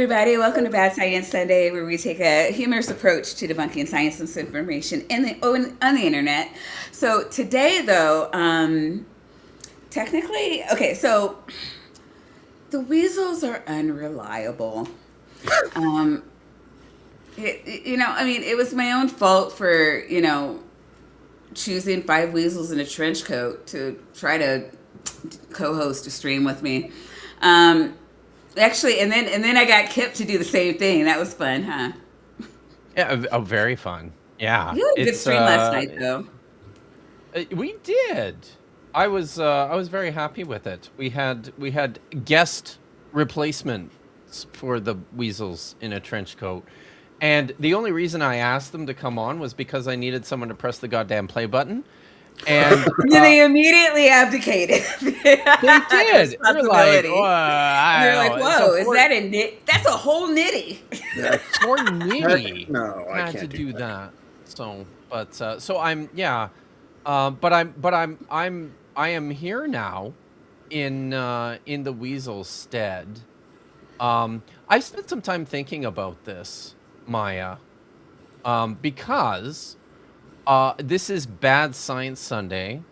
everybody. Welcome to Bad Science Sunday, where we take a humorous approach to debunking science and misinformation on the internet. So today, though, technically, okay, so the weasels are unreliable. Um, it was my own fault for, choosing five weasels in a trench coat to try to co-host a stream with me. Um, Actually, and then I got Kip to do the same thing. That was fun, huh? Yeah, very fun. Yeah, You had a good it's stream last night, though. we did. I was very happy with it. We had guest replacements for the weasels in a trench coat. And the only reason I asked them to come on was because I needed someone to press the goddamn play button. And And then they immediately abdicated they the did. They're like, responsibility. And I they're don't like, know. So "Whoa, is that a knit? That's a whole nitty." poor Nitty No, I had to can't do do that. that. So I'm yeah. I am here now in the Weasel's stead. I spent some time thinking about this, Maya, because this is Bad Science Sunday,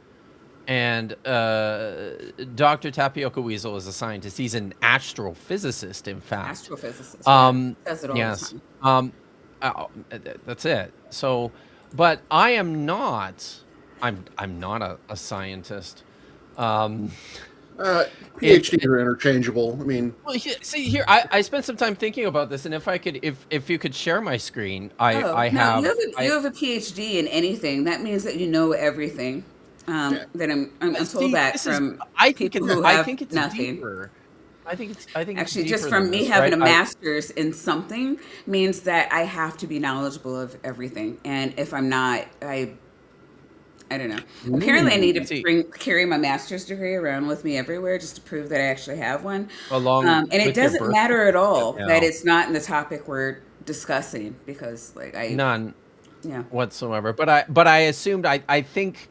and Dr. Tapioca Weasel is a scientist. He's an astrophysicist, in fact. Astrophysicist, yeah, Um, does it all the yes. time. That's it. So, but I am not. I'm not a scientist. Um, it, PhDs are interchangeable. I mean, well, see here, I spent some time thinking about this, and if I could, if you could share my screen, Oh I no, have you I have a PhD in anything. That means that you know everything. yeah. That I'm told see. that This is from I think people it's who I have think it's nothing. deeper. I think it's Actually, just deeper from than me this, having right? a master's in something means that I have to be knowledgeable of everything. And if I'm not, I don't know. Apparently, I need to See, carry my master's degree around with me everywhere just to prove that I actually have one. along And it with your doesn't birth matter at certificate, all that yeah, it's not in the topic we're discussing because, like, none yeah, whatsoever. But I assumed I think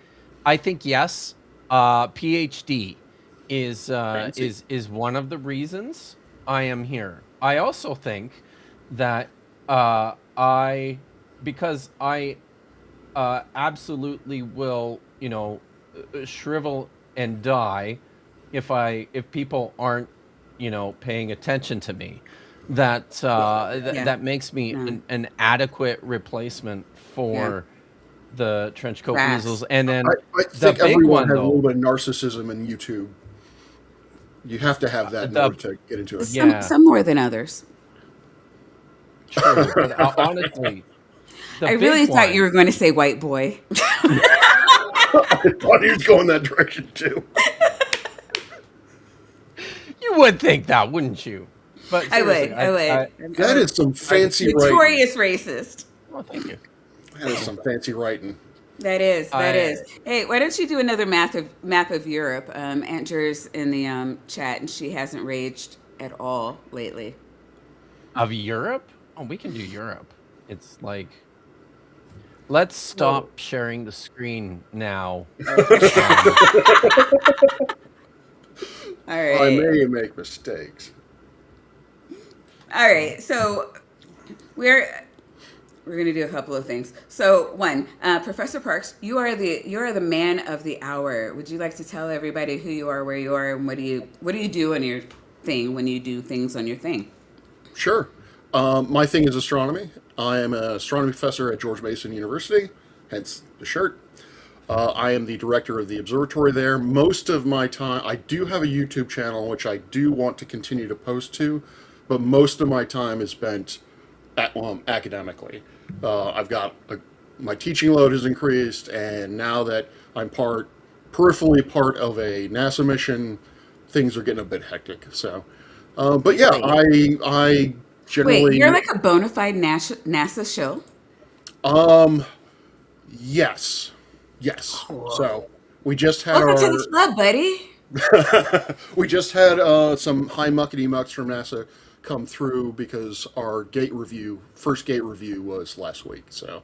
yes, PhD Fancy. is one of the reasons I am here. I also think that I because I absolutely will, shrivel and die if people aren't, paying attention to me. That Well, yeah, that makes me no, an adequate replacement yeah, for the trench coat facts. weasels. And I, then I the think big everyone one has a little though, bit of narcissism in YouTube. You have to have that in the order to get into it. yeah, Some more than others. true. But honestly, the I big really thought you one, were going to say white boy. I thought he was going that direction too. you would think that, wouldn't you? But I seriously, would. I would. That I'm is some I fancy writing. notorious racist. oh, thank you. That is some fancy writing. That is. That I is. Hey, why don't you do another map of Europe? Aunt Jer's in the chat, and she hasn't raged at all lately. Of Europe? Oh, we can do Europe. It's like, let's Well, stop sharing the screen now. Um, All I right. may make mistakes. All right. So we're we're gonna do a couple of things. So one, Professor Parks, you are the man of the hour. Would you like to tell everybody who you are, where you are, and what do you do on your thing when you do things on your thing? Sure. My thing is astronomy. I am an astronomy professor at George Mason University, hence the shirt. I am the director of the observatory there. Most of my time, I do have a YouTube channel which I do want to continue to post to, but most of my time is spent academically. I've got my teaching load has increased, and now that I'm peripherally part of a NASA mission, things are getting a bit hectic. So, but yeah, Wait, I wait. You're generally, like a bona fide NASA show. um, yes, yes. Cool. So we just had Welcome to the our club, buddy. we just had some high muckety mucks from NASA come through because our first gate review was last week. So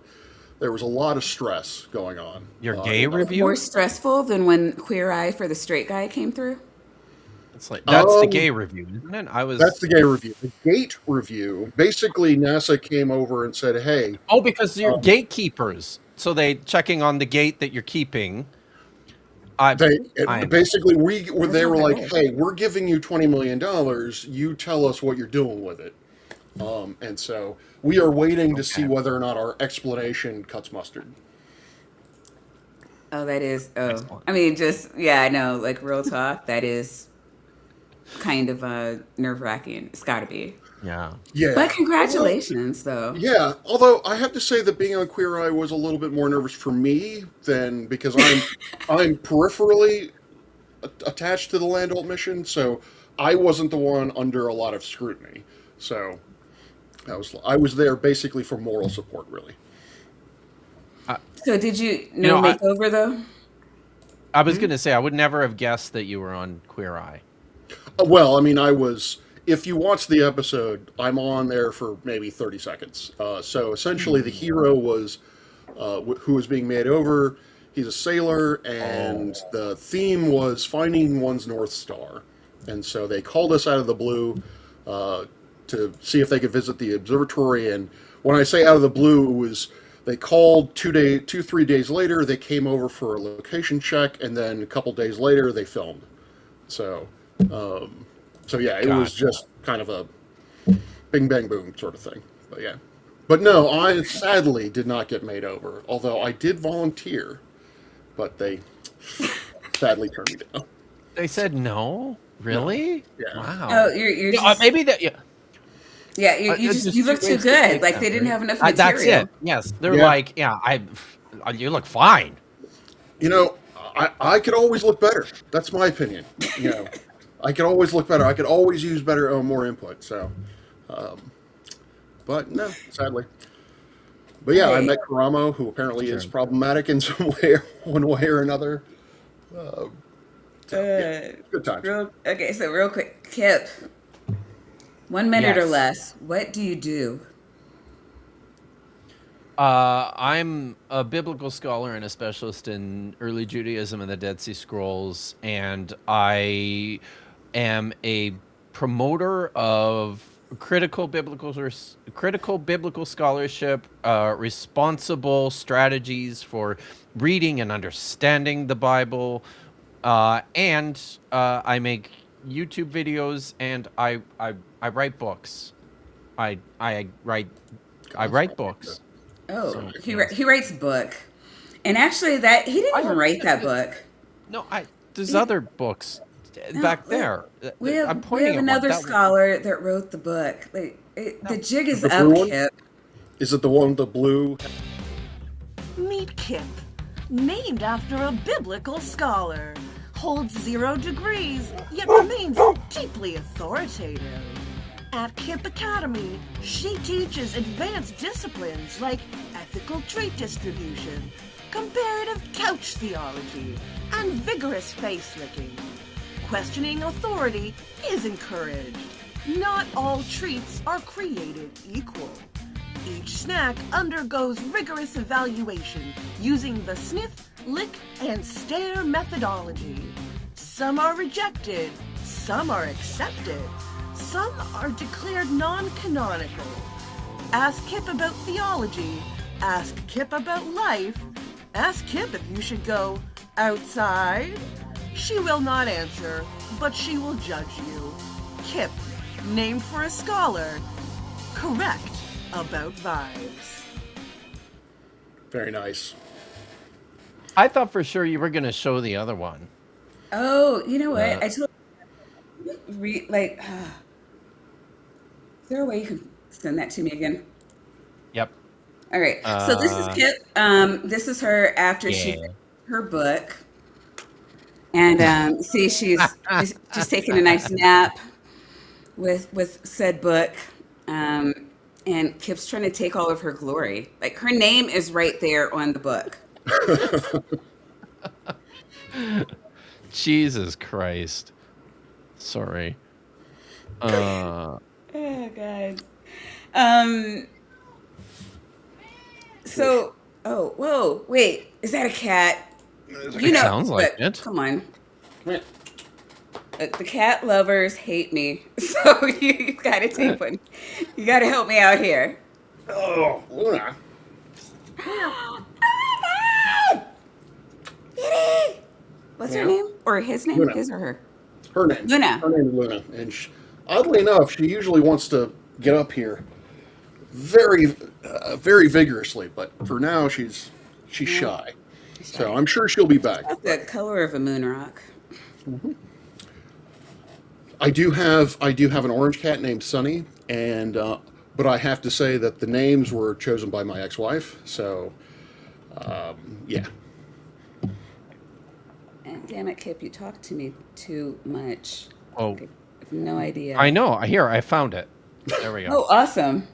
there was a lot of stress going on your gay in the More review? stressful than when Queer Eye for the Straight Guy came through. It's like that's the Um, gay review, isn't it? I that's was the gay review. The gate review. Basically, NASA came over and said, "Hey, because you're um, gatekeepers, so they checking on the gate that you're keeping. I I understand. basically That's they not were that like, way. hey, we're giving you $20 million. You tell us what you're doing with it." And so we are waiting to see Okay, whether or not our explanation cuts mustard. Oh, that is. Oh, excellent. I mean, just yeah, I know. Like real talk, that is kind of nerve wracking. It's got to be. Yeah. But Yeah. Although, congratulations, though. yeah. Although I have to say that being on Queer Eye was a little bit more nervous for me than because I'm peripherally attached to the Landholt mission, so I wasn't the one under a lot of scrutiny. So I was there basically for moral support, really. I, So did you you no know, I makeover though? I was Hmm? gonna say I would never have guessed that you were on Queer Eye. Well, I mean, I was. If you watch the episode, I'm on there for maybe 30 seconds. So essentially, the hero was who was being made over. He's a sailor, and Oh, the theme was finding one's North Star. And so they called us out of the blue uh, to see if they could visit the observatory. And when I say out of the blue, it was they called 3 days later. They came over for a location check, and then a couple days later, they filmed. So, so yeah, it was gotcha. just kind of a bing bang boom sort of thing. But yeah, but no, I sadly did not get made over. Although I did volunteer, but they sadly turned me down. They said no. No, Really? yeah, Oh, Wow. you're Yeah, just maybe that. Yeah. yeah, you just There's you two look too ways to good. take Like that, they didn't right? have enough That's it. material. Yes, they're yeah. like, yeah, you look fine. You know, I could always look better. That's my opinion. You know, I could always look better. I could always use better, more input. So, but no, sadly. But All yeah, I right. met Karamo, who apparently is Sure. problematic in some way, one way or another. So yeah, Uh, good times. real okay. So real quick, Kip, 1 minute or Yes. less. What do you do? I'm a biblical scholar and a specialist in early Judaism and the Dead Sea Scrolls, and I am a promoter of critical biblical scholarship, responsible strategies for reading and understanding the Bible, and I make YouTube videos and I write books. I I write I That's write probably good. books. Oh, So he yes, writes book, and actually that he didn't I even hope write that that book. no, I there's He, other books no, back look, there. I'm we pointing have at one. another That one. scholar that wrote the book. Like the No. jig is The blue up, one? Kip. Is it the one with the blue? Meet Kip, named after a biblical scholar. Holds 0 degrees, yet remains deeply authoritative. At Kip Academy, she teaches advanced disciplines like ethical trait distribution, comparative couch theology, and vigorous face licking. Questioning authority is encouraged. Not all treats are created equal. Each snack undergoes rigorous evaluation using the sniff, lick, and stare methodology. Some are rejected, some are accepted, some are declared non-canonical. Ask Kip about theology, ask Kip about life, ask Kip if you should go outside. She will not answer, but she will judge you. Kip, named for a scholar, correct about vibes. Very nice. I thought for sure you were going to show the other one. Oh, you know what? Uh, I told like. Is there a way you can send that to me again? yep. All right. So this is Uh, Kip. This is her after she yeah. finished her book, and see, she's just taking a nice nap with said book. Um, and Kip's trying to take all of her glory. Like her name is right there on the book. Jesus Christ. Sorry. Uh, Oh God. Um. So. Oh. Whoa. Wait. Is that a cat? You it know. sounds like But it. come on. Look, the cat lovers hate me, so you gotta take one. You gotta help me out here. Oh, Luna. Oh my God! Kitty! What's her Yeah. name? Or his name? Luna. His or her? Her Luna. name is Luna, and oddly enough, she usually wants to get up here very vigorously, but for now she's shy. So I'm sure she'll be back. The color of a moon rock. I do have an orange cat named Sunny, and but I have to say that the names were chosen by my ex-wife. So yeah, And damn it, Kip, you talk to me too much. Oh, I have no idea. I know. Here, I found it. There we go. Oh, awesome.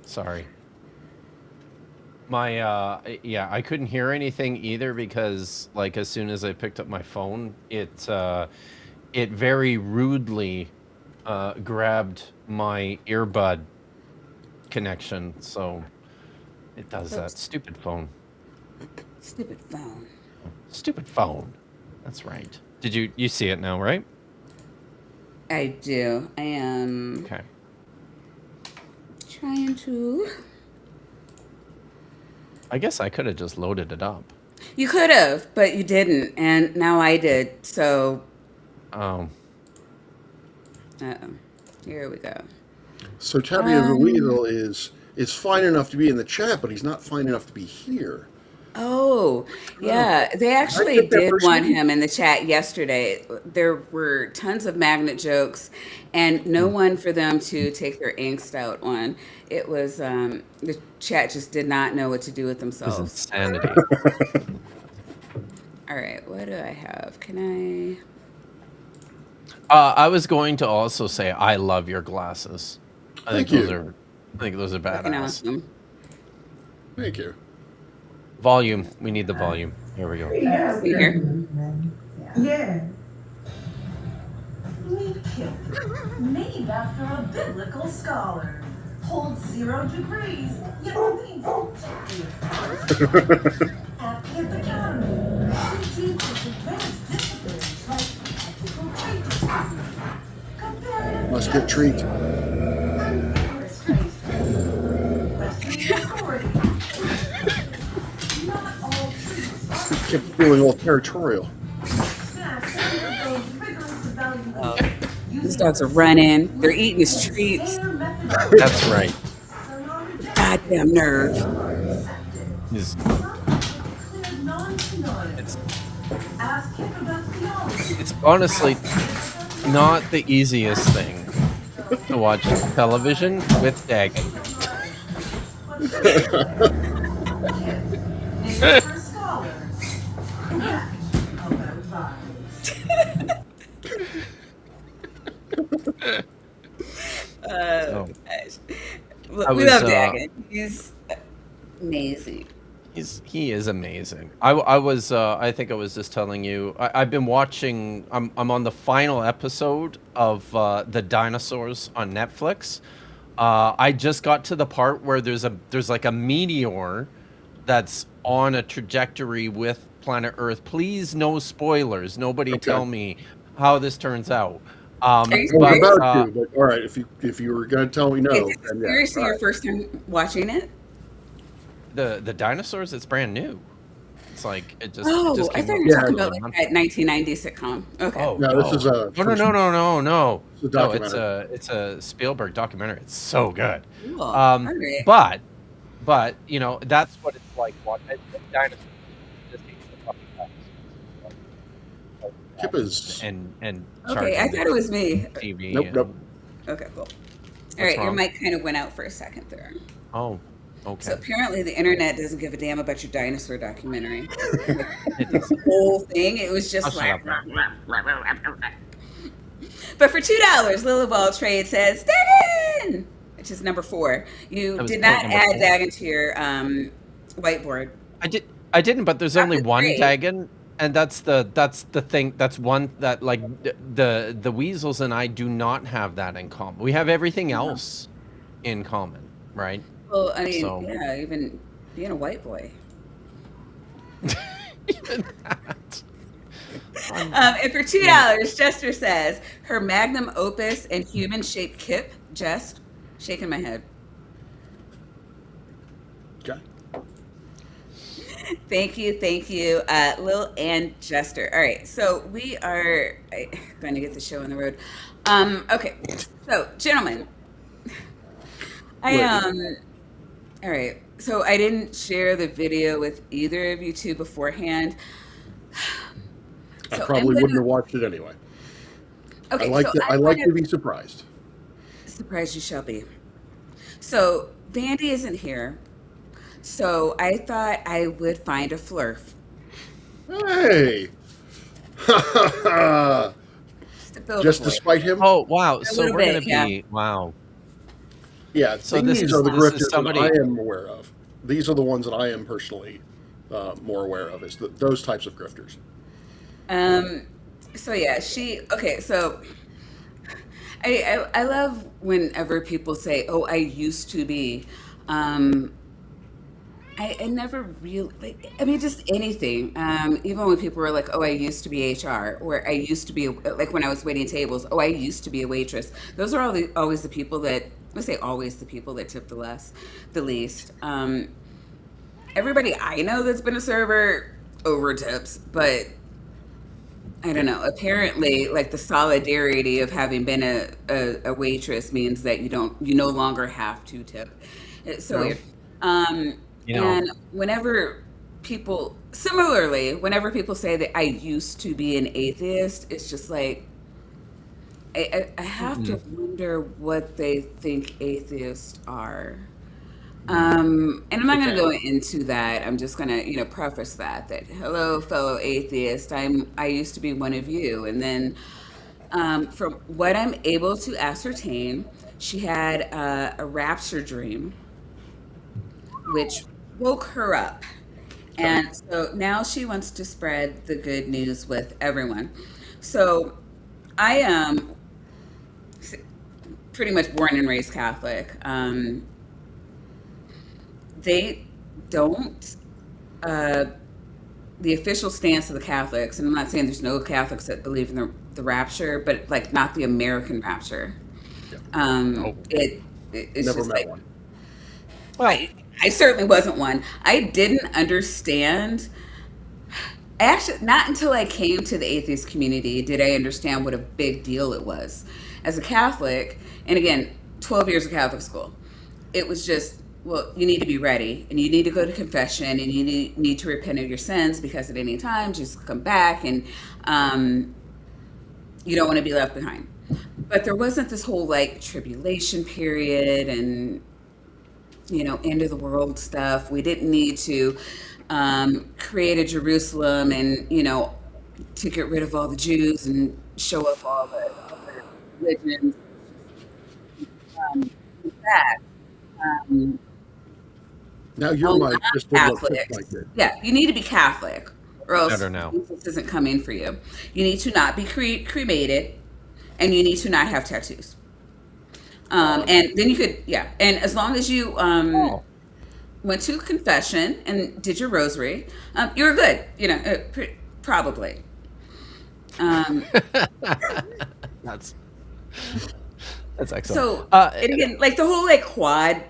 Sorry. My yeah, I couldn't hear anything either because like as soon as I picked up my phone, it very rudely grabbed my earbud connection, so it does that. Oops. Stupid phone. Stupid phone. Stupid phone. That's right. Did you see it now, right? I do. I am Okay. trying to. I guess I could have just loaded it up. You could have, but you didn't, and now I did. So, Um, here we go. so Tabby the Weasel is fine enough to be in the chat, but he's not fine enough to be here. Oh, yeah. They actually get that did person? want him in the chat yesterday. There were tons of magnet jokes and no one for them to take their angst out on. It was, the chat just did not know what to do with this is themselves. insanity. All right, what do I have? Can I was going to also say I love your glasses. Thank you. I think those are I? Fucking badass. awesome. Thank you. Volume. We need the volume. Here we go. You here? Yeah. Meet Kip, named after a biblical scholar. Holds 0 degrees, yet remains technically at Kip Academy. She teaches advanced disciplines like ethical trait discovery, comparative Must get treat. and vigorous traits, Western authority. Not all treats are Kept feeling all territorial. snacks undergoes rigorous evaluation. These dogs are running. They're eating his treats. That's right. Goddamn nerve. He's- It's honestly not the easiest thing to watch television with Dagon. So, Gosh. I We was, love Dagon. He's amazing. he is amazing. I think I was just telling you. I've been watching. I'm on the final episode of the dinosaurs on Netflix. I just got to the part where there's like a meteor that's on a trajectory with planet Earth. Please, no spoilers. Nobody Okay. tell me how this turns out. Are you I was serious? about to, but all right. If you were going to tell me no, Is this then yeah. seriously all your right. first time watching it? The dinosaurs, it's brand new. It's like it just Oh, I came thought out you were Yeah, talking yeah. about like that 1990 sitcom. Okay. Oh No, this is a no. It's a No, documentary. it's a Spielberg documentary. It's so good. Cool. All right. But you know that's what it's like watching dinosaurs. Just eating the fucking dinosaurs. Kip is and Okay, I thought it was me. TV. Nope, and- nope. Okay, cool. All right, your wrong? mic kind of went out for a second there. Oh, okay. So apparently the internet doesn't give a damn about your dinosaur documentary. It is- The whole thing, it was just I'll shut like. up. But for $2, Liliball Trade says Dagon, which is number 4. You That was did point not number add 4. Dagon to your whiteboard. I didn't, but there's only That's one great. Dagon, and that's the thing. That's one that like the weasels and I do not have that in common. We have everything else in common, right? Well, I mean, So- yeah, even being a white boy. Even that. And for $2, Jester says her magnum opus and human-shaped kip. Just shaking my head. Okay. Thank you, Lil and Jester. All right, so we are going to get the show on the road. Okay, so gentlemen, I all right. So I didn't share the video with either of you two beforehand. I So probably wouldn't have watched it anyway. Okay, I like to be surprised. Surprised you shall be. So Vandy isn't here, so I thought I would find a flurf. Hey! Just to fill the Just to void. spite him? Oh wow! So little we're gonna bit, yeah. be wow. Yeah, So these are the this is grifters somebody. that I am aware of. These are the ones that I am personally more aware of, is those types of grifters. So yeah, okay, so I love whenever people say, "Oh, I used to be." I never really like. I mean, just anything. Even when people were like, "Oh, I used to be HR," or "I used to be like when I was waiting tables." "Oh, I used to be a waitress." Those are always the people that I say always the people that tip the least. Everybody I know that's been a server over tips, but I don't know. Apparently, like the solidarity of having been a waitress means that you no longer have to tip. It's so No. weird. Um, You know, and whenever people say that I used to be an atheist, it's just like I have to wonder what they think atheists are. And I'm not going to go into that. I'm just going to, preface that hello, fellow atheist. I used to be one of you. And then, from what I'm able to ascertain, she had a rapture dream, which woke her up. And so now she wants to spread the good news with everyone. So I am pretty much born and raised Catholic. They don't, the official stance of the Catholics, and I'm not saying there's no Catholics that believe in the rapture, but like not the American rapture. It's Never just met like, one. well, I certainly wasn't one. I didn't understand. Actually, not until I came to the atheist community did I understand what a big deal it was. As a Catholic, and again, 12 years of Catholic school, it was just, well, you need to be ready, and you need to go to confession, and you need to repent of your sins, because at any time, Jesus will come back, and you don't want to be left behind. But there wasn't this whole like tribulation period and end of the world stuff. We didn't need to create a Jerusalem and to get rid of all the Jews and show up all the other religions. In fact, Now your all mic just did what non-Catholics, Chris did. yeah, you need to be Catholic, or else better now. Jesus doesn't come in for you. You need to not be cremated, and you need to not have tattoos. And then you could, yeah. And as long as you went to confession and did your rosary, you were good. Probably. that's excellent. So, and again, like the whole like quad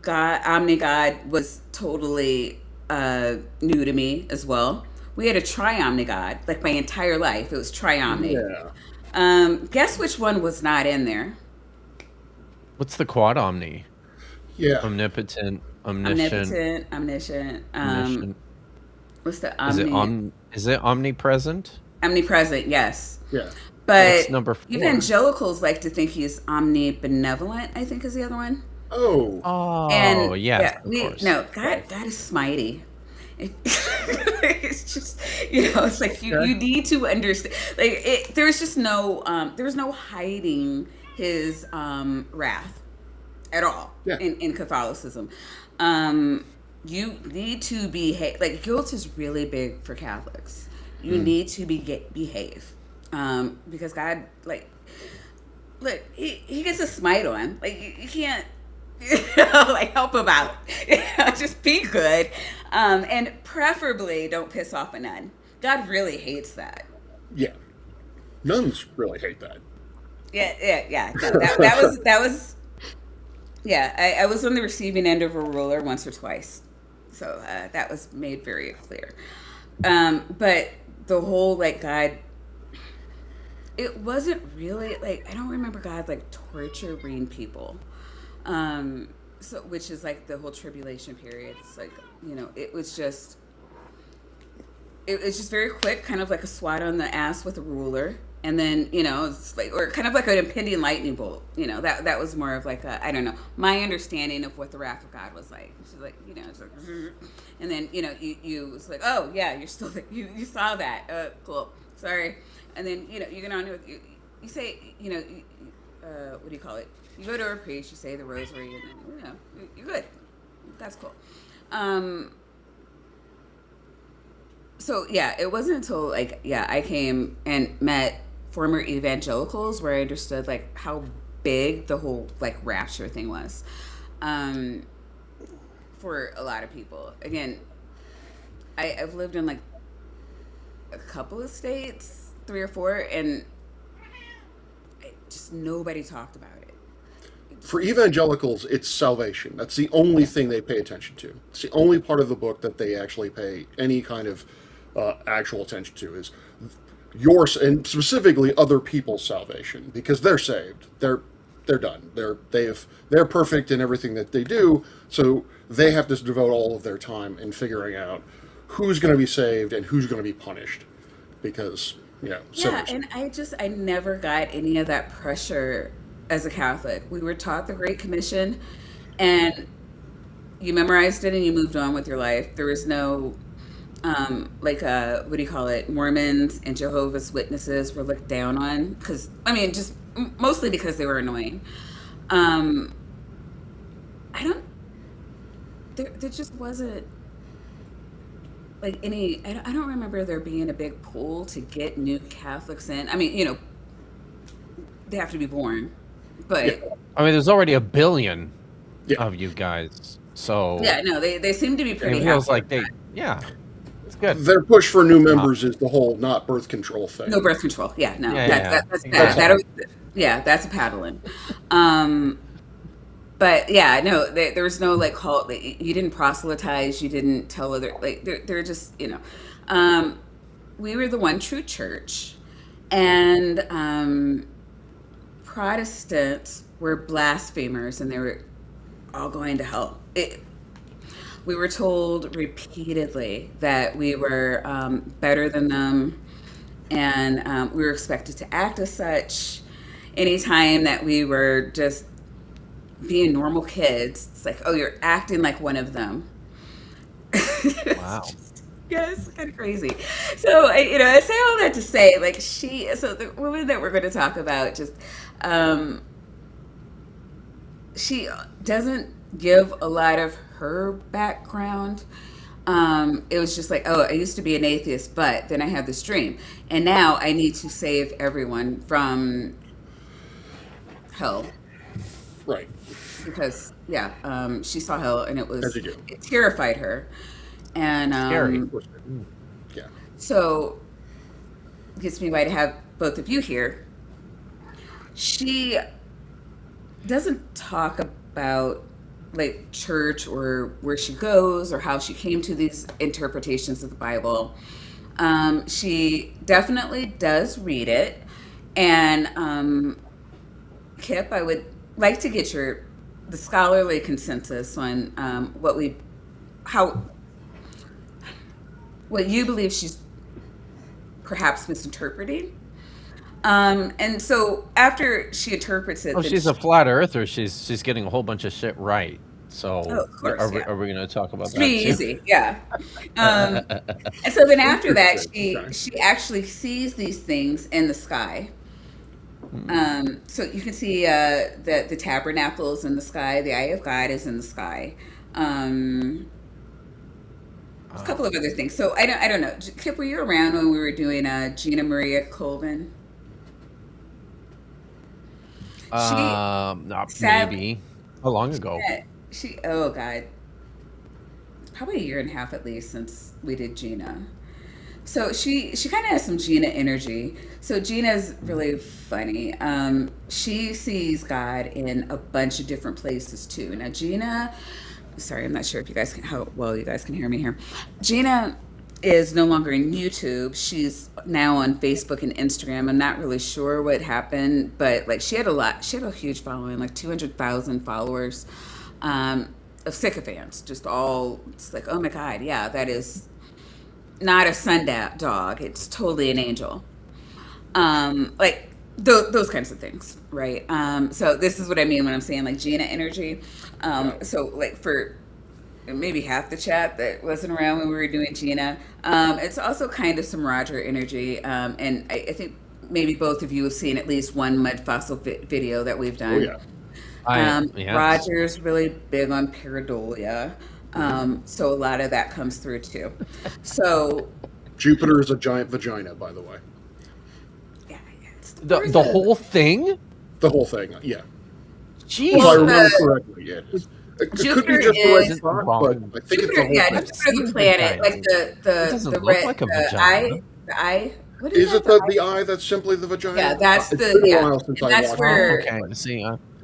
God, Omni God was totally new to me as well. We had a tri-omni God, like my entire life. It was tri-omni. Yeah. Guess which one was not in there? What's the quad omni? Yeah. Omnipotent, omniscient. Omniscient. Omniscient. What's the Is it omni? Is it omnipresent? Omnipresent, yes. Yeah. But What's number 4? evangelicals like to think he's omnibenevolent, I think is the other one. Oh. Oh, And yes, of course. no, God is smitey. It's just, it's like you need to understand. Like there's just there's no hiding his wrath at all in Catholicism. You need to behave. Like guilt is really big for Catholics. You need to behave, because God, like, look, he gets a smite on. Like you can't. Like help him out. Just be good, and preferably don't piss off a nun, God really hates that. Yeah, nuns really hate that. Yeah. No, that was. Yeah, I was on the receiving end of a ruler once or twice, so that was made very clear. But the whole like God, it wasn't really like I don't remember God like torturing people. So which is like the whole tribulation period. It's like it was just very quick, kind of like a swat on the ass with a ruler, and then it's like or kind of like an impending lightning bolt. That was more of like a I don't know my understanding of what the wrath of God was like. She's like it's like, and then you was like oh yeah you're still you saw that cool sorry, and then you get on with you say what do you call it? You go to a priest, you say the rosary, and then you're good. That's cool. So yeah, it wasn't until like I came and met former evangelicals where I understood like how big the whole like rapture thing was for a lot of people. Again, I've lived in like a couple of states, 3 or 4, and just nobody talked about it. For evangelicals, it's salvation. That's the only thing they pay attention to. It's the only part of the book that they actually pay any kind of actual attention to is yours, and specifically other people's salvation, because they're saved. They're done. They're perfect in everything that they do. So they have to devote all of their time in figuring out who's going to be saved and who's going to be punished, because Yeah, and I never got any of that pressure as a Catholic. We were taught the Great Commission, and you memorized it and you moved on with your life. There was no what do you call it? Mormons and Jehovah's Witnesses were looked down on because just mostly because they were annoying. I don't. There just wasn't like any. I don't remember there being a big pull to get new Catholics in. They have to be born, but there's already 1 billion Yeah. of you guys, so yeah, no, they seem to be pretty. it feels happy. like it's good. Their push for new members is the whole not birth control thing. No birth control. Yeah, no, Yeah, that's exactly. that's a paddling. But yeah, no, there was no like call. You didn't proselytize. You didn't tell other like they're just we were the one true church, and Protestants were blasphemers, and they were all going to hell. We were told repeatedly that we were better than them, and we were expected to act as such. Anytime that we were just being normal kids, it's like, oh, you're acting like one of them. Wow. Yeah, it's kind of crazy. So, I say all that to say, like, so the woman that we're going to talk about, just, she doesn't give a lot of her background. It was just like, oh, I used to be an atheist, but then I had this dream, and now I need to save everyone from hell Right. because she saw hell and As you do. it terrified her, and Scary. Yeah. so gets me why to have both of you here. She doesn't talk about like church or where she goes or how she came to these interpretations of the Bible. She definitely does read it, and Kip, I would like to get the scholarly consensus on what you believe she's perhaps misinterpreting. And so after she interprets it, Oh, then she's a flat earther. She's getting a whole bunch of shit right. So oh, of course, yeah. are we going to talk about It's that pretty too? easy, yeah. And so then after that, Okay. she actually sees these things in the sky. So you can see the tabernacles in the sky. The eye of God is in the sky. There's a couple of other things. So I don't know. Kip, were you around when we were doing Gina Maria Colvin? Not Sad- maybe. How long ago? Oh God, probably a year and a half at least since we did Gina. So she kind of has some Gina energy. So Gina's really funny. She sees God in a bunch of different places too. Now Gina, sorry, I'm not sure if you guys can how well you guys can hear me here. Gina is no longer in YouTube. She's now on Facebook and Instagram. I'm not really sure what happened, but like she had a lot. She had a huge following, like 200,000 followers. Of sycophants, just all. It's like, oh my god, yeah, that is not a sundown dog. It's totally an angel. Like those kinds of things, right? So this is what I mean when I'm saying like Gina energy. Right. So like for maybe half the chat that wasn't around when we were doing Gina, it's also kind of some Roger energy. And I think maybe both of you have seen at least one mud fossil video that we've Oh done. yeah. Yes. Roger's really big on pareidolia. So a lot of that comes through too. So Jupiter is a giant vagina, by the way. yeah, it's the The whole thing? The whole thing. Yeah. If I Well, Jesus. remember correctly, it is. It could be Jupiter just the red is spot, wrong. but I think it's the Jupiter. whole Yeah, thing. I've Jupiter the seen planet, like vagina. It doesn't the look red like a the vagina. eye. What is Is that? it the eye that's simply the vagina? Yeah, that's It's the been a yeah, while since and I that's watched Oh, where it. okay. See,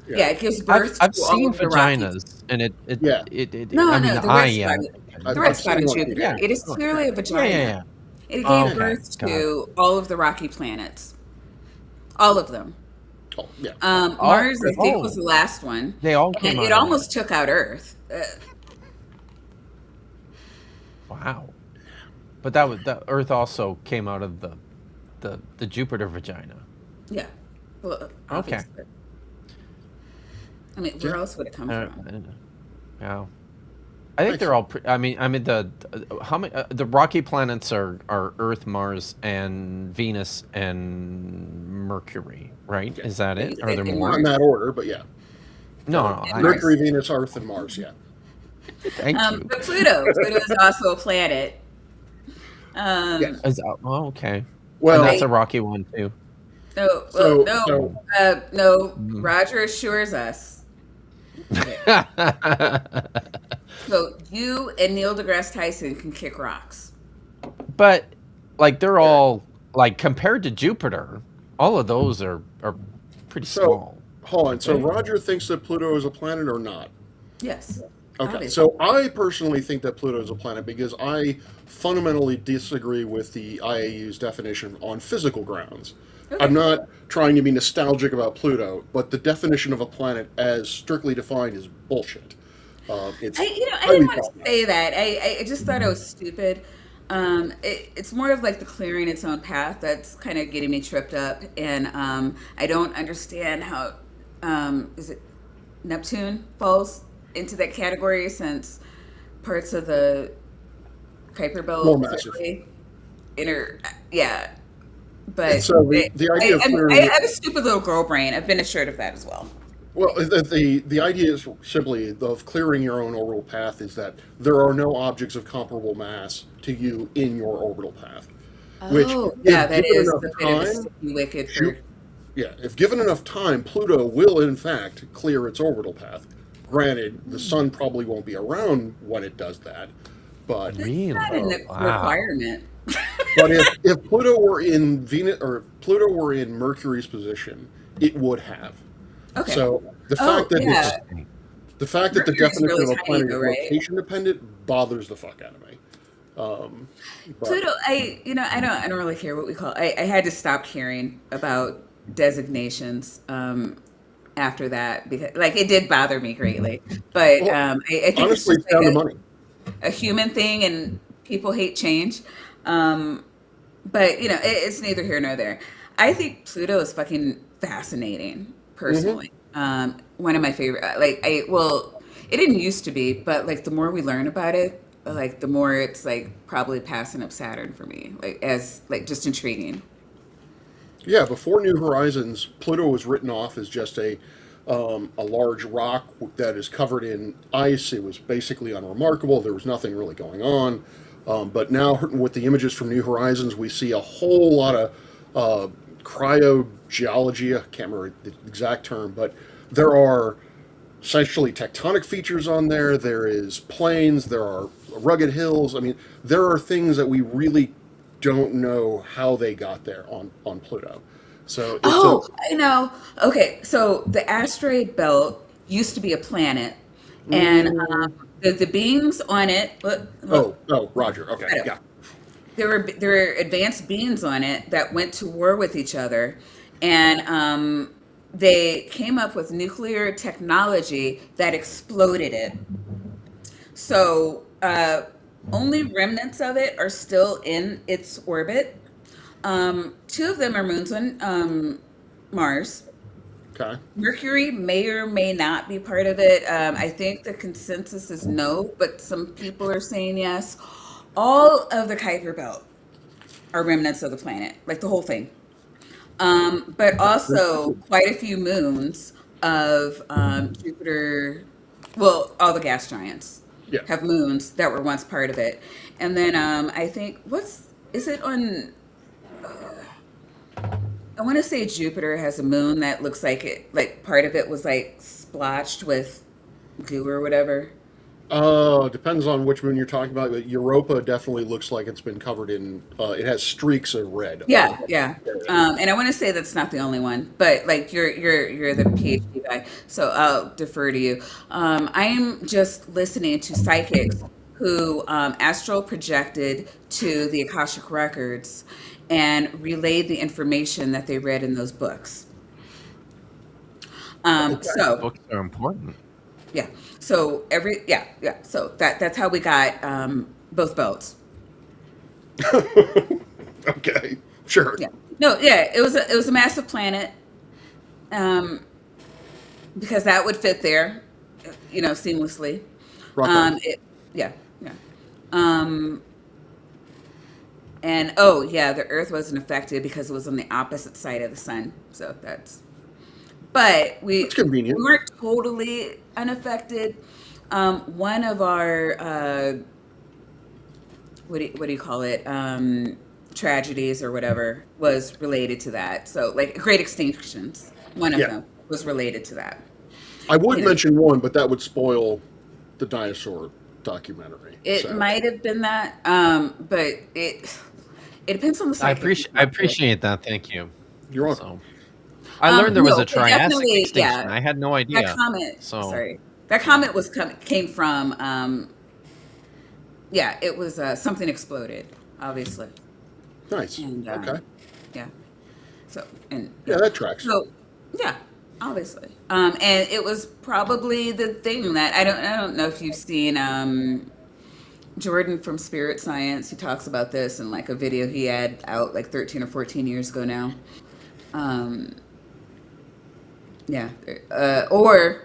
yeah, it gives I've birth I've to all seen of the Rockies. vaginas, and Yeah, No, I mean no, the eye, yeah. the red I've spot seen on one Jupiter. Yeah. before. It is clearly a Yeah, yeah, vagina. yeah. It gave Okay, birth got it. to all of the rocky planets, all of them. Oh, yeah. Oh, Mars, I think, was the last one, they all and came it out of almost took out Earth. wow. But that was the Earth also came out of the Jupiter vagina. Yeah, well, Okay. obviously. I mean, where else would it come Uh, from? yeah. I think Nice. they're all. I mean the how many the rocky planets are Earth, Mars, and Venus and Mercury, right? Yeah. Is that But you it? Are said there in more? Not in Mars. that order, but yeah. No, no. In I, Mars. Mercury, Venus, Earth, and Mars. Yeah. thank you. But Pluto is also a planet. Yes. Oh, okay. Well, And that's I- a rocky one too. No, So- well, so- no. Mm. Roger assures us. So you and Neil deGrasse Tyson can kick rocks. But like they're all like compared to Jupiter, all of those are pretty So, small. hold on. So Okay. Roger thinks that Pluto is a planet or not? Yes. Okay. Obviously. So I personally think that Pluto is a planet because I fundamentally disagree with the IAU's definition on physical grounds. Okay. I'm not trying to be nostalgic about Pluto, but the definition of a planet as strictly defined is bullshit. It's I highly didn't want to problematic. say that. I just thought it was stupid. It's more of like the clearing its own path that's kind of getting me tripped up, and I don't understand how is it Neptune falls into that category since parts of the Kuiper More Belt massive. yeah. But And so the idea of clearing I have a stupid little girl brain. I've been assured of that as well. Well, the idea is simply of clearing your own orbital path is that there are no objects of comparable mass to you in your orbital path. Which, Oh, if yeah, that given is enough the bit of a time, sticky wicked Ju- for. yeah, if given enough time, Pluto will in fact clear its orbital path. Granted, the sun probably won't be around when it does that, but Really? Not a Wow. requirement. but if Pluto were in Venus or Pluto were in Mercury's position, it would have. Okay. So the Oh, fact that yeah. the fact that the Mercury's definition really of a tiny, planet though, is right? location dependent bothers the fuck out of me. But Pluto, I don't really care what we call. I had to stop caring about designations after that because, like, it did bother me greatly. But Well, I think honestly, it's it's down to just money. a human thing, and people hate change. But it's neither here nor there. I think Pluto is fucking fascinating, personally. One of my favorite. It didn't used to be, but like the more we learn about it, like the more it's like probably passing up Saturn for me, like as like just intriguing. Yeah, before New Horizons, Pluto was written off as just a large rock that is covered in ice. It was basically unremarkable. There was nothing really going on. But now, with the images from New Horizons, we see a whole lot of cryogeology. I can't remember the exact term, but there are essentially tectonic features on there. There is plains. There are rugged hills. I mean, there are things that we really don't know how they got there on Pluto. So it's a Oh, I know. Okay, so the asteroid belt used to be a planet, and mm, the beings on it. oh, Roger. Okay, Look, yeah. there were advanced beings on it that went to war with each other, and they came up with nuclear technology that exploded it. So only remnants of it are still in its orbit. Two of them are moons on Mars. Okay. Mercury may or may not be part of it. I think the consensus is no, but some people are saying yes. All of the Kuiper Belt are remnants of the planet, like the whole thing. But also quite a few moons of Jupiter. Well, all the gas giants Yeah. have moons that were once part of it. And then I think is it on? I want to say Jupiter has a moon that looks like it, like part of it was like splotched with goo or whatever. Depends on which moon you're talking about, but Europa definitely looks like it's been covered in. It has streaks of red all Yeah, over. yeah. And I want to say that's not the only one, but like you're the PhD guy, so I'll defer to you. I am just listening to psychics who astral projected to the Akashic records and relayed the information that they read in those books. Okay. So Books are important. yeah, so so that's how we got both boats. Okay. Sure. Yeah, no, yeah, it was a massive planet. Um, because that would fit there, seamlessly. Rock on. Yeah, yeah. Um, and oh yeah, the Earth wasn't affected because it was on the opposite side of the sun. So but That's convenient. we weren't totally unaffected. One of our what do you call it? Tragedies or whatever was related to that. So like great extinctions, one of Yeah. them was related to that. I would You know, mention one, but that would spoil the dinosaur documentary. it So might have been that, but it depends on the psychic. I appreciate that. Thank you. you're welcome. So I learned there was No, a but Triassic definitely, extinction. yeah. I had no That idea. comet, So sorry, that comet came from, yeah, it was something exploded, obviously, Nice. and Okay. yeah. So and Yeah, that tracks. so yeah, obviously, and it was probably the thing that I don't know if you've seen Jordan from Spirit Science. He talks about this in like a video he had out like 13 or 14 years ago now. Um, yeah, or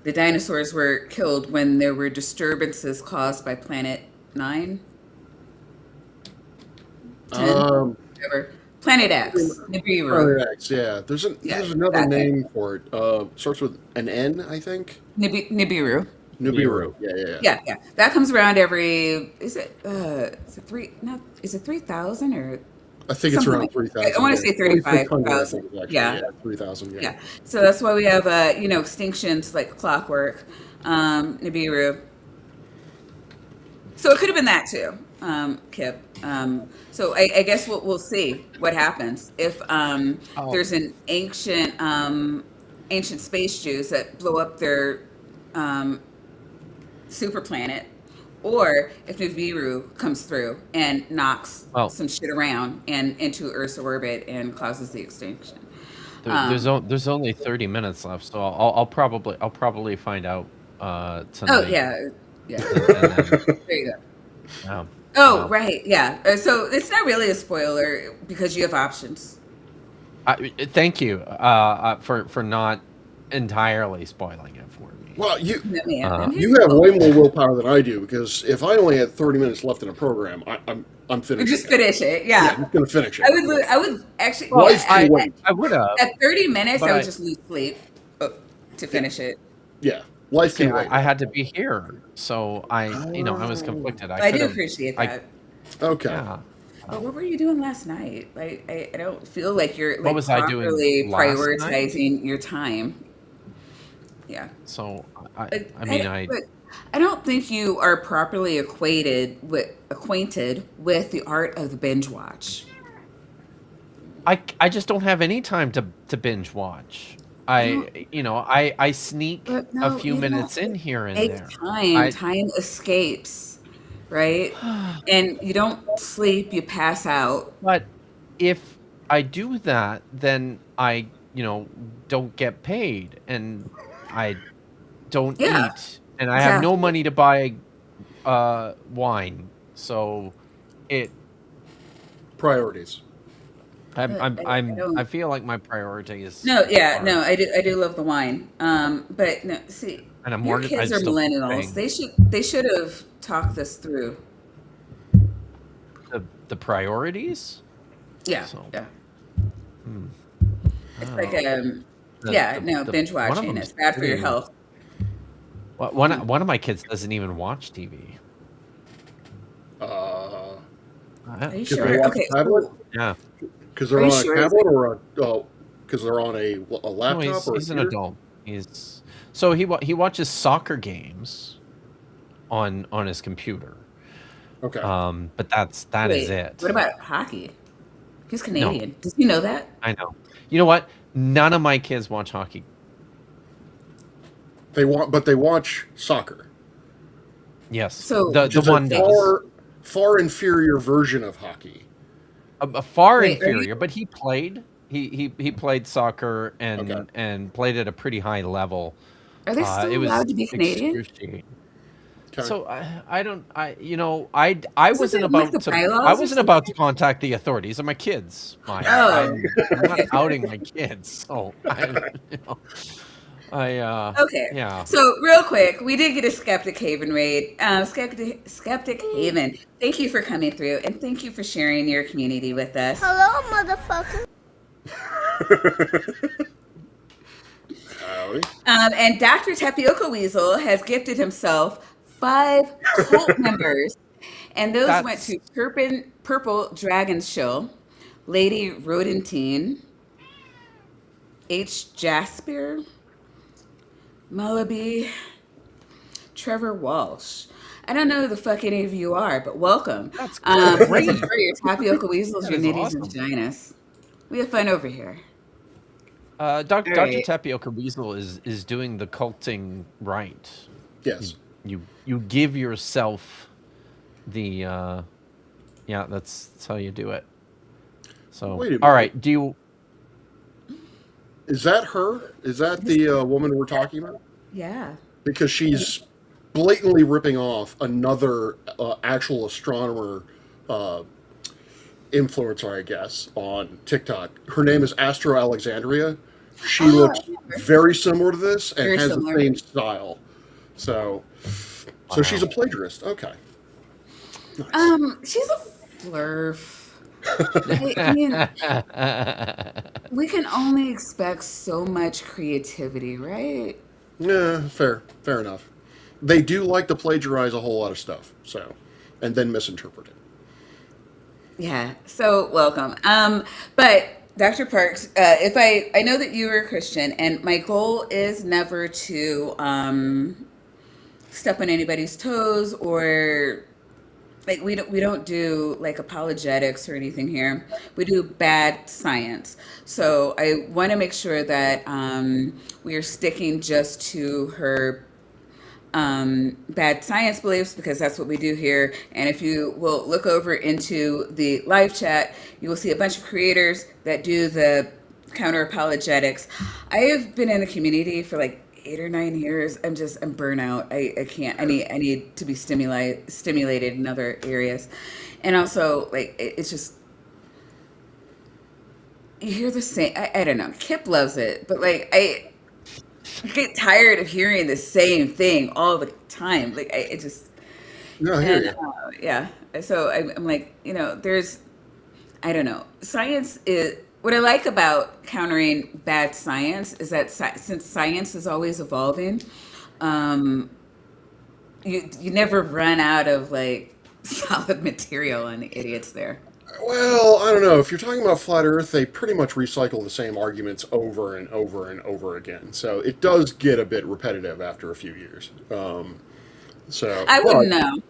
the dinosaurs were killed when there were disturbances caused by Planet Nine, 10, Um, whatever. Planet X, Nibiru. Planet X, yeah. Yeah, There's another that thing. name for it. Starts with an N, I think. Nibiru. Nibiru. Yeah, yeah, yeah. Yeah, yeah. That comes around every. Is it three? No, is it 3,000 or I think it's something around like? I 3,000. want to say 3,600, I 35,000. think, it's actually. Yeah, Yeah, 3,000. Yeah. yeah. So that's why we have extinctions like clockwork, Nibiru. So it could have been that too, Kip. So I guess we'll see what happens if oh, there's an ancient space Jews that blow up their um, super planet, or if Nibiru comes through and knocks well, some shit around and into Earth's orbit and causes the extinction. there's Um, there's only 30 minutes left, so I'll probably find out oh tonight, yeah, yeah. and then There you go. wow, Oh wow. right, yeah. So it's not really a spoiler because you have options. Thank you for not entirely spoiling it for me. Well, Let me Uh, happen. you have way more willpower than I do because if I only had 30 minutes left in a program, I'm We finishing just it. finish it. Yeah, Yeah. I'm just gonna finish it. I would actually, well, Life can wait. I would have, at 30 minutes, I would but just lose sleep to Yeah, finish it. yeah. Life see, can wait. I had to be here, so I was Oh, conflicted. I I could do have, appreciate I that. okay. yeah. But what were you doing last night? Like, I don't feel like you're What like was I doing properly last night? prioritizing your time. Yeah. So I But I mean I but I don't think you are properly acquainted with the art of the binge watch. I just don't have any time to binge watch. You don't, I sneak but a no, few you don't. minutes in here and Make there. time. I Time escapes, right? And you don't sleep, you pass out. But if I do that, then I don't get paid and I don't Yeah, eat and I have no exactly. money to buy wine. So it Priorities. I I don't. feel like my priorities No, yeah, are no, I do love the wine. But no, see, and your kids I'm are still millennials. paying They should have talked this through. the priorities. Yeah, So yeah. hmm, I It's don't like know. yeah, no, The binge one of watching. them's It's bad for your pretty. health. One of my kids doesn't even watch TV. Uh, Are you because they sure? watch Okay, a tablet, so Yeah. because are they're you on a sure? tablet, or because they're on a No, laptop or a he's an computer. adult. He's so he watches soccer games on his computer. Okay. But that is Wait, what it. about hockey? He's No, Canadian. Does he know that? I know. You know what? None of my kids watch hockey. But they watch soccer, Yes, So the which the is a one does. far inferior version of hockey. A far wait, are inferior, you? but he played soccer Okay. and played at a pretty high level. Are they It still was allowed to be Canadian? excruciating. Okay. So I don't I you know I Isn't wasn't that in like about the to I bylaws or wasn't about to something? contact the authorities. They're my kids, Maya. Oh, I'm not okay. outing my kids. So you know I Okay. yeah. So real quick, we did get a Skeptic Haven raid. Skeptic Haven, thank you for coming through and thank you for sharing your community with us. Hello, motherfucker. Howdy. And Dr. Tapioca Weasel has gifted himself 5 cult members, and those went That's to Purple Dragon Shill, Lady Rodentine, H. Jasper, Mullaby, Trevor Walsh. I don't know who the fuck any of you are, but welcome. that's Let's great. enjoy your tapioca weasels, That your is nitties and awesome. vaginas. We have fun over here. All Dr. right. Tapioca Weasel is doing the culting right. You Yes. you give yourself the yeah, that's how you do it. So, Wait a all minute. right. Do you Is that her? Is that This- the woman we're talking about? Yeah. Because she's blatantly ripping off another actual astronomer uh, influencer, I guess, on TikTok. Her name is Astro Alexandria. She Oh, I looks remember. very similar to this and Very has the similar. same style. So, so she's wow. a plagiarist. Okay, nice. She's a flurf. I mean, we can only expect so much creativity, right? Yeah, fair enough. They do like to plagiarize a whole lot of stuff, so, and then misinterpret it. Yeah. So welcome. But Dr. Parks, if I know that you are a Christian, and my goal is never to step on anybody's toes or like we don't do like apologetics or anything here. We do bad science. So I want to make sure that we are sticking just to her bad science beliefs because that's what we do here. And if you will look over into the live chat, you will see a bunch of creators that do the counter apologetics. I have been in the community for like 8 or 9 years. I'm burnout. I can't. I need to be stimulated in other areas, and also like it's just you hear the same. I don't know. Kip loves it, but like I get tired of hearing the same thing all the time. Like it just No, I hear and you. yeah. So I'm like, there's I don't know. Science is what I like about countering bad science is that since science is always evolving, um, you never run out of like solid material on the idiots there. Well, I don't know. If you're talking about flat Earth, they pretty much recycle the same arguments over and over and over again. So it does get a bit repetitive after a few years. I But wouldn't know.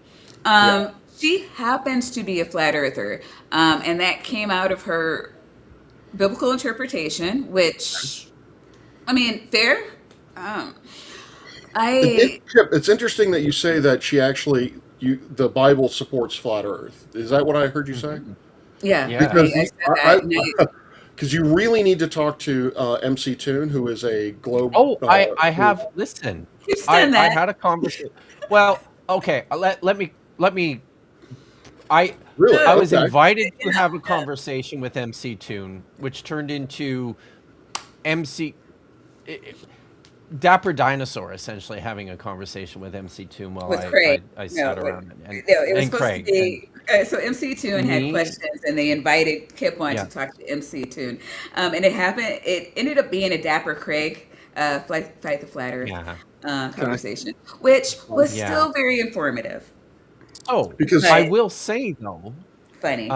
yeah, She happens to be a flat earther, and that came out of her biblical interpretation, which, I mean, fair. Um, I it's interesting that you say that she actually the Bible supports flat Earth. Is that what I heard you say? Mhm. yeah, Yeah. Because I said that, and because you really need to talk to MC Toon, who is a globe. Oh, I have listen. you've done I that. had a conversation. Well, okay. Let me. I Really? I was Good. Okay. invited to Yeah, have a yeah. conversation with MC Toon, which turned into MC i- i- Dapper Dinosaur essentially having a conversation with MC Toon while With Craig. I No, sat around no, it was and supposed to Craig and be. So MC Toon had me. questions, and they invited Kip on to Yeah. talk to MC Toon, and it happened. It ended up being a Dapper Craig, fight the flat Earth Yeah. Okay. conversation, which was Yeah. still very informative, So Because I but will say though, funny.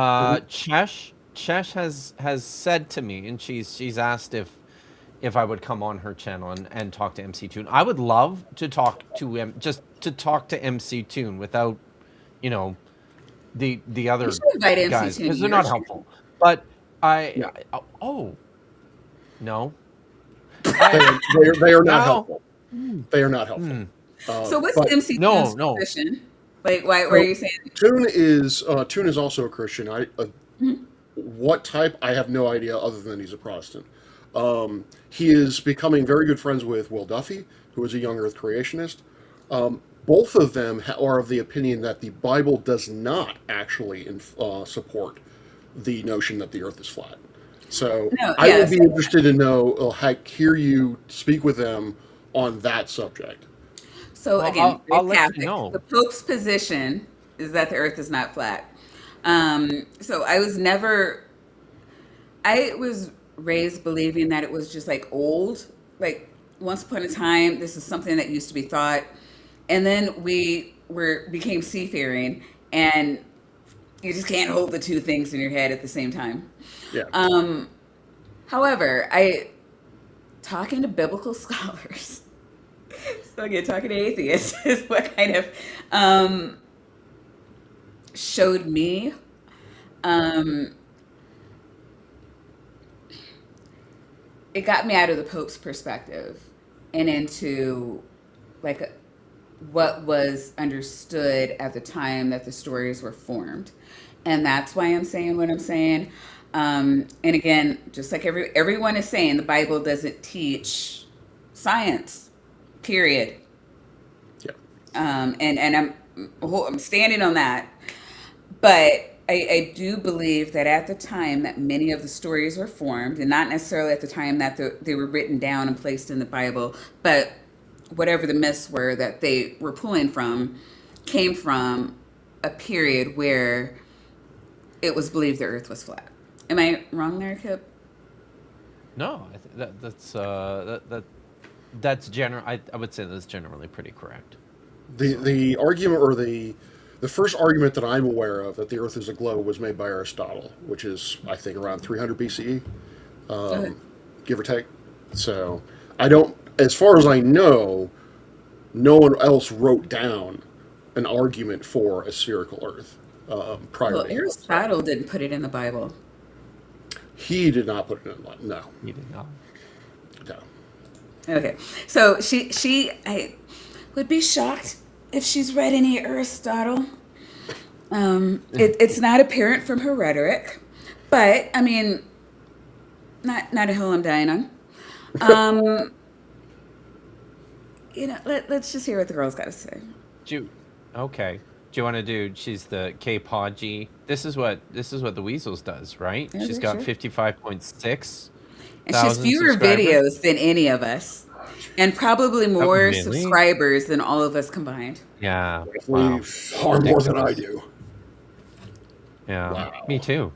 Chesh has said to me, and she's asked if I would come on her channel and talk to MC Toon. I would love to talk to him, just to talk to MC Toon without, you know, the You other should invite MC guys Toon to because they're your not channel. helpful. But yeah, oh no, they I are, they are not now helpful. hmm, They are not helpful. hmm, So what's But MC no Toon's no position? Like, why were so you saying? Toon is also a Christian. Mhm. What type? I have no idea, other than he's a Protestant. He is becoming very good friends with Will Duffy, who is a young Earth creationist. Both of them are of the opinion that the Bible does not actually support the notion that the Earth is flat. So No, I would yes. be interested to know, hear you speak with them on that subject. So well again, very I'll let you Catholic. know. The Pope's position is that the Earth is not flat. So I was never. I was raised believing that it was just like old, like once upon a time, this is something that used to be thought, and then we were became seafaring, and you just can't hold the two things in your head at the same time. Yeah. Um, However, I talking to biblical scholars. So again, talking to atheists is what kind of um, showed me. Um, it got me out of the Pope's perspective and into like what was understood at the time that the stories were formed, and that's why I'm saying what I'm saying. And again, just like everyone is saying, the Bible doesn't teach science. Period. Yeah. And I'm standing on that. But I do believe that at the time that many of the stories were formed, and not necessarily at the time that they were written down and placed in the Bible, but whatever the myths were that they were pulling from, came from a period where it was believed the Earth was flat. Am I wrong there, Kip? No, that's general. I would say that's generally pretty correct. So The argument, or the first argument that I'm aware of, that the Earth is a globe, was made by Aristotle, which is, I think, around 300 BCE, Go ahead. give or take. So I don't, as far as I know, no one else wrote down an argument for a spherical Earth prior Well, to him. So Aristotle didn't put it in the Bible. he did not put it in line. No, you did not. no. Okay, so I would be shocked if she's read any Aristotle. It's not apparent from her rhetoric, but I mean, not a hill I'm dying on. Um, let's just hear what the girl's got to say. Do you, okay. Do you want to do? She's the K Podgy. This is what the Weasels does, right? Yeah, She's sure, got sure. 55.6 And she has thousand fewer subscribers. videos than any of us, and probably Oh, more really? subscribers than all of us combined. Yeah. Definitely Wow. far more than I Ridiculous. do. Yeah. Me Wow. too.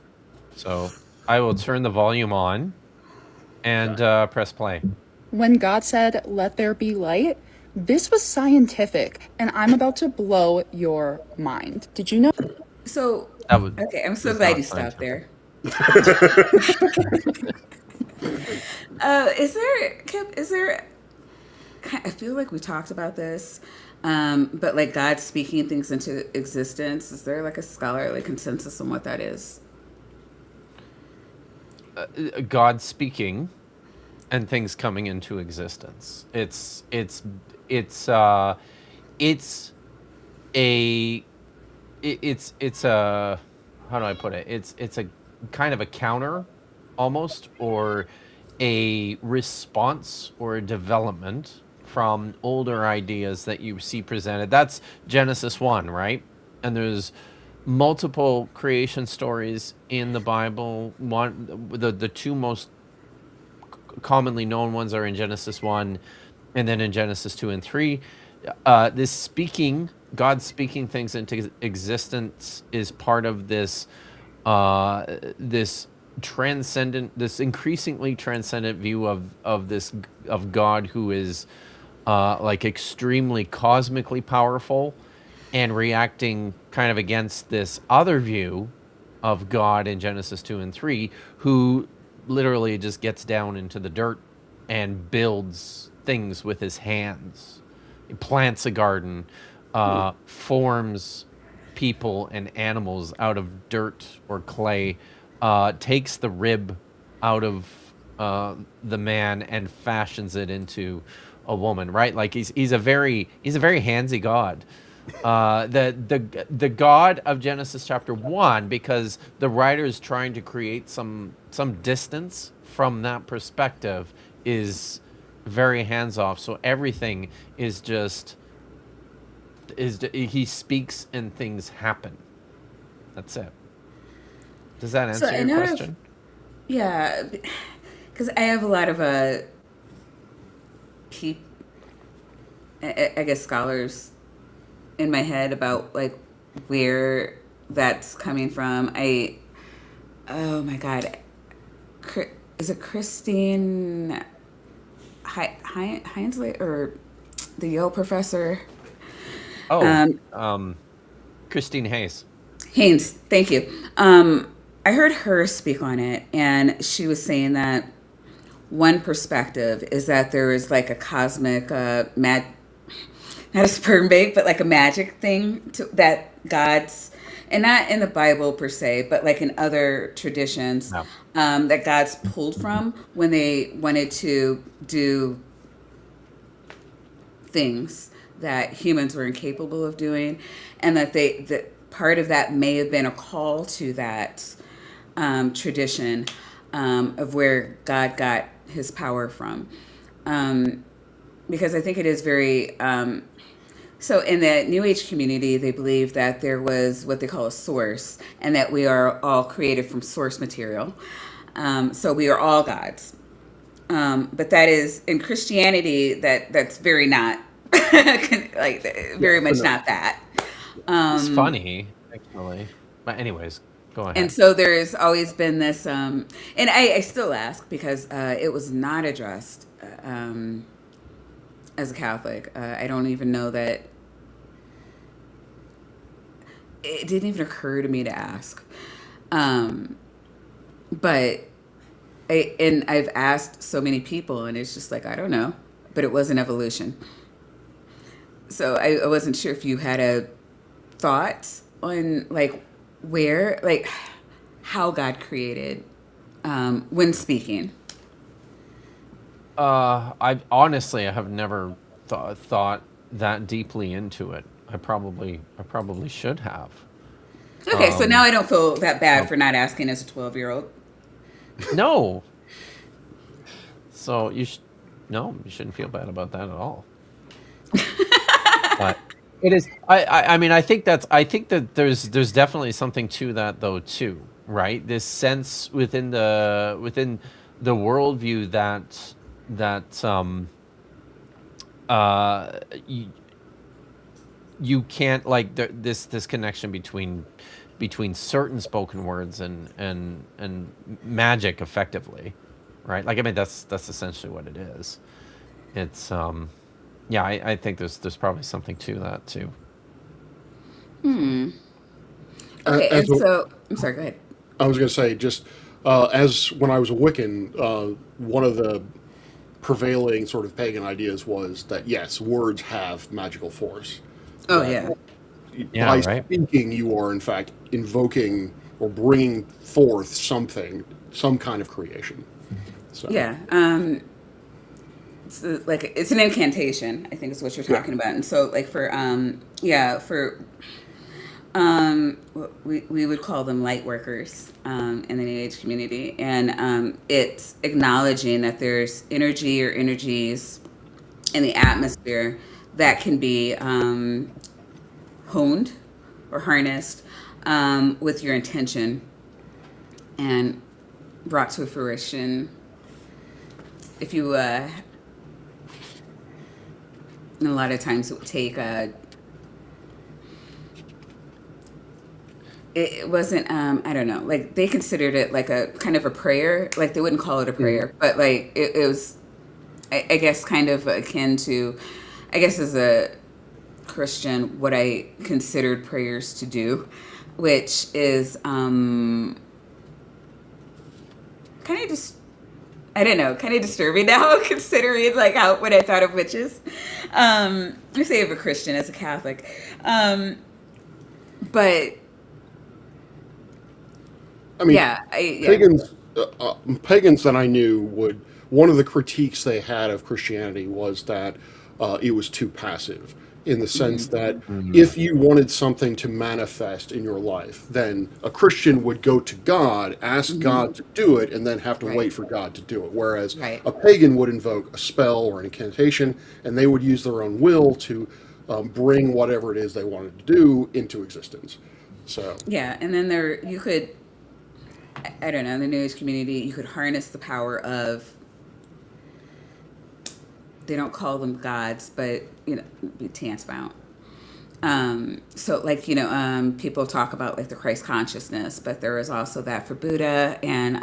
So I will turn the volume on and Okay. press play. When God said, "Let there be light," this was scientific, and I'm about to blow your mind. Did you know? So That would Okay, I'm so is glad you not stopped scientific. there. Is there, Kip, is there, I feel like we talked about this, but like God speaking things into existence, is there like a scholarly consensus on what that is? God speaking and things coming into existence. It's a it's a how do I put it? It's a kind of a counter almost, or a response or a development from older ideas that you see presented. That's Genesis 1, right? And there's multiple creation stories in the Bible. One the two most commonly known ones are in Genesis 1 and then in Genesis 2 and 3. This speaking, God speaking things into existence is part of this transcendent, this increasingly transcendent view of God, who is like extremely cosmically powerful, and reacting kind of against this other view of God in Genesis 2 and 3, who literally just gets down into the dirt and builds things with his hands. He plants a garden, forms people and animals out of dirt or clay, takes the rib out of the man and fashions it into a woman, right? Like he's a very handsy God. The God of Genesis chapter 1, because the writer is trying to create some distance from that perspective, is very hands off. So everything is just he speaks and things happen. That's it. Does that So answer I your know, question? yeah, because I have a lot of peop, I guess scholars in my head about like where that's coming from. Oh my God, is it Christine Heinsley or the Yale professor? Oh, Um, Christine Hayes. Haynes, thank you. I heard her speak on it, and she was saying that one perspective is that there is like a cosmic, not a sperm bank, but like a magic thing that God's, and not in the Bible per se, but like in other traditions, No. that God's pulled from when they wanted to do things that humans were incapable of doing, and that part of that may have been a call to that tradition of where God got his power from. Because I think it is very so in the New Age community, they believe that there was what they call a source, and that we are all created from source material. So we are all gods. But that is in Christianity that's very not like Yeah, very much no. not that. It's Um, funny, actually. But anyways, go and ahead. so there's always been this, and I still ask because it was not addressed as a Catholic. I don't even know that it didn't even occur to me to ask. Um, but and I've asked so many people, and it's just like I don't know. But it was an evolution. So I wasn't sure if you had a thought on like where, like how God created when speaking. I have never thought that deeply into it. I probably should have. Okay, so now Um, I don't feel that bad well, for not asking as a 12-year-old. no. So no, you shouldn't feel bad about that at all. But it is. I mean, I think that there's definitely something to that though too, right? This sense within the worldview that uh you, you can't like this connection between certain spoken words and magic effectively, right? Like I mean that's essentially what it is. It's yeah, I think there's probably something to that too. Okay, As and so I'm sorry. Go ahead. I was going to say, just as when I was a Wiccan, one of the prevailing sort of pagan ideas was that yes, words have magical force. Oh That yeah, Yeah, by right. speaking, you are in fact invoking or bringing forth something, some kind of creation. So, yeah. It's like it's an incantation. I think is what you're yeah. talking about. And so like for for we would call them light workers in the New Age community, and it's acknowledging that there's energy or energies in the atmosphere that can be honed or harnessed with your intention and brought to fruition. If you, and a lot of times it would take it wasn't I don't know, like they considered it like a kind of a prayer, like they wouldn't call it a Mhm. prayer, but like it was I guess kind of akin to, I guess as a Christian, what I considered prayers to do, which is kind of just I don't know, kind of disturbing now considering like how what I thought of witches. I say of a Christian as a Catholic, but I mean, yeah, yeah. pagans that I knew would, one of the critiques they had of Christianity was that it was too passive, in the sense Hmm. that Mm. if you wanted something to manifest in your life, then a Christian would go to God, ask Hmm. God to do it, and then have to Right, wait for God to do it. Whereas right. a pagan would invoke a spell or an incantation, and they would use their own will to bring whatever it is they wanted to do into existence. So, Yeah, and then there you could I don't know, in the New Age community, you could harness the power of, they don't call them gods, but you know, be tantamount. So like, you know, people talk about like the Christ consciousness, but there is also that for Buddha and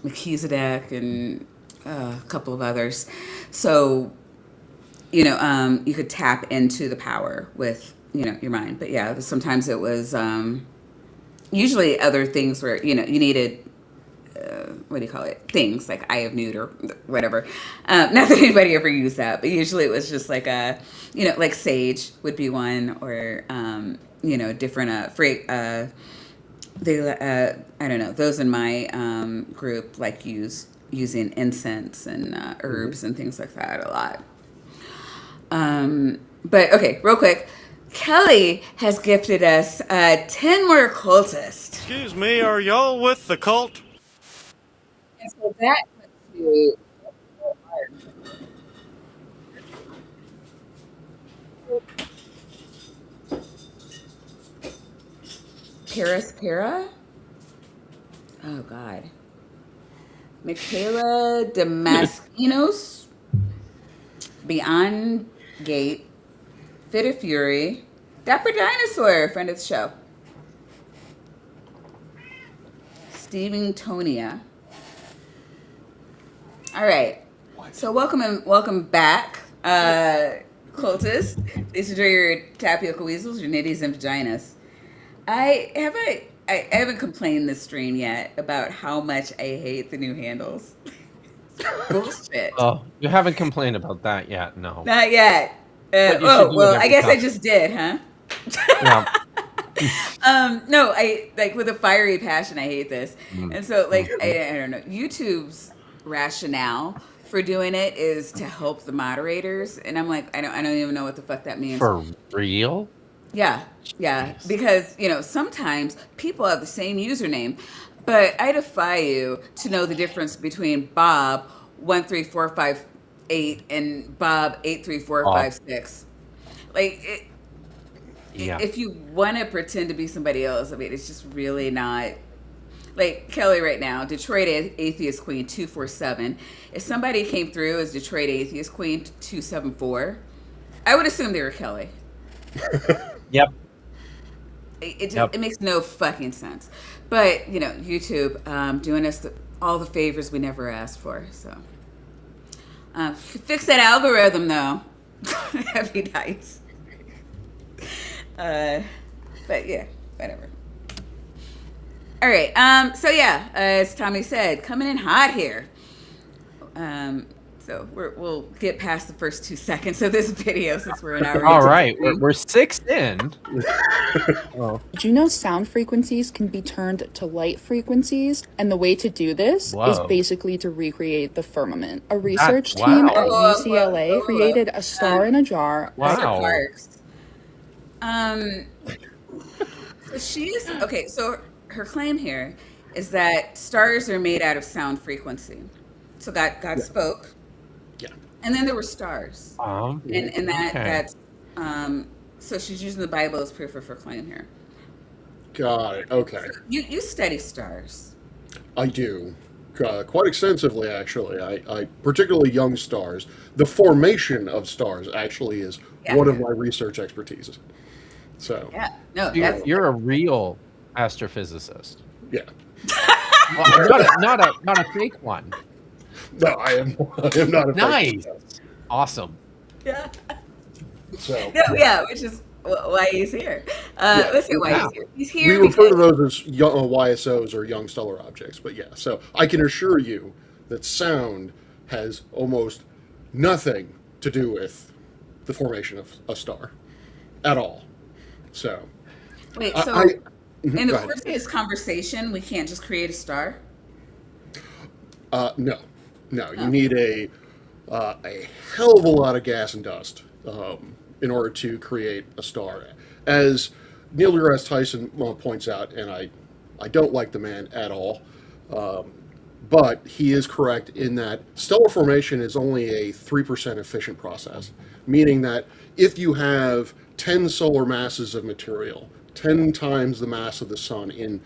Melchizedek and a couple of others. So, you know, you could tap into the power with, you know, your mind. But yeah, sometimes it was usually other things where, you know, you needed what do you call it? Things like Eye of Newt or whatever. Not that anybody ever used that, but usually it was just like a, you know, like sage would be one, or you know, different they I don't know. Those in my group like using incense and mhm. herbs and things like that a lot. But okay, real quick. Kelly has gifted us 10 more cultists. Excuse me, are y'all with the cult? And so that puts you Paris Para? Oh God. Michaela Damaskinos, Beyond Gate, Fit of Fury, Dapper Dinosaur, friend of the show, Steven Tonia. All right. So welcome back, cultists. Please enjoy your tapioca weasels, your nitties and vaginas. I haven't complained this stream yet about how much I hate the new handles. Bullshit. Oh, you haven't complained about that yet, no. Not yet. But you should Oh do it well, I every guess I time. just did, huh? Yeah. No, I like with a fiery passion. I hate this, Mm. and so like Mhm. I don't know. YouTube's rationale for doing it is to help the moderators, and I'm like, I don't even know what the fuck that means. For real? Yeah, yeah, Jeez. because you know sometimes people have the same username, but I defy you to know the difference between Bob 13458 and Bob Oh, 83456. Like yeah. if you want to pretend to be somebody else, I mean, it's just really not. Like Kelly right now, Detroit Atheist Queen 247. If somebody came through as Detroit Atheist Queen 274, I would assume they were Kelly. Yep. It Yep. makes no fucking sense. But you know, YouTube doing us all the favors we never asked for. So fix that algorithm though. That'd be nice. But yeah, whatever. All right. So yeah, as Tommy said, coming in hot here. So we'll get past the first 2 seconds of this video since we're an hour All into the right, thing. we're 6 in. Oh, Did you know sound frequencies can be turned to light frequencies? And the way to do this is Whoa. basically to recreate the firmament. A research team wow. at Whoa, UCLA whoa. created a star in a jar. Wow. Mr. Parks. So she's okay. So her claim here is that stars are made out of sound frequency. So God spoke, Yeah. and then there were stars, and okay. that's so she's using the Bible as proof of her claim here. Got it. Okay. You study stars. I do. Quite extensively, actually. I particularly young stars. The formation of stars actually is one of my research expertises. So, Yeah, no, You're a real astrophysicist. yeah. Well, not a fake one. No, I am not a Nice. Awesome. yeah, So, no, yeah, which is why he's here. Let's see why he's here. He's we here refer to because those as YSOs or young stellar objects, but yeah. So I can assure you that sound has almost nothing to do with the formation of a star at all. So, wait. I- So I- in the go ahead. course of this conversation, we can't just create a star. No, you need a hell of a lot of gas and dust in order to create a star. As Neil deGrasse Tyson points out, and I don't like the man at all, but he is correct in that stellar formation is only a 3% efficient process, meaning that if you have 10 solar masses of material, 10 times the mass of the sun in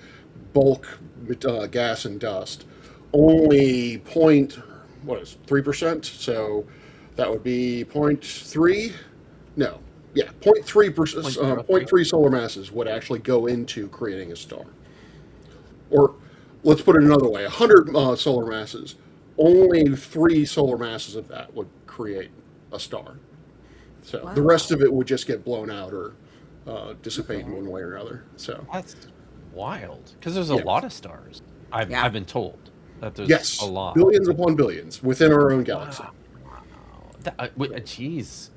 bulk gas and dust, only 3%, so that would be 0.3, no, yeah, 0.3%, 0.3 solar masses would actually go into creating a star. Or let's put it another way, 100 solar masses, only 3 solar masses of that would create a star. So the rest of it would just get blown out or dissipate in one way or another. So That's wild. Because there's a lot of stars. I've been told that there's yes, a lot. billions upon billions within our own galaxy. Jeez.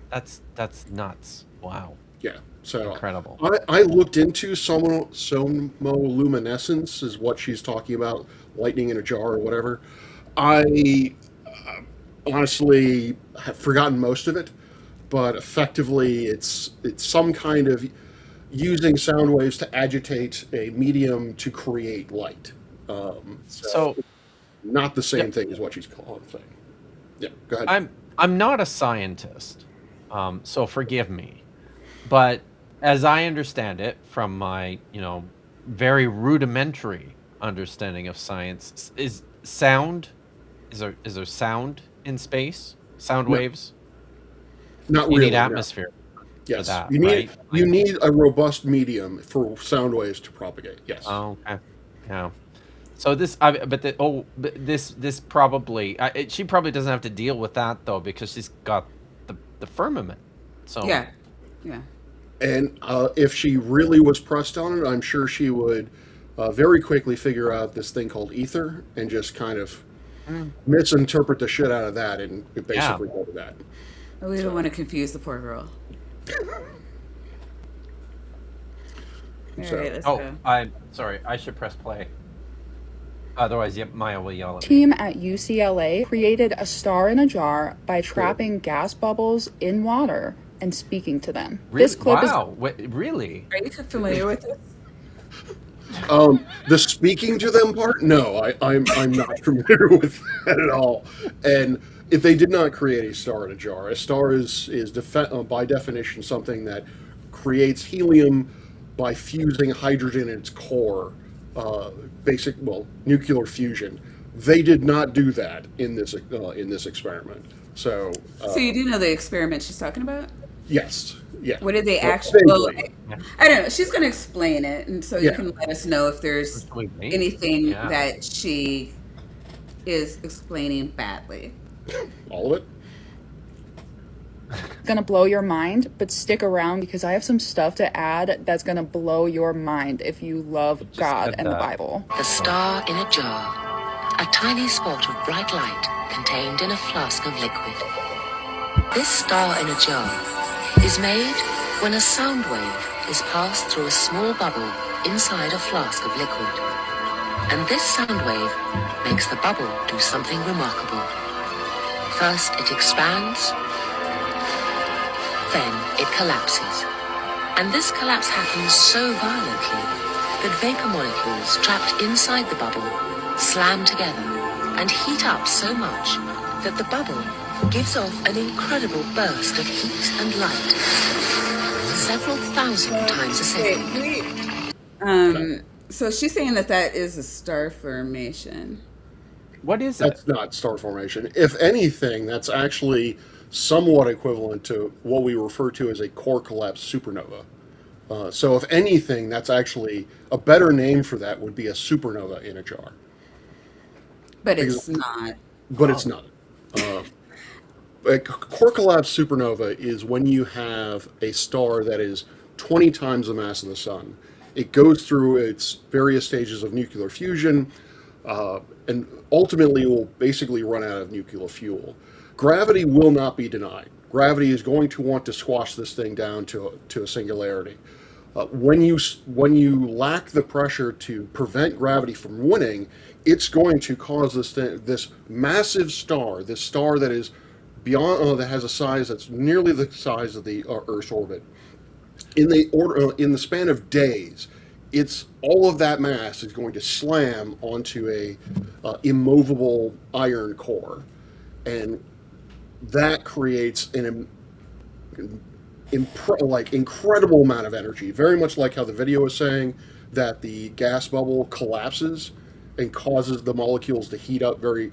That's nuts. Wow. Yeah, so Incredible. I looked into somoluminescence, is what she's talking about, lightning in a jar or whatever. I honestly have forgotten most of it, but effectively it's some kind of using sound waves to agitate a medium to create light. So not the same thing as what she's saying. Yeah, go ahead. I'm not a scientist, so forgive me. But as I understand it, from my very rudimentary understanding of science, is there sound in space? Sound waves? Not You really. need no. atmosphere. Yes, that, you need right? you need a robust medium for sound waves to propagate. Yes. Oh, okay. Yeah. So this probably she probably doesn't have to deal with that though because she's got the firmament. So Yeah. And if she really was pressed on it, I'm sure she would very quickly figure out this thing called ether and just kind of misinterpret the shit out of that and basically go to that. We don't want to confuse the poor girl. All So- right, let's Oh, go. I'm sorry. I should press play. Otherwise, Maya will yell at me. Team at UCLA created a star in a jar by trapping gas bubbles in water and speaking to them. This clip is Wow. Really? Are you familiar with this? The speaking to them part, no, I'm not familiar with that at all. And if they did not create a star in a jar, a star is by definition something that creates helium by fusing hydrogen in its core, nuclear fusion. They did not do that in this experiment. So So you do know the experiment she's talking about? yes, yeah. What did they Well, actually? Well, vaguely. I don't know. She's going to explain it, and so you Yeah. can let us know if there's Between me. anything Yeah. that she is explaining badly. All of it. gonna blow your mind, but stick around because I have some stuff to add that's gonna blow your mind if you love God said and the that. Bible. The star in a jar, a tiny spot of bright light contained in a flask of liquid. This star in a jar is made when a sound wave is passed through a small bubble inside a flask of liquid. And this sound wave makes the bubble do something remarkable. First it expands, then it collapses. And this collapse happens so violently that vapor molecules trapped inside the bubble slam together and heat up so much that the bubble gives off an incredible burst of heat and light, several thousand times a second. So she's saying that is a star formation. What is it? That's not star formation. If anything, that's actually somewhat equivalent to what we refer to as a core collapse supernova. So if anything, that's actually a better name for that would be a supernova in a jar. But it's not. But it's not. A core collapse supernova is when you have a star that is 20 times the mass of the sun. It goes through its various stages of nuclear fusion, and ultimately will basically run out of nuclear fuel. Gravity will not be denied. Gravity is going to want to squash this thing down to a singularity. When you lack the pressure to prevent gravity from winning, it's going to cause this massive star, this star that is beyond that has a size that's nearly the size of the Earth's orbit. In the span of days, it's all of that mass is going to slam onto a immovable iron core, and that creates an incredible amount of energy. Very much like how the video is saying that the gas bubble collapses and causes the molecules to heat up to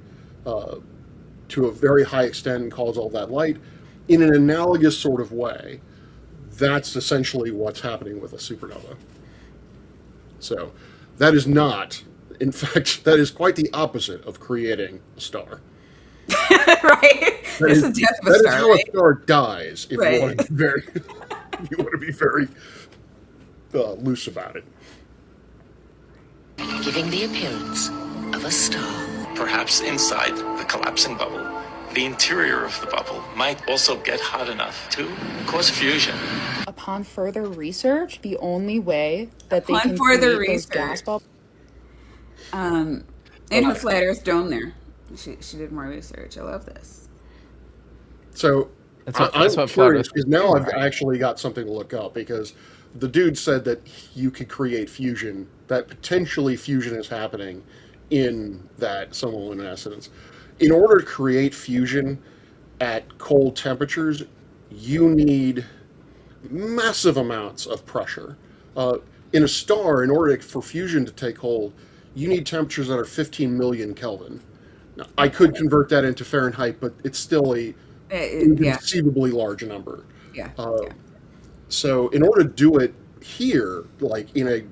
a very high extent and cause all that light. In an analogous sort of way, that's essentially what's happening with a supernova. So that is not, in fact, that is quite the opposite of creating a star. Right? It's the death of a star. That is how right? a star dies. If Right. you want to be very, you want to be very loose about it. Giving the appearance of a star. Perhaps inside the collapsing bubble, the interior of the bubble might also get hot enough to cause fusion. Upon further research, the only way that they Upon can further create those research. gas bubbles. In her flat Earth dome there. She did more research. I love this. So That's what I'm flat curious Earth because now I've right? actually got something to look up, because the dude said that you could create fusion, that potentially fusion is happening in that luminescence. In order to create fusion at cold temperatures, you need massive amounts of pressure. In a star, in order for fusion to take hold, you need temperatures that are 15 million Kelvin. Now, I could convert that into Fahrenheit, but it's still a Yeah. inconceivably large number. Yeah. So in order to do it here, like in a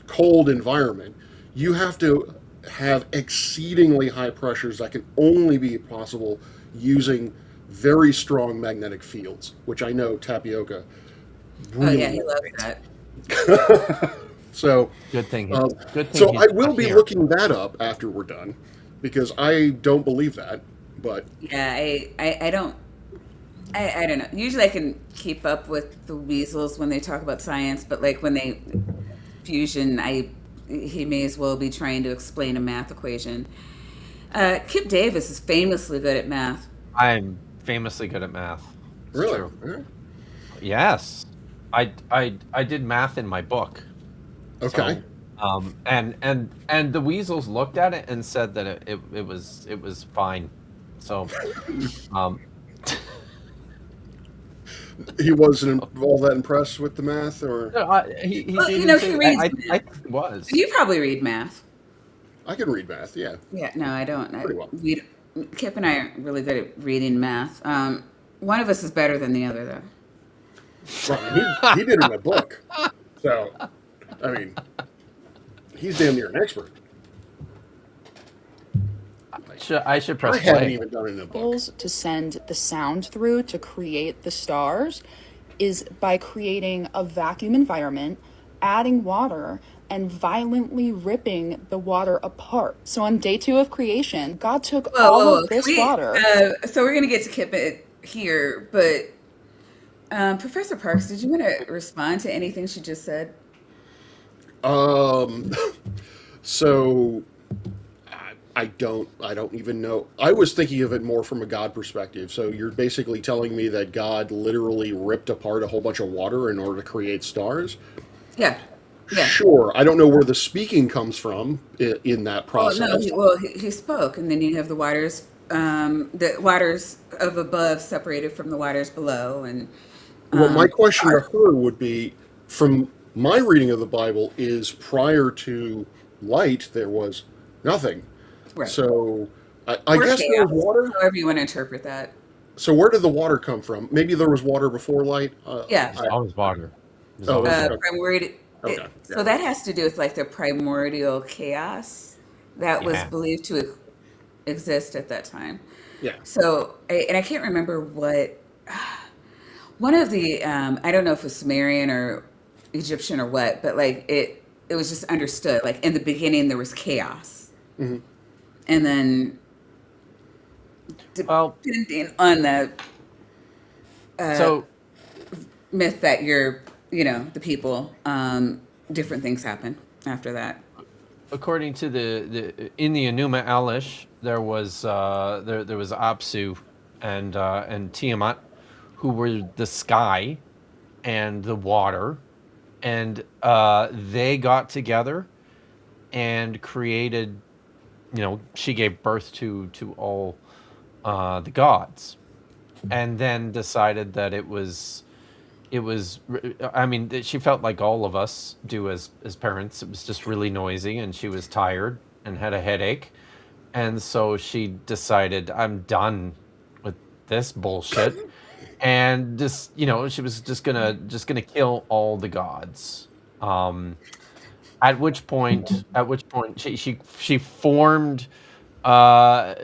cold environment, you have to have exceedingly high pressures that can only be possible using very strong magnetic fields, which I know Tapioca Oh, really yeah, he loves that. So, Good thing. Good thing. so he's I will not be here. looking that up after we're done, because I don't believe that. But Yeah, I don't know. Usually I can keep up with the weasels when they talk about science, but like when they fusion, he may as well be trying to explain a math equation. Kip Davis is famously good at math. I'm famously good at math. It's really, true. yeah. Yes, I did math in my book. Okay. So, and the weasels looked at it and said that it was fine. So, He wasn't all that impressed with the math, or he Well, didn't he say- reads. I think he was. You probably read math. I can read math. Yeah, Yeah, no, I don't. Pretty well. Kip and I are really good at reading math. One of us is better than the other, though. well, he did it in a book. So, I mean, he's damn near an expert. I should I press haven't play. even done it in a book. Cables to send the sound through to create the stars is by creating a vacuum environment, adding water, and violently ripping the water apart. So on day 2 of creation, God took Whoa, all whoa, whoa. of this water. So we're gonna get to Kip it here, but Professor Parks, did you want to respond to anything she just said? Um, so I don't even know. I was thinking of it more from a God perspective. So you're basically telling me that God literally ripped apart a whole bunch of water in order to create stars? Yeah, yeah. Sure. I don't know where the speaking comes from in that Well, no, process. he spoke, and then you have the waters of above separated from the waters below, and Well, my question to are- her would be, from my reading of the Bible, is prior to light there was nothing. right, So I or guess there was chaos, water. however you want to interpret that. So where did the water come from? Maybe there was water before light. Yeah, There's always water. There's Oh, always okay. water. primordial. Okay. So that has to do with like the primordial chaos that was Yeah. believed to exist at that time. Yeah. So, and I can't remember what one of the I don't know if it was Sumerian or Egyptian or what, but like it was just understood. Like in the beginning, there was chaos, Hmm. and then Well, depending on the so myth that the people, different things happen after that. according to the in the Enuma Elish, there was Apsu and Tiamat, who were the sky and the water, and they got together and created. She gave birth to all the gods, and then decided that it was I mean she felt like all of us do as parents. It was just really noisy, and she was tired and had a headache, and so she decided, I'm done with this bullshit, and just she was just gonna kill all the gods. At which point she formed uh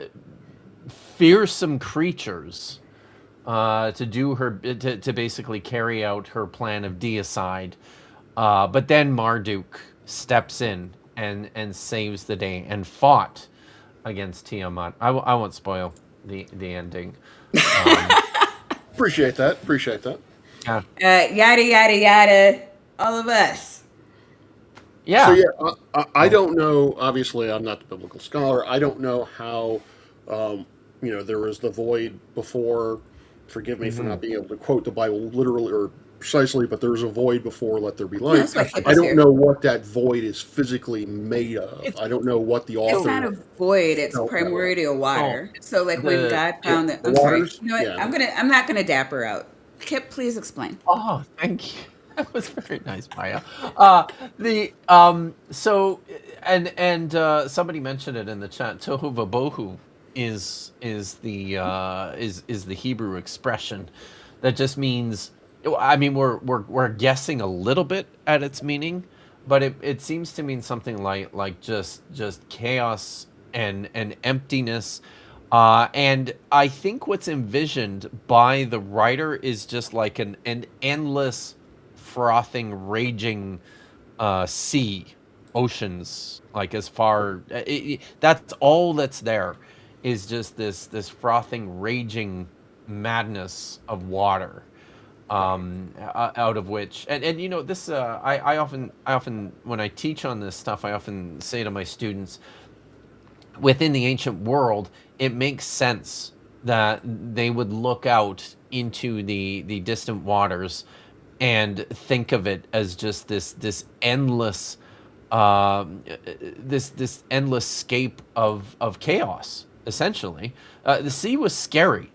fearsome creatures to basically carry out her plan of deicide. But then Marduk steps in and saves the day and fought against Tiamat. I won't spoil the ending. Um, Appreciate that. Appreciate that. yeah, Yada yada yada. All of us. So yeah. yeah, I don't know. Obviously, I'm not the biblical scholar. I don't know how. There was the void before. Forgive me for hmm not being able to quote the Bible literally or precisely, but there was a void before. Let there be No, light. that's why Kip I is don't here. know what that void is physically made of. It's I don't know what the It's not author a void, it's felt that way. primordial well water. So like when the God Yeah, found the the I'm sorry. waters. You know what? Yeah. I'm not gonna dap her out. Kip, please explain. Oh, thank you. That was very nice, Maya. The so and somebody mentioned it in the chat. Tohu vabohu is the Hebrew expression that just means. I mean, we're guessing a little bit at its meaning, but it seems to mean something like just chaos and emptiness. And I think what's envisioned by the writer is just like an endless, frothing, raging sea, oceans. Like as far that's all that's there, is just this frothing, raging madness of water, out of which and this I often when I teach on this stuff, I often say to my students, within the ancient world, it makes sense that they would look out into the distant waters and think of it as just this endless this endless scape of chaos. Essentially, the sea was scary.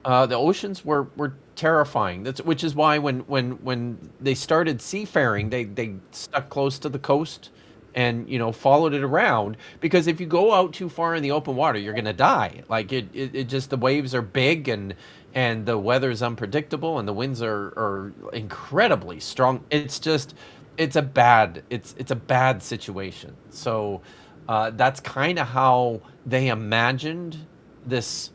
The oceans were terrifying. Which is why when they started seafaring, they stuck close to the coast and followed it around, because if you go out too far in the open water, you're gonna die. Like it just, the waves are big, and the weather's unpredictable, and the winds are incredibly strong. It's a bad situation. So That's kind of how they imagined this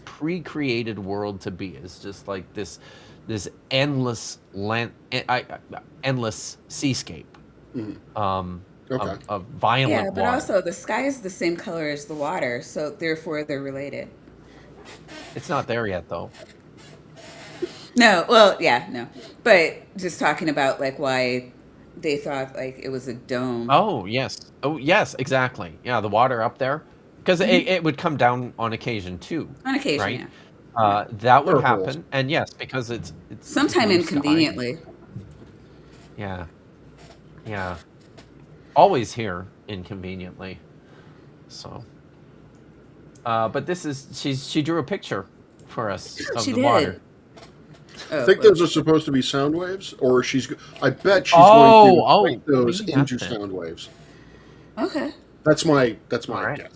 pre-created world to be. Is just like this endless seascape Okay. of Yeah, violent but water. also the sky is the same color as the water, so therefore they're related. It's not there yet, though. No, well, yeah, no. But just talking about like why they thought like it was a dome. Oh yes, oh yes, exactly. Yeah, the water up there, because it would come down on occasion too, On occasion, right? yeah. Yeah. That would There are holes. happen, and yes, because it's Sometime blue sky. inconveniently. Yeah, yeah. Always here inconveniently. So, but this is she drew a picture for us of She the water. did. I Oh, think well. those are supposed to be sound waves, or I bet she's going to Oh, equate those maybe into that's it. sound waves. Okay. That's my All right. guess.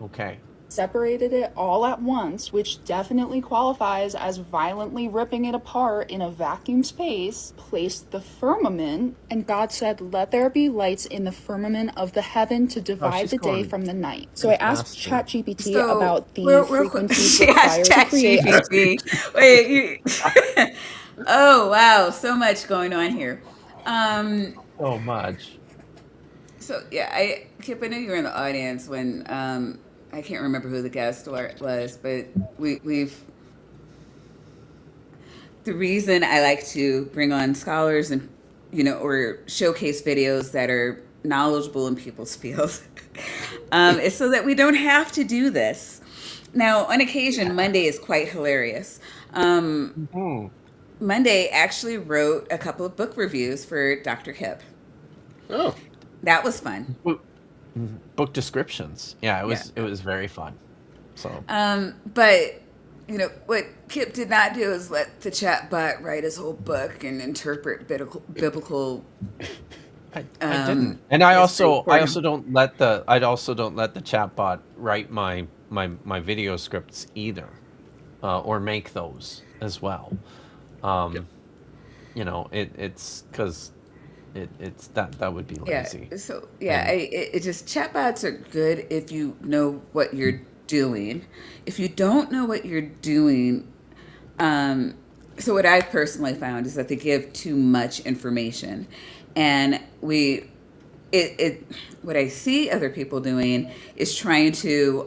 Okay. Separated it all at once, which definitely qualifies as violently ripping it apart in a vacuum space, placed the firmament, and God said, "Let there be lights in the firmament of the heaven to divide she's the day going from the night." So I asked faster. ChatGPT So about the real quick, frequencies she asked required to create a ChatGPT. Wait, you, oh wow, so much going on here. So much. So yeah, Kip, I know you were in the audience when I can't remember who the guest was, but we've the reason I like to bring on scholars and or showcase videos that are knowledgeable in people's fields is so that we don't have to do this. Now, on occasion, Monday is quite hilarious. Hmm. Monday actually wrote a couple of book reviews for Dr. Kip. Oh, That was fun. Book descriptions. Yeah, Yeah. it was very fun. So But what Kip did not do is let the chat bot write his whole book and interpret biblical. I didn't, and I history also for I him. also don't let the chatbot write my video scripts either, or make those as well. It's because it's that would be Yeah. lazy. So yeah, And it just chatbots are good if you know what you're doing. If you don't know what you're doing, so what I've personally found is that they give too much information, and what I see other people doing is trying to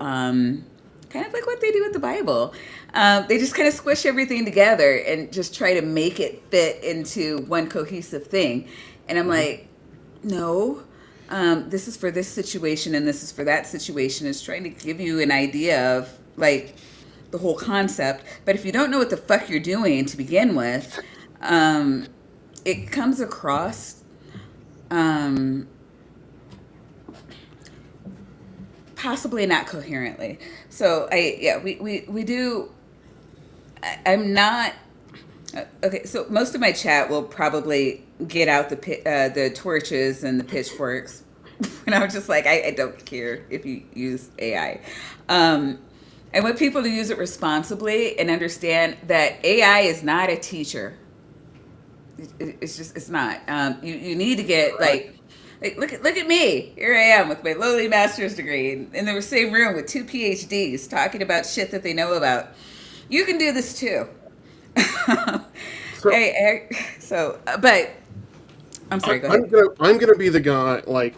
kind of like what they do with the Bible. They just kind of squish everything together and just try to make it fit into one cohesive thing. And I'm like, no, this is for this situation and this is for that situation. It's trying to give you an idea of like the whole concept. But if you don't know what the fuck you're doing to begin with, it comes across possibly not coherently. So we do. I'm not. Okay, so most of my chat will probably get out the torches and the pitchforks, and I'm just like, I don't care if you use AI. I want people to use it responsibly and understand that AI is not a teacher. It's not. You need to get like look at me. Here I am with my lowly master's degree in the same room with 2 PhDs talking about shit that they know about. You can do this too. so But I'm sorry. Go ahead. I'm gonna be the guy. Like,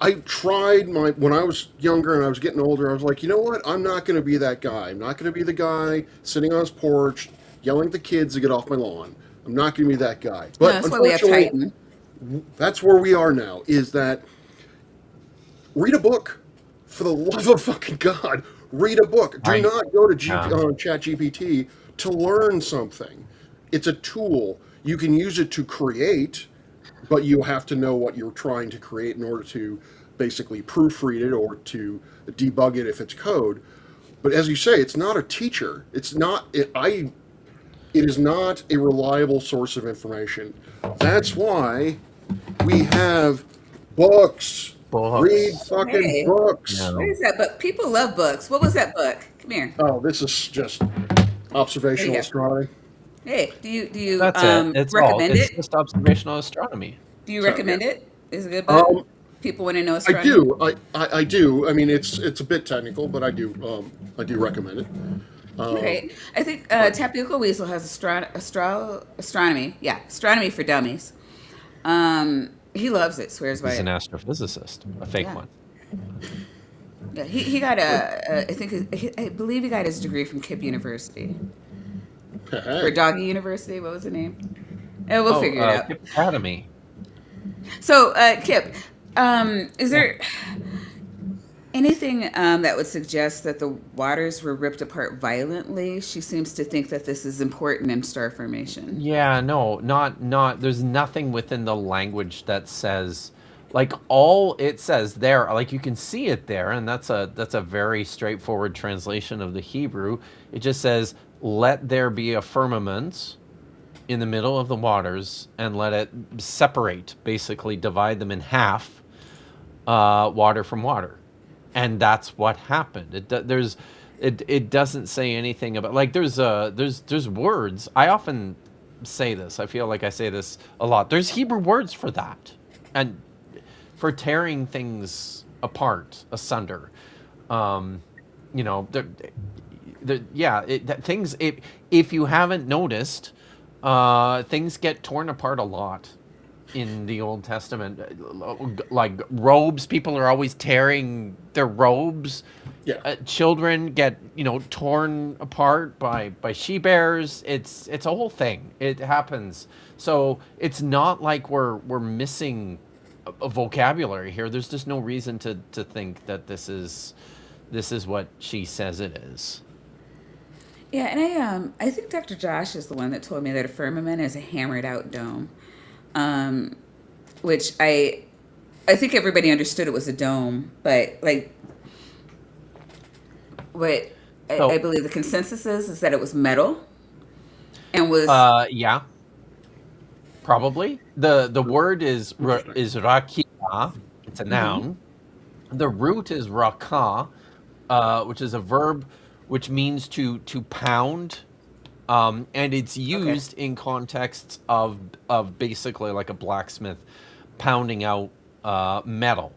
I tried when I was younger and I was getting older. I was like, you know what? I'm not gonna be that guy. I'm not gonna be the guy sitting on his porch yelling at the kids to get off my lawn. I'm not gonna be that guy. No, But that's why we have unfortunately, Titan. that's where we are now. Is that read a book, for the love of fucking God. Read a book. Do I not go to yeah. ChatGPT to learn something. It's a tool. You can use it to create, but you have to know what you're trying to create in order to basically proofread it or to debug it if it's code. But as you say, it's not a teacher. It is not a reliable source of information. That's why we have books. Read Books. fucking Hey, books. Yeah. what is that book? People love books. What was that book? Come here. Oh, this is just There you observational go. astronomy. Hey, do you That's it. It's all. recommend It's it? just observational astronomy. Do you So, yeah. recommend it? Is it a good book? People want to know I astronomy. do. I do. I mean, it's a bit technical, but I do recommend it. Right. I think But Tapioca Weasel has astronomy. Yeah, astronomy for dummies. He loves it. Swears by He's an it. astrophysicist, a fake Yeah. one. Yeah. He got I think I believe he got his degree from Kip University or hey, Doggy University. What was the name? We'll Oh, figure it out. Kip Academy. So, Kip, is there anything that would suggest that the waters were ripped apart violently? She seems to think that this is important in star formation. Yeah, no, not. There's nothing within the language that says, like, all it says there. Like, you can see it there, and that's a very straightforward translation of the Hebrew. It just says, "Let there be a firmament in the middle of the waters, and let it separate, basically divide them in half, water from water," and that's what happened. It doesn't say anything about, like, there's words. I often say this. I feel like I say this a lot. There's Hebrew words for that, and for tearing things apart, asunder. Um, you know, yeah, things. If you haven't noticed, things get torn apart a lot in the Old Testament. Like robes, people are always tearing their robes. yeah. Children get, torn apart by she bears. It's a whole thing. It happens. So it's not like we're missing a vocabulary here. There's just no reason to think that this is what she says it is. Yeah, and I think Dr. Josh is the one that told me that a firmament is a hammered out dome, um, which I think everybody understood it was a dome, but like what I So, believe the consensus is that it was metal and was yeah, probably the word is rakia. It's a mhm, noun. The root is raka, which is a verb which means to pound, and it's okay. used in contexts of basically like a blacksmith pounding out metal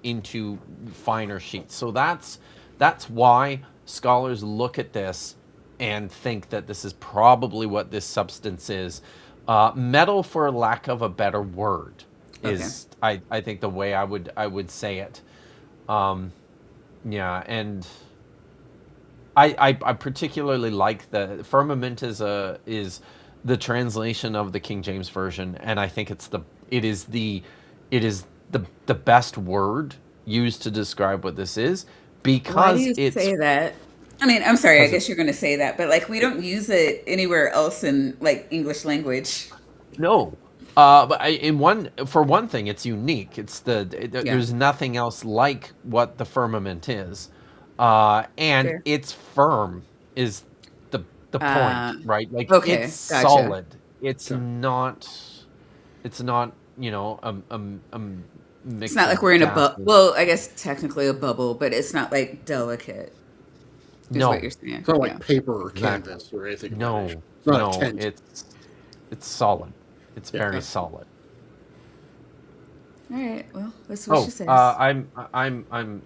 into finer sheets. So that's why scholars look at this and think that this is probably what this substance is. Metal, for lack of a better word, Okay. is I think the way I would say it. Um, yeah, and I particularly like the firmament is the translation of the King James version, and I think it is the best word used to describe what this is, Why do because you it's say that? I mean, I'm sorry, I because guess you're going to say that, but like we don't use it anywhere else in like English language. no. But for one thing, it's unique. Yeah. There's nothing else like what the firmament is, and Fair. it's firm is the Uh, point, right? Like, it's okay, gotcha. solid. It's Okay. not. It's not. A It's mix not like of we're in a bubble. gases. Well, I guess technically a bubble, but it's not like delicate, is what No, you're saying. It's not Yeah. like paper or exactly. canvas or anything of that nature. No, It's not a no. tent. It's solid. It's Yeah. very Okay. solid. All right. Well, that's what she Oh, says.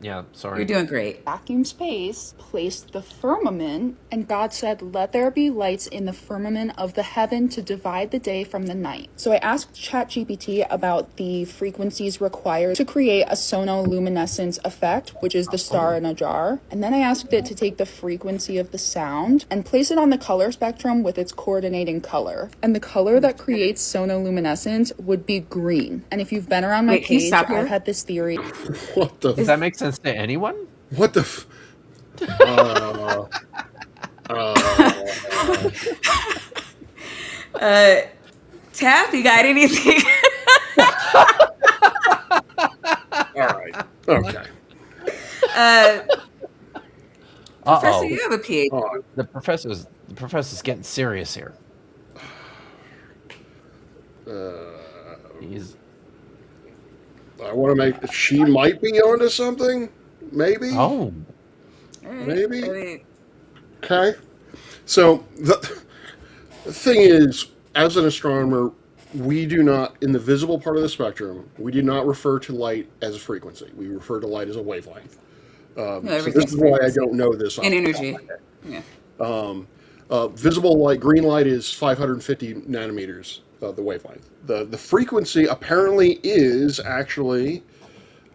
yeah. You're Sorry. doing great. Vacuum space placed the firmament, and God said, "Let there be lights in the firmament of the heaven to divide the day from the night." So I asked ChatGPT about the frequencies required to create a sonoluminescence effect, which is the star in a jar. And then I asked it to take the frequency of the sound and place it on the color spectrum with its coordinating color. And the color that creates sonoluminescence would be green. And if you've been around my Wait, can you page, stop I've here? had this theory. What the? Does that make sense to anyone? What the? Uh, uh, Uh, Tap, you got anything? all right. Okay. uh, Uh Professor, oh. you have a PhD. All right. The professor's getting serious here. Uh, He's I want to make. She might be onto something. Maybe. oh All right. Maybe. I mean, Okay. So the thing is, as an astronomer, we do not, in the visible part of the spectrum, we do not refer to light as a frequency. We refer to light as a wavelength. No, So this everything's is why I frequency don't know this off and the top of energy. my head. Yeah. Visible light, green light is 550 nanometers, the wavelength. The frequency apparently is actually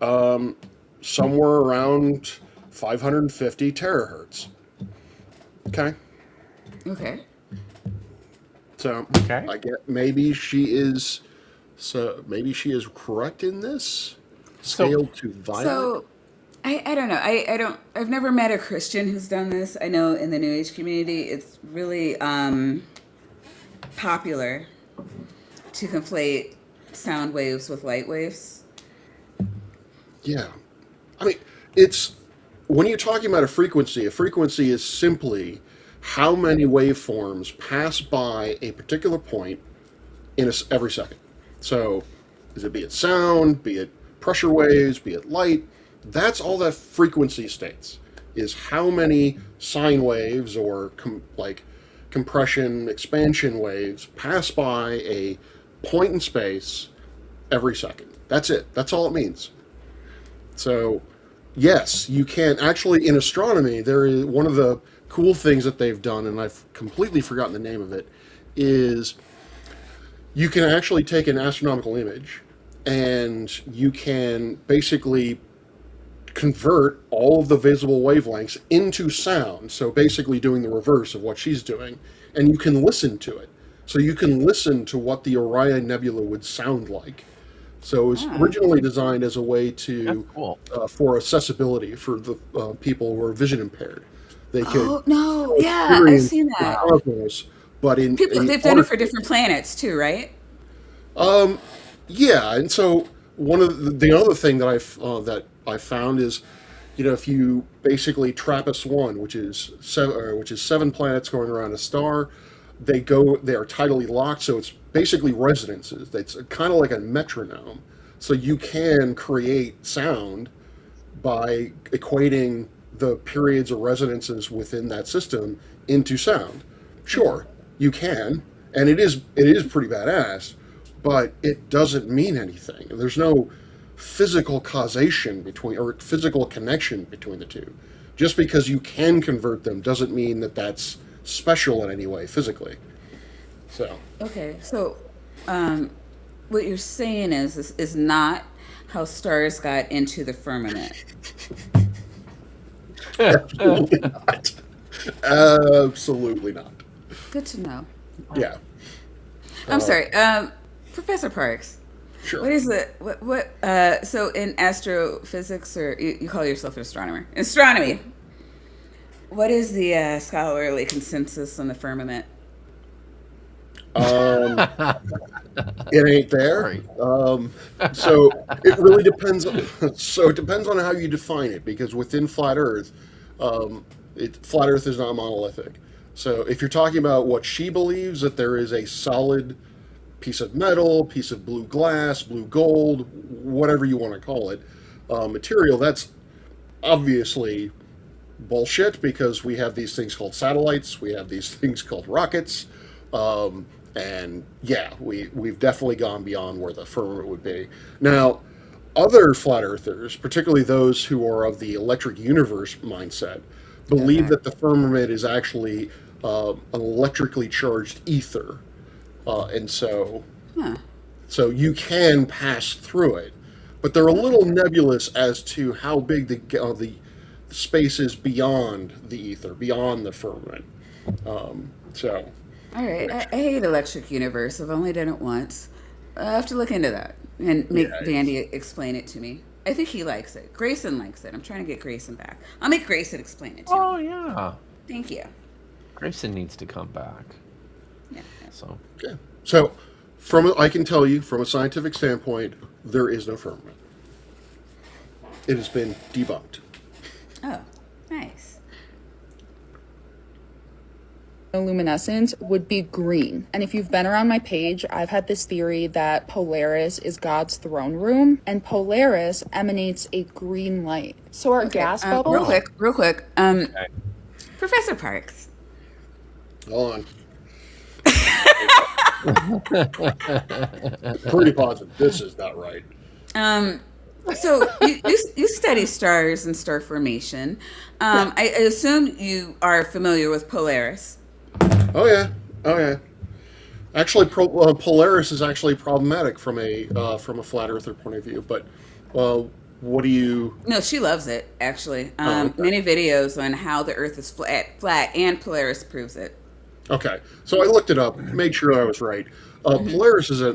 somewhere around 550 terahertz. Okay. Okay. So Okay. I get maybe she is correct in this. Scaled to violet. So I don't know. I've never met a Christian who's done this. I know in the New Age community it's really popular to conflate sound waves with light waves. Yeah. I mean, it's when you're talking about a frequency is simply how many waveforms pass by a particular point every second. So, be it sound, be it pressure waves, be it light, that's all that frequency states, is how many sine waves or compression, expansion waves pass by a point in space every second. That's it. That's all it means. So, yes, you can actually, in astronomy, there is one of the cool things that they've done, and I've completely forgotten the name of it, is you can actually take an astronomical image and you can basically convert all of the visible wavelengths into sound. So basically doing the reverse of what she's doing, and you can listen to it. So you can listen to what the Orion Nebula would sound like. So it was originally designed as a way to cool. For accessibility for the people who are vision impaired. They could Oh no! Yeah, I've experience seen the that. cosmos, but They've done it for different planets too, right? Yeah, and so one of the other thing that I found is, if you basically TRAPPIST-1, which is seven planets going around a star, they are tidally locked, so it's basically resonances. It's kind of like a metronome. So you can create sound by equating the periods of resonances within that system into sound. Sure, you can, and it is pretty badass, but it doesn't mean anything. There's no physical causation or physical connection between the two. Just because you can convert them doesn't mean that that's special in any way physically. So Okay, so what you're saying is this is not how stars got into the firmament. absolutely not. Absolutely not. Good to know. Yeah. I'm sorry, Professor Parks. Sure. What is it? So in astrophysics, or you call yourself an astronomer? Astronomy. What is the scholarly consensus on the firmament? It ain't there. So it really depends. So it depends on how you define it, because within flat Earth, flat Earth is not monolithic. So if you're talking about what she believes, that there is a solid piece of metal, piece of blue glass, blue gold, whatever you want to call it, material, that's obviously bullshit, because we have these things called satellites, we have these things called rockets, and yeah, we've definitely gone beyond where the firmament would be. Now, other flat earthers, particularly those who are of the electric universe mindset, believe that the firmament is actually an electrically charged ether, and so you can pass through it, but they're a little nebulous as to how big the space is beyond the ether, beyond the firmament. So. All right, I hate electric universe. I've only done it once. I have to look into that and make Vandy explain it to me. I think he likes it. Grayson likes it. I'm trying to get Grayson back. I'll make Grayson explain it to me. Oh yeah. Thank you. Grayson needs to come back. Yeah. So. Okay. So, I can tell you, from a scientific standpoint, there is no firmament. It has been debunked. Oh, nice. Luminescence would be green. And if you've been around my page, I've had this theory that Polaris is God's throne room, and Polaris emanates a green light. So our gas bubble. Real quick. Professor Parks. Hold on. Pretty positive this is not right. So you study stars and star formation. I assume you are familiar with Polaris. Oh yeah, oh yeah. Actually, Polaris is actually problematic from a flat earther point of view. But uh, what do you? No, she loves it actually. Oh, okay. Many videos on how the Earth is flat, and Polaris proves it. Okay, so I looked it up, made sure I was right. Polaris is a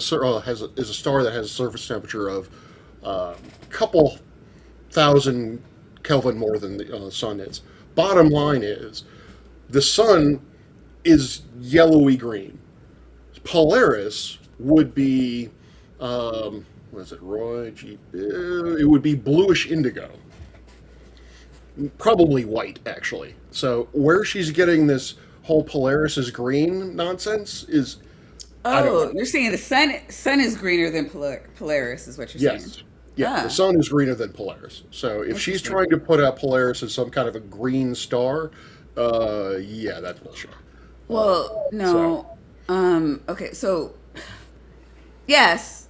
star that has a surface temperature of a couple thousand Kelvin more than the sun is. Bottom line is the sun is yellowy green. Polaris would be what is it? It would be bluish indigo, probably white actually. So where she's getting this whole Polaris is green nonsense is I don't Oh, know. you're saying the sun is greener than Polaris, is what you're saying? Yes. Yeah, the Ah, sun is greener than Polaris. So if she's interesting. trying to put out Polaris as some kind of a green star, yeah, that's bullshit. Well, So no. Okay, so yes,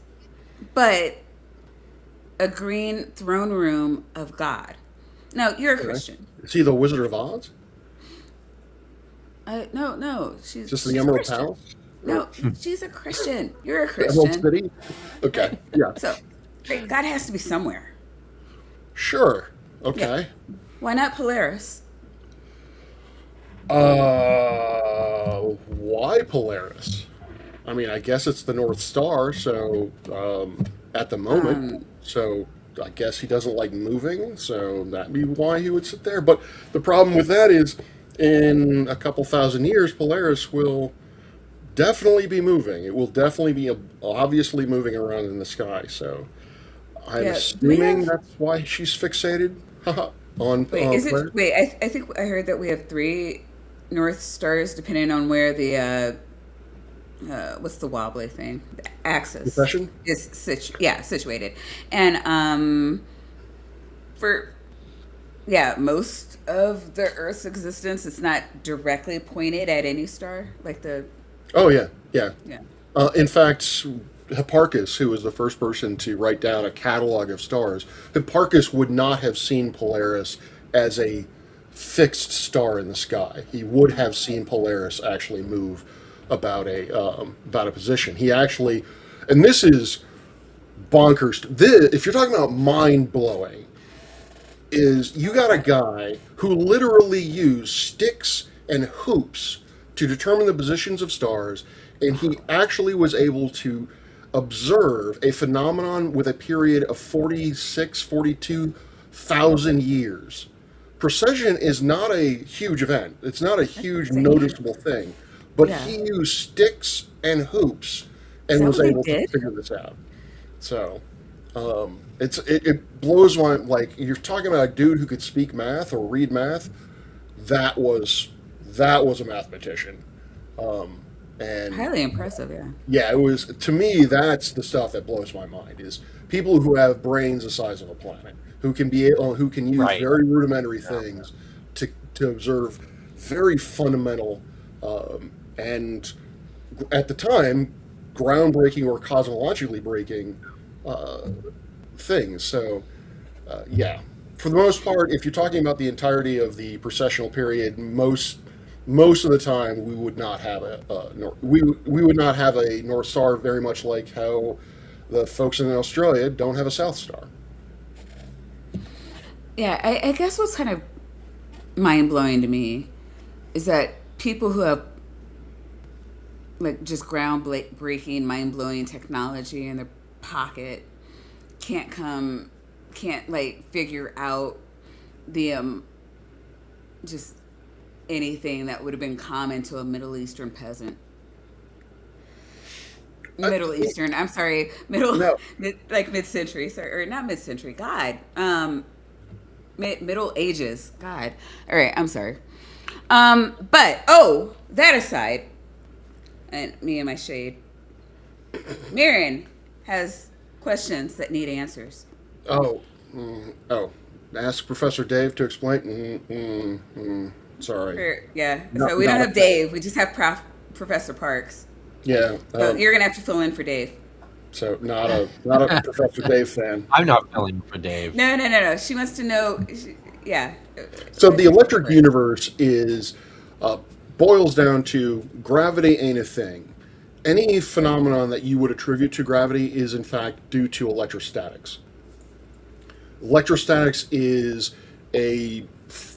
but a green throne room of God. No, you're a okay. Christian. Is he the Wizard of Oz? No, no, Just the she's a Emerald Christian. Palace? Or No, she's a Christian. You're a the Emerald Christian. City? Okay, yeah. So, God has to be somewhere. Sure. Yeah. Okay. Why not Polaris? Why Polaris? I mean, I guess it's the North Star, so at the moment, so I guess he doesn't like moving, so that'd be why he would sit there. But the problem with that is, in a couple thousand years, Polaris will definitely be moving. It will definitely be obviously moving around in the sky. So I'm Yeah. Do we assuming have? that's why she's fixated on Wait, is it? Polaris. Wait, I think I heard that we have three North Stars, depending on where the what's the wobbly thing? The axis Profession? is situated, and for most of the Earth's existence, it's not directly pointed at any star, like the Oh yeah, yeah. yeah. In fact, Hipparchus, who was the first person to write down a catalog of stars, Hipparchus would not have seen Polaris as a fixed star in the sky. He would have seen Polaris actually move about a position. He actually, and this is bonkers. If you're talking about mind blowing, is you got a guy who literally used sticks and hoops to determine the positions of stars, and he actually was able to observe a phenomenon with a period of 42,000 years. Precision is not a huge event. It's not a That's huge insane. noticeable thing. But Yeah, he used sticks and hoops is and that was what they able to did? figure this out. So it blows my like you're talking about a dude who could speak math or read math. That was that was a mathematician. And Highly impressive. Yeah. yeah, it was to me that's the stuff that blows my mind is people who have brains the size of a planet who can use Right. very rudimentary things to observe very fundamental and at the time groundbreaking or cosmologically breaking uh, things. So yeah, for the most part, if you're talking about the entirety of the precessional period, most of the time we would not have we would not have a North Star. Very much like how the folks in Australia don't have a South Star. Yeah, I guess what's kind of mind blowing to me is that people who have like just breaking, mind blowing technology in their pocket can't come, can't like figure out the just anything that would have been common to a Middle Eastern peasant. Uh, Middle Eastern, I'm sorry, no, like mid century, sorry, or not mid century, God, Middle Ages, God. All right, I'm sorry. But that aside, and me and my shade, Mirren has questions that need answers. oh, oh, ask Professor Dave to explain. Sorry, Yeah, so not we don't not a have thing. Dave. We just have Professor Parks. Yeah. So you're gonna have to fill in for Dave. So not a Professor Dave fan. I'm not filling for Dave. No. She wants to know. Yeah. So Go the ahead. Go electric for it. universe is boils down to gravity ain't a thing. Any phenomenon that you would attribute to gravity is in fact due to electrostatics. Electrostatics is a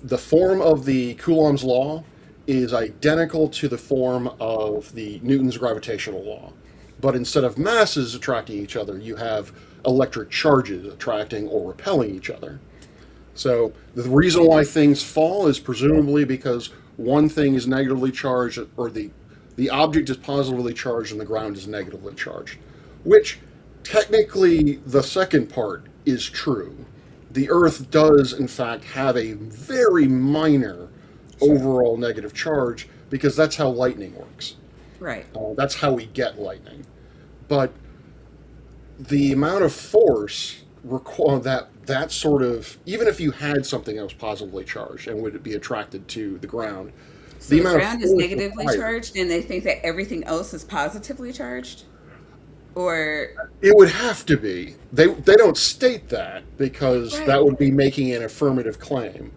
the form of the Coulomb's law is identical to the form of the Newton's gravitational law. But instead of masses attracting each other, you have electric charges attracting or repelling each other. So the reason why things fall is presumably because one thing is negatively charged, or the object is positively charged and the ground is negatively charged. Which technically the second part is true. The Earth does in fact have a very minor overall negative charge because that's how lightning works. Right. That's how we get lightning. But the amount of force that sort of, even if you had something that was positively charged and would be attracted to the ground, So the the amount of ground is force negatively required, charged, and they think that everything else is positively charged, or it would have to be. They don't state that because right. that would be making an affirmative claim,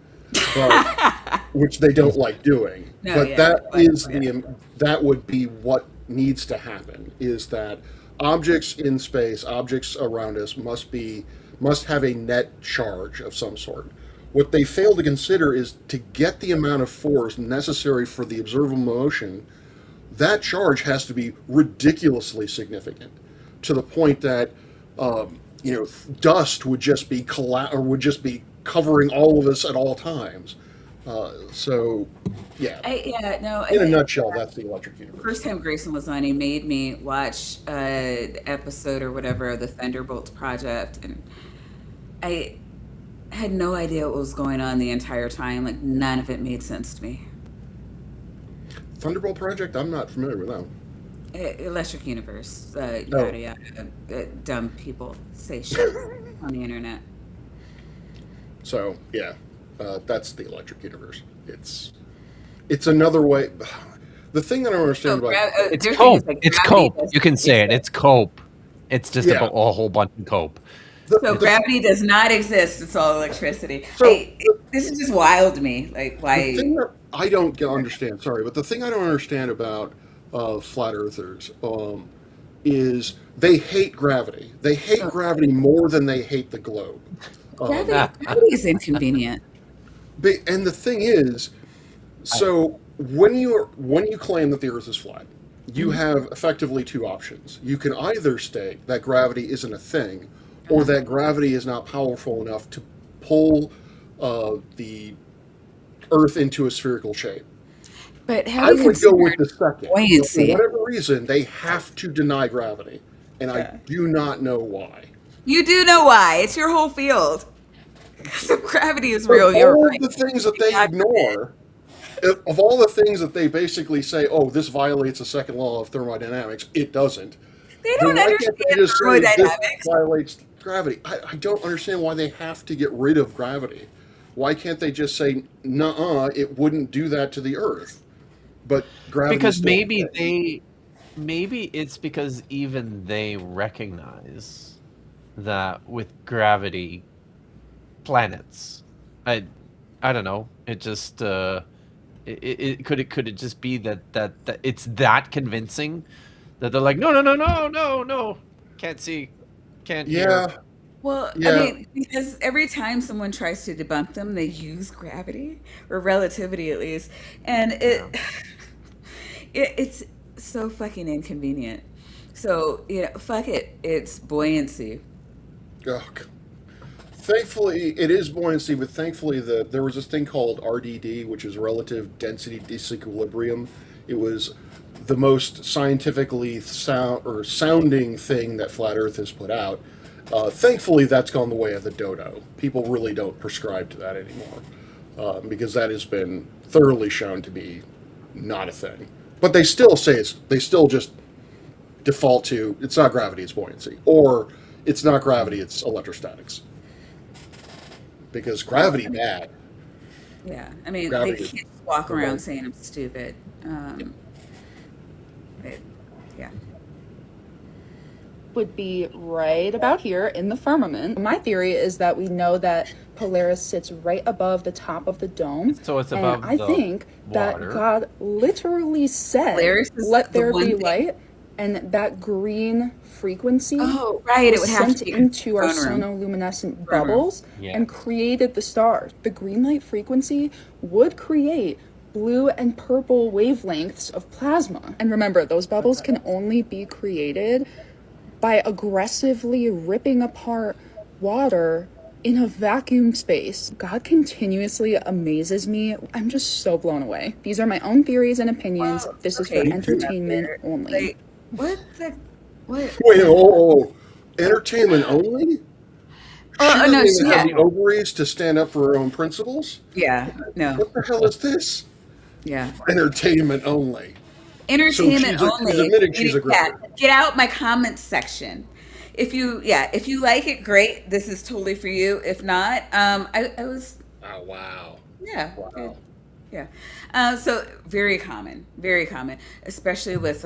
but which they don't like doing. No, But yeah, that but, is yeah. that would be what needs to happen, is that objects in space, objects around us must have a net charge of some sort. What they fail to consider is to get the amount of force necessary for the observable motion, that charge has to be ridiculously significant, to the point that dust would just be covering all of us at all times. So, yeah. In a nutshell, that's the electric universe. First time Grayson was on, he made me watch an episode or whatever of the Thunderbolts Project, and I had no idea what was going on the entire time. Like, none of it made sense to me. Thunderbolt Project? I'm not familiar with that. Electric Universe, No. yada yada. Dumb people say shit on the internet. So, yeah, that's the electric universe. It's another way. The thing that I don't understand about It's their thing cope. is, like, It's gravity cope. You can say it. It's cope. It's just Yeah. about a whole bunch of cope. So gravity does not exist. It's all electricity. So- This is just wild to me. Like, The why? thing that I don't understand, sorry, but the thing I don't understand about flat earthers is they hate gravity. They hate gravity more than they hate the globe. Gravity is inconvenient. And the thing is, so when you claim that the Earth is flat, you have effectively two options. You can either state that gravity isn't a thing, or that gravity is not powerful enough to pull the Earth into a spherical shape. But how I do you would go with consider the second. buoyancy? For whatever reason, they have to deny gravity, and I do not know why. You do know why. It's your whole field. So gravity is But real. You're all right. of the things that they ignore, of all the things that they basically say, oh, this violates the second law of thermodynamics, it doesn't. They Then don't why understand can't they just say this thermodynamics. violates gravity? I don't understand why they have to get rid of gravity. Why can't they just say, nuh-uh, it wouldn't do that to the Earth? But gravity Because still maybe it's because even they recognize that with gravity, planets. I don't know. It just could it just be that it's that convincing that they're like, no, can't see, can't hear. Yeah. Well, Yeah. I mean, because every time someone tries to debunk them, they use gravity or relativity at least, and it's so fucking inconvenient. So fuck it. It's buoyancy. Ugh. Thankfully, it is buoyancy, but thankfully, there was this thing called RDD, which is relative density disequilibrium. It was the most scientifically sounding thing that Flat Earth has put out. Thankfully, that's gone the way of the dodo. People really don't prescribe to that anymore, because that has been thoroughly shown to be not a thing. But they still just default to, it's not gravity, it's buoyancy, or it's not gravity, it's electrostatics. Because gravity bad. Yeah, I mean, Gravity they is can't walk around bad. saying I'm stupid. Yeah. Would be right about here in the firmament. My theory is that we know that Polaris sits right above the top of the dome. So it's and above I the think that water. God literally said, Polaris is let the there one be thing. light, and that green frequency Oh, right. It was would have sent to be into our throne room. sonoluminescent Throne room. bubbles and Yes. created the stars. The green light frequency would create blue and purple wavelengths of plasma. And remember, those bubbles can only be created by aggressively ripping apart water in a vacuum space. God continuously amazes me. I'm just so blown away. These are my own theories and opinions. Well, This is okay, for you entertainment there. only. Like, what the? What? Wait, oh, entertainment only? She Oh, doesn't no, even she have had. the ovaries to stand up for her own principles? Yeah, no, What the hell is this? yeah. Entertainment only. So Entertainment she's only. admitting she's a Yeah, grifter. get out my comments section. If you like it, great. This is totally for you. If not, I was, Oh, wow. yeah, good. Wow. Yeah. So very common, especially with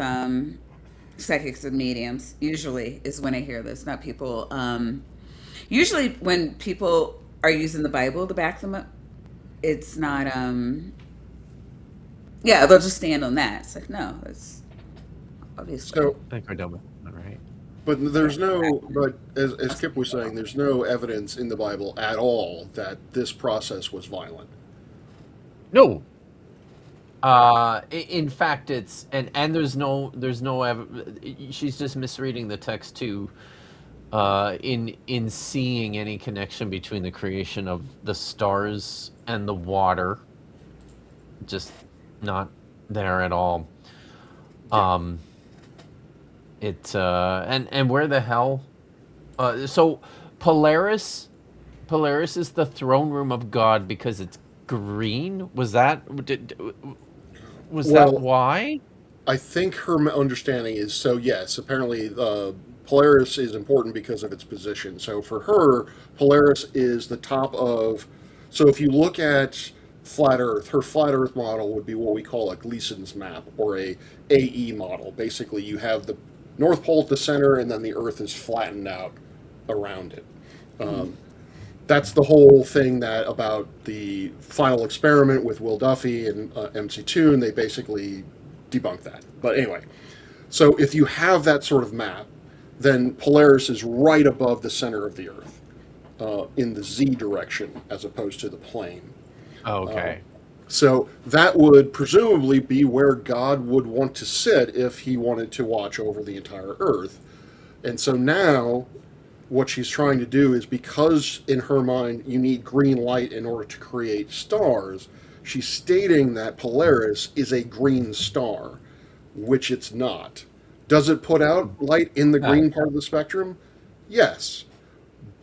psychics and mediums. Usually is when I hear this, not people. Usually when people are using the Bible to back them up, it's not. Yeah, they'll just stand on that. It's like no, it's obviously. So, I think we're done with that, right? but Yeah, but as Kip was saying, there's no evidence in the Bible at all that this process was violent. No. In fact, it's and she's just misreading the text too. In seeing any connection between the creation of the stars and the water, just not there at all. Um, and where the hell? So Polaris is the throne room of God because it's green. Was that Well, why? I think her understanding is so, yes, apparently Polaris is important because of its position. So for her, Polaris is the top of. So if you look at flat Earth, her flat Earth model would be what we call a Gleason's map or a AE model. Basically, you have the North Pole at the center, and then the Earth is flattened out around it. That's the whole thing that about the final experiment with Will Duffy and MC Toon. They basically debunk that. But anyway, so if you have that sort of map, then Polaris is right above the center of the Earth in the Z direction as opposed to the plane. Okay. So that would presumably be where God would want to sit if he wanted to watch over the entire Earth. And so now what she's trying to do is, because in her mind you need green light in order to create stars, she's stating that Polaris is a green star, which it's not. Does it put out light in the green part of the spectrum? Yes.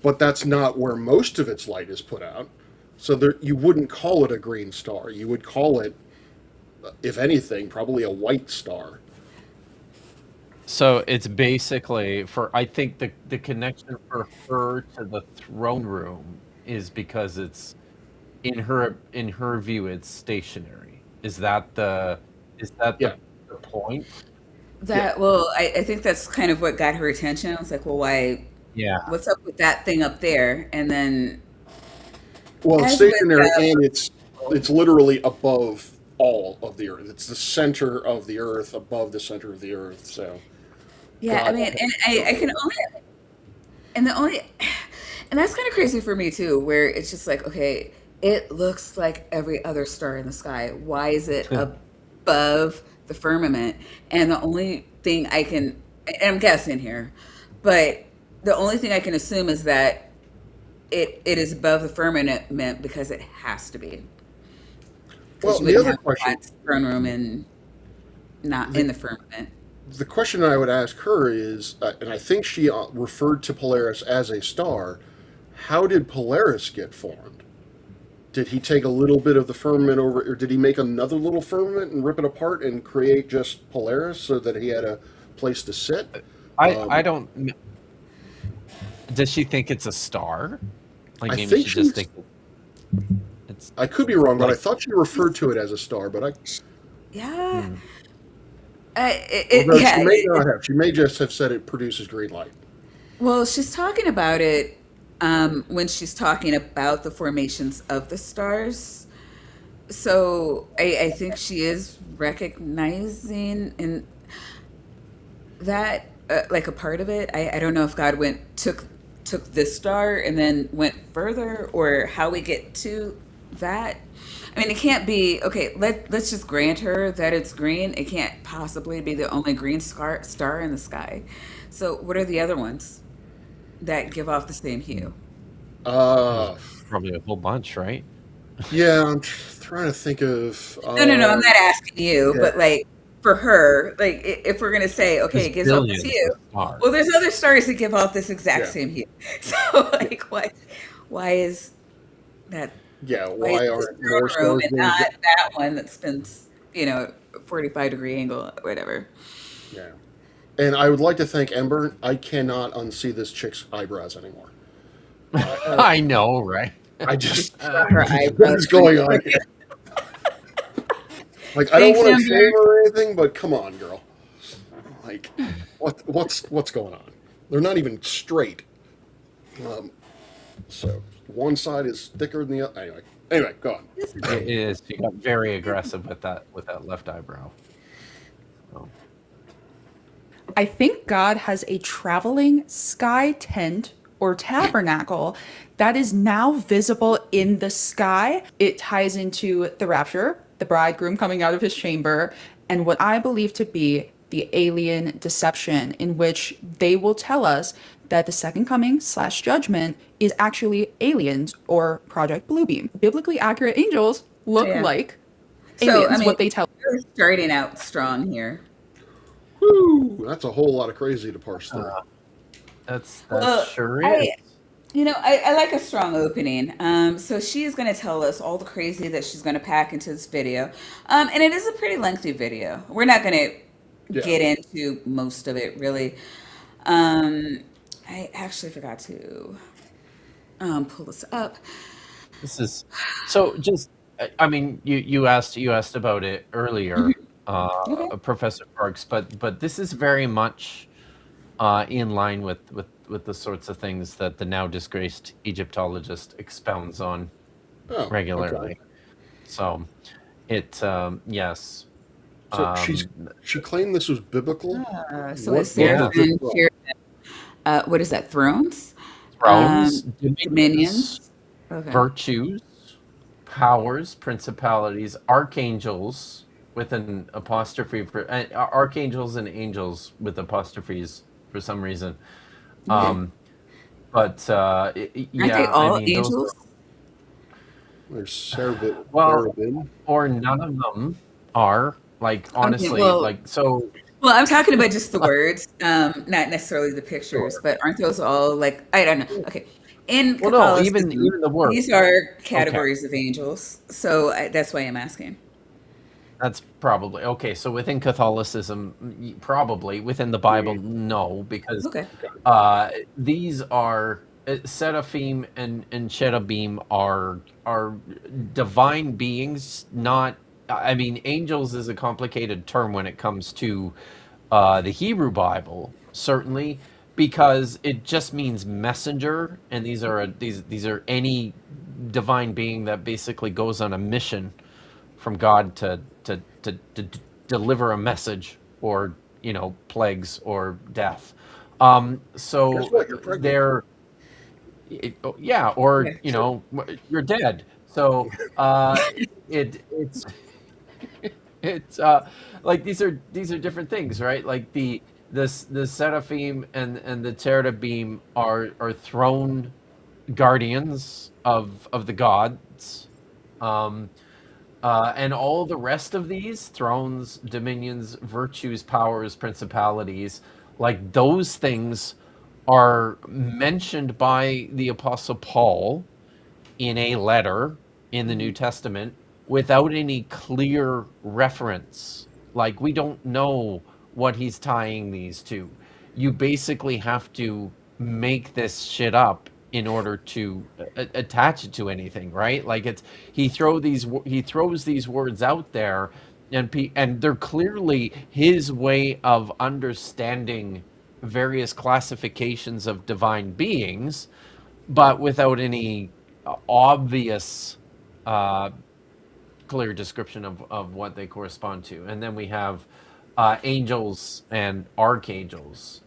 But that's not where most of its light is put out. So there, you wouldn't call it a green star. You would call it, if anything, probably a white star. So it's basically I think the connection for her to the throne room is because it's in her view it's stationary. Is that Yeah. the point? Yeah. Well, I think that's kind of what got her attention. I was like, well, why? Yeah. What's up with that thing up there? And then Well, it's as with stationary, and it's literally above all of the Earth. It's the center of the Earth, above the center of the Earth. So, yeah, I God, mean, and I can only and the only and that's kind of crazy for me too, where it's just like, okay, it looks like every other star in the sky. Why is it above the firmament? And the only thing I can, and I'm guessing here, but the only thing I can assume is that it is above the firmament because it has to be. Because well, you the wouldn't other have question, a throne room and not in the firmament. the question I would ask her is, and I think she referred to Polaris as a star. How did Polaris get formed? Did he take a little bit of the firmament over, or did he make another little firmament and rip it apart and create just Polaris so that he had a place to sit? I don't. Does she think it's a star? Like I maybe think she just she's. thinks it's I could be wrong, but I like thought she referred to it as a star. But I, Yeah. Although Yeah. she may not have. She may just have said it produces green light. Well, she's talking about it when she's talking about the formations of the stars. So I think she is recognizing in that like a part of it. I don't know if God took this star and then went further, or how we get to that. I mean, it can't be okay. Let's just grant her that it's green. It can't possibly be the only green star in the sky. So, what are the other ones that give off the same hue? Uh, Probably a whole bunch, right? yeah, I'm trying to think of. No. I'm not asking you, Yeah, but like for her, like if we're gonna say, okay, There's it gives off this billions hue. of stars. Well, there's other stars that give off this exact yeah, same hue. So, yeah. like, what? Why is that? Yeah, Why is why this aren't more throne room stars and being? not that one that spins, 45-degree angle, whatever? Yeah, and I would like to thank Ember. I cannot unsee this chick's eyebrows anymore. Oh, I know, right? I just her what eyebrows. is going on here? Like, I don't Thanks, want to Amber. shame her or anything, but come on, girl. Like, what's going on? They're not even straight. Um, so one side is thicker than the other. Anyway, go on. It is. She got very aggressive with that left eyebrow. Oh. I think God has a traveling sky tent or tabernacle that is now visible in the sky. It ties into the rapture, the bridegroom coming out of his chamber, and what I believe to be the alien deception, in which they will tell us that the second coming slash judgment is actually aliens or Project Bluebeam. Biblically accurate angels look Yeah. like So, I aliens, mean, what they tell. we're starting out strong here. Woo! That's a whole lot of crazy to parse through. That Well, sure is. I like a strong opening. So she is going to tell us all the crazy that she's going to pack into this video. And it is a pretty lengthy video. We're not going to Yeah. get into most of it, really. Um, I actually forgot to pull this up. This is so. Just, I mean, you asked about it earlier, Okay. Professor Parks, but this is very much in line with the sorts of things that the now disgraced Egyptologist expounds on Oh, okay. regularly. So, yes. So Um, she claimed this was biblical. So What it's book yeah. is this Seraphim, from? what is that? Thrones? Thrones, dominions, Dominions. Okay. virtues, powers, principalities, archangels with an apostrophe for archangels and angels with apostrophes for some reason. Okay. Um, but Aren't they yeah, I all mean those angels? There's well, Sarabin. or none of them are like Okay, honestly well, like so. I'm talking about just the words, not necessarily the pictures, Sure. but aren't those all like, I don't know. Okay. In Well, no, even Catholicism, the word. these are Okay. categories of angels. So that's why I'm asking. That's probably okay. So within Catholicism, probably within the Bible, no, because Okay. these are seraphim and cherubim are divine beings. Not, I mean, angels is a complicated term when it comes to the Hebrew Bible, certainly, because it just means messenger, and these are any divine being that basically goes on a mission from God to deliver a message, or plagues or death. Guess So what? You're pregnant. yeah, or Yeah, sure. you're dead. So it's it's like these are different things, right? Like the seraphim and the cherubim are throne guardians of the gods. Um, and all the rest of these thrones, dominions, virtues, powers, principalities, like those things are mentioned by the Apostle Paul in a letter in the New Testament without any clear reference. Like, we don't know what he's tying these to. You basically have to make this shit up in order to attach it to anything, right? Like, he throws these words out there, and they're clearly his way of understanding various classifications of divine beings, but without any obvious uh, clear description of what they correspond to. And then we have angels and archangels,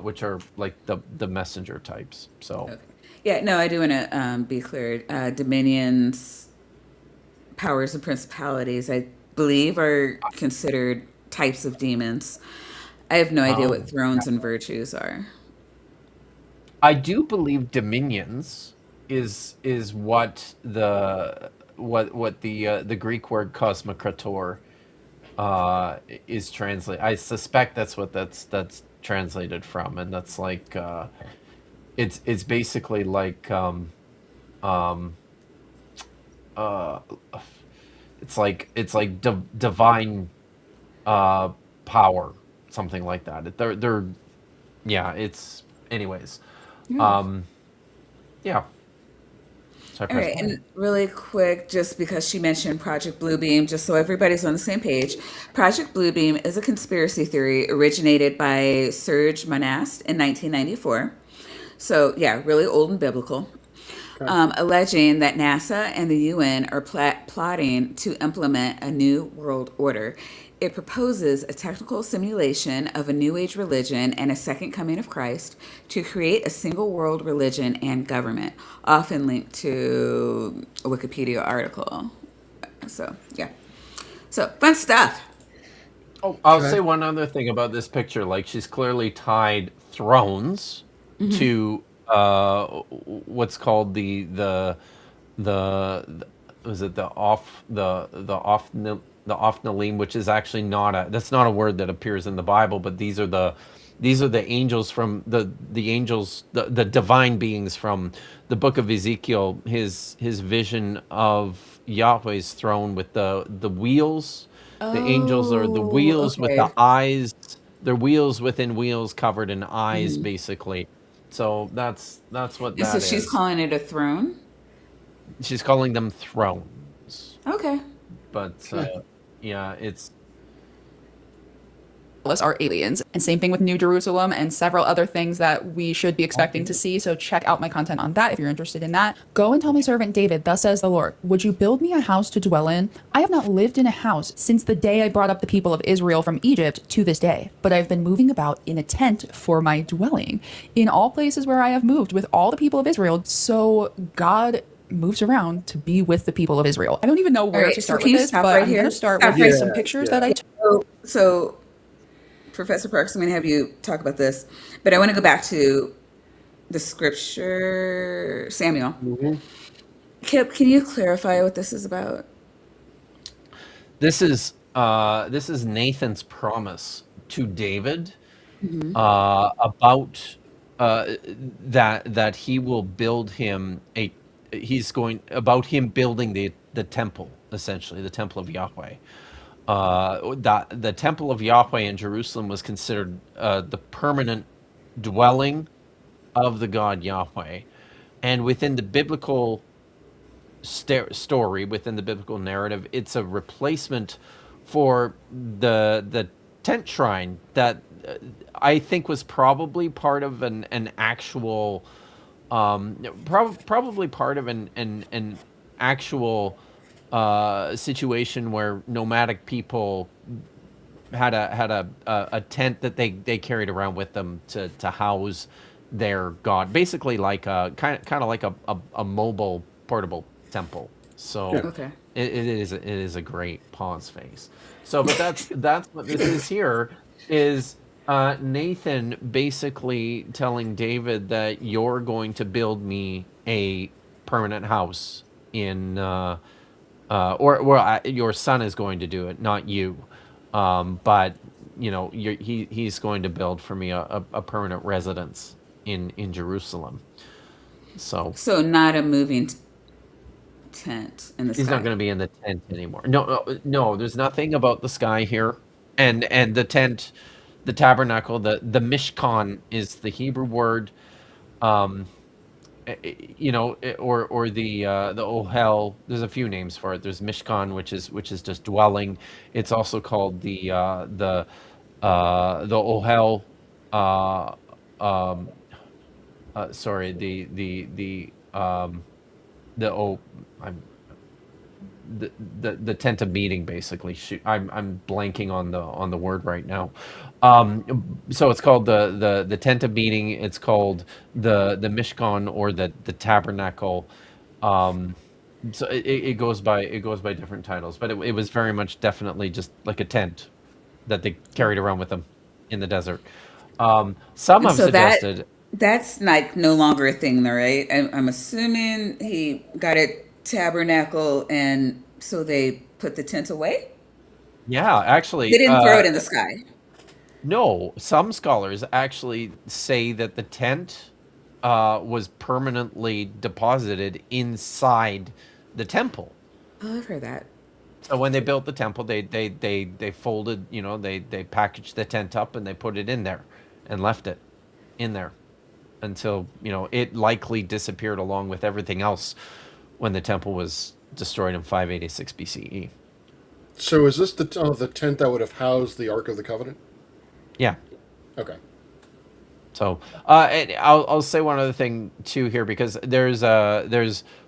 which are like the messenger types. So Okay. Yeah, no, I do want to be clear. Dominions, powers, and principalities, I believe, are considered types of demons. I have no idea what oh, thrones and virtues are. I do believe dominions is what the Greek word cosmokrator is translated. I suspect that's what that's translated from, and that's like it's basically like um uh it's like divine uh power, something like that. They're yeah. It's anyways. Yeah. Um, yeah. Sorry, All press right, play. and really quick, just because she mentioned Project Bluebeam, just so everybody's on the same page, Project Bluebeam is a conspiracy theory originated by Serge Monast in 1994. So, yeah, really old and biblical. Okay. Alleging that NASA and the UN are plotting to implement a new world order. It proposes a technical simulation of a New Age religion and a second coming of Christ to create a single world religion and government, often linked to a Wikipedia article. So, yeah. So, fun stuff. Oh, I'll say Okay. one other thing about this picture. Like she's clearly tied thrones to what's called the was it the off Nalim, which is actually not a that's not a word that appears in the Bible, but these are the angels from the angels, the divine beings from the book of Ezekiel. His vision of Yahweh's throne with the wheels. The angels are the Oh, wheels with the okay. eyes. They're wheels within wheels covered in eyes, basically. So that's what And so that she's is. calling it a throne? She's calling them thrones, Okay. but yeah, it's Us are aliens. And same thing with New Jerusalem and several other things that we should be expecting to see. So check out my content on that if you're interested in that. Go and tell my servant David, thus says the Lord, would you build me a house to dwell in? I have not lived in a house since the day I brought up the people of Israel from Egypt to this day, but I've been moving about in a tent for my dwelling in all places where I have moved with all the people of Israel. So God moves around to be with the people of Israel. I don't even know All where right, to so start can with you this, stop but right I'm going here? to start Stop with right just here. some Yeah. pictures that I Yeah. took. So Professor Parks, I'm going to have you talk about this, but I want to go back to the scripture, Samuel. Hmm. Kip, can you clarify what this is about? this is Nathan's promise to David Hmm. about that he will build him a he's going about him building the temple, essentially the temple of Yahweh. The temple of Yahweh in Jerusalem was considered the permanent dwelling of the God Yahweh, and within the biblical story, within the biblical narrative, it's a replacement for the tent shrine that I think was probably part of an actual probably part of an actual situation where nomadic people had a tent that they carried around with them to house their god, basically like a kind of like a mobile portable temple. Yeah. So Okay. it is a great pause phase. So, but that's what this is here is Nathan basically telling David that you're going to build me a permanent house in your son is going to do it, not you. But he's going to build for me a permanent residence in Jerusalem. So So not a moving tent in the he's not sky. going to be in the tent anymore. No, no, no. There's nothing about the sky here, and the tent, the tabernacle, the mishkan is the Hebrew word. or the Ohel. There's a few names for it. There's Mishkan, which is just dwelling. It's also called the Ohel. Uh, um, Sorry, the oh, I'm the tent of meeting, basically. Shoot, I'm blanking on the word right now. So it's called the tent of meeting. It's called the Mishkan, or the tabernacle. Um, so it goes by different titles, but it was very much definitely just like a tent that they carried around with them in the desert. Some And have so suggested. that's like no longer a thing, though, right? I'm assuming he got a tabernacle, and so they put the tent away. Yeah, They actually, didn't throw it in the sky. no, some scholars actually say that the tent was permanently deposited inside the temple. Oh, I've heard that. So when they built the temple, they folded, they packaged the tent up and they put it in there and left it in there until, it likely disappeared along with everything else when the temple was destroyed in 586 BCE. So is this the tent that would have housed the Ark of the Covenant? Yeah. Okay. So, and I'll say one other thing too here, because there's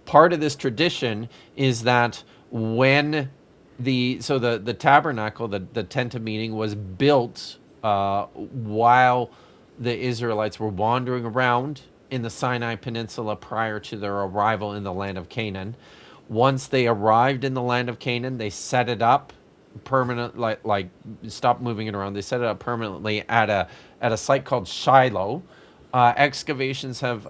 part of this tradition is that when the tabernacle, the tent of meeting, was built while the Israelites were wandering around in the Sinai Peninsula prior to their arrival in the land of Canaan. Once they arrived in the land of Canaan, they set it up permanent, like stop moving it around. They set it up permanently at a site called Shiloh. Excavations have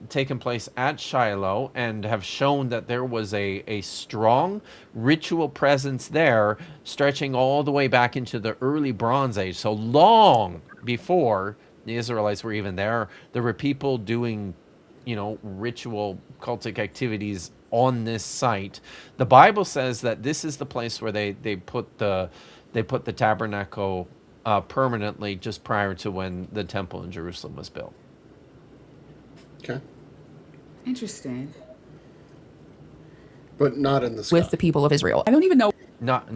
taken place at Shiloh and have shown that there was a strong ritual presence there, stretching all the way back into the early Bronze Age. So long before the Israelites were even there were people doing, ritual cultic activities on this site. The Bible says that this is the place where they put the tabernacle permanently, just prior to when the temple in Jerusalem was built. Okay. Interesting. But not in the sky. with the people of Israel. I don't even know Not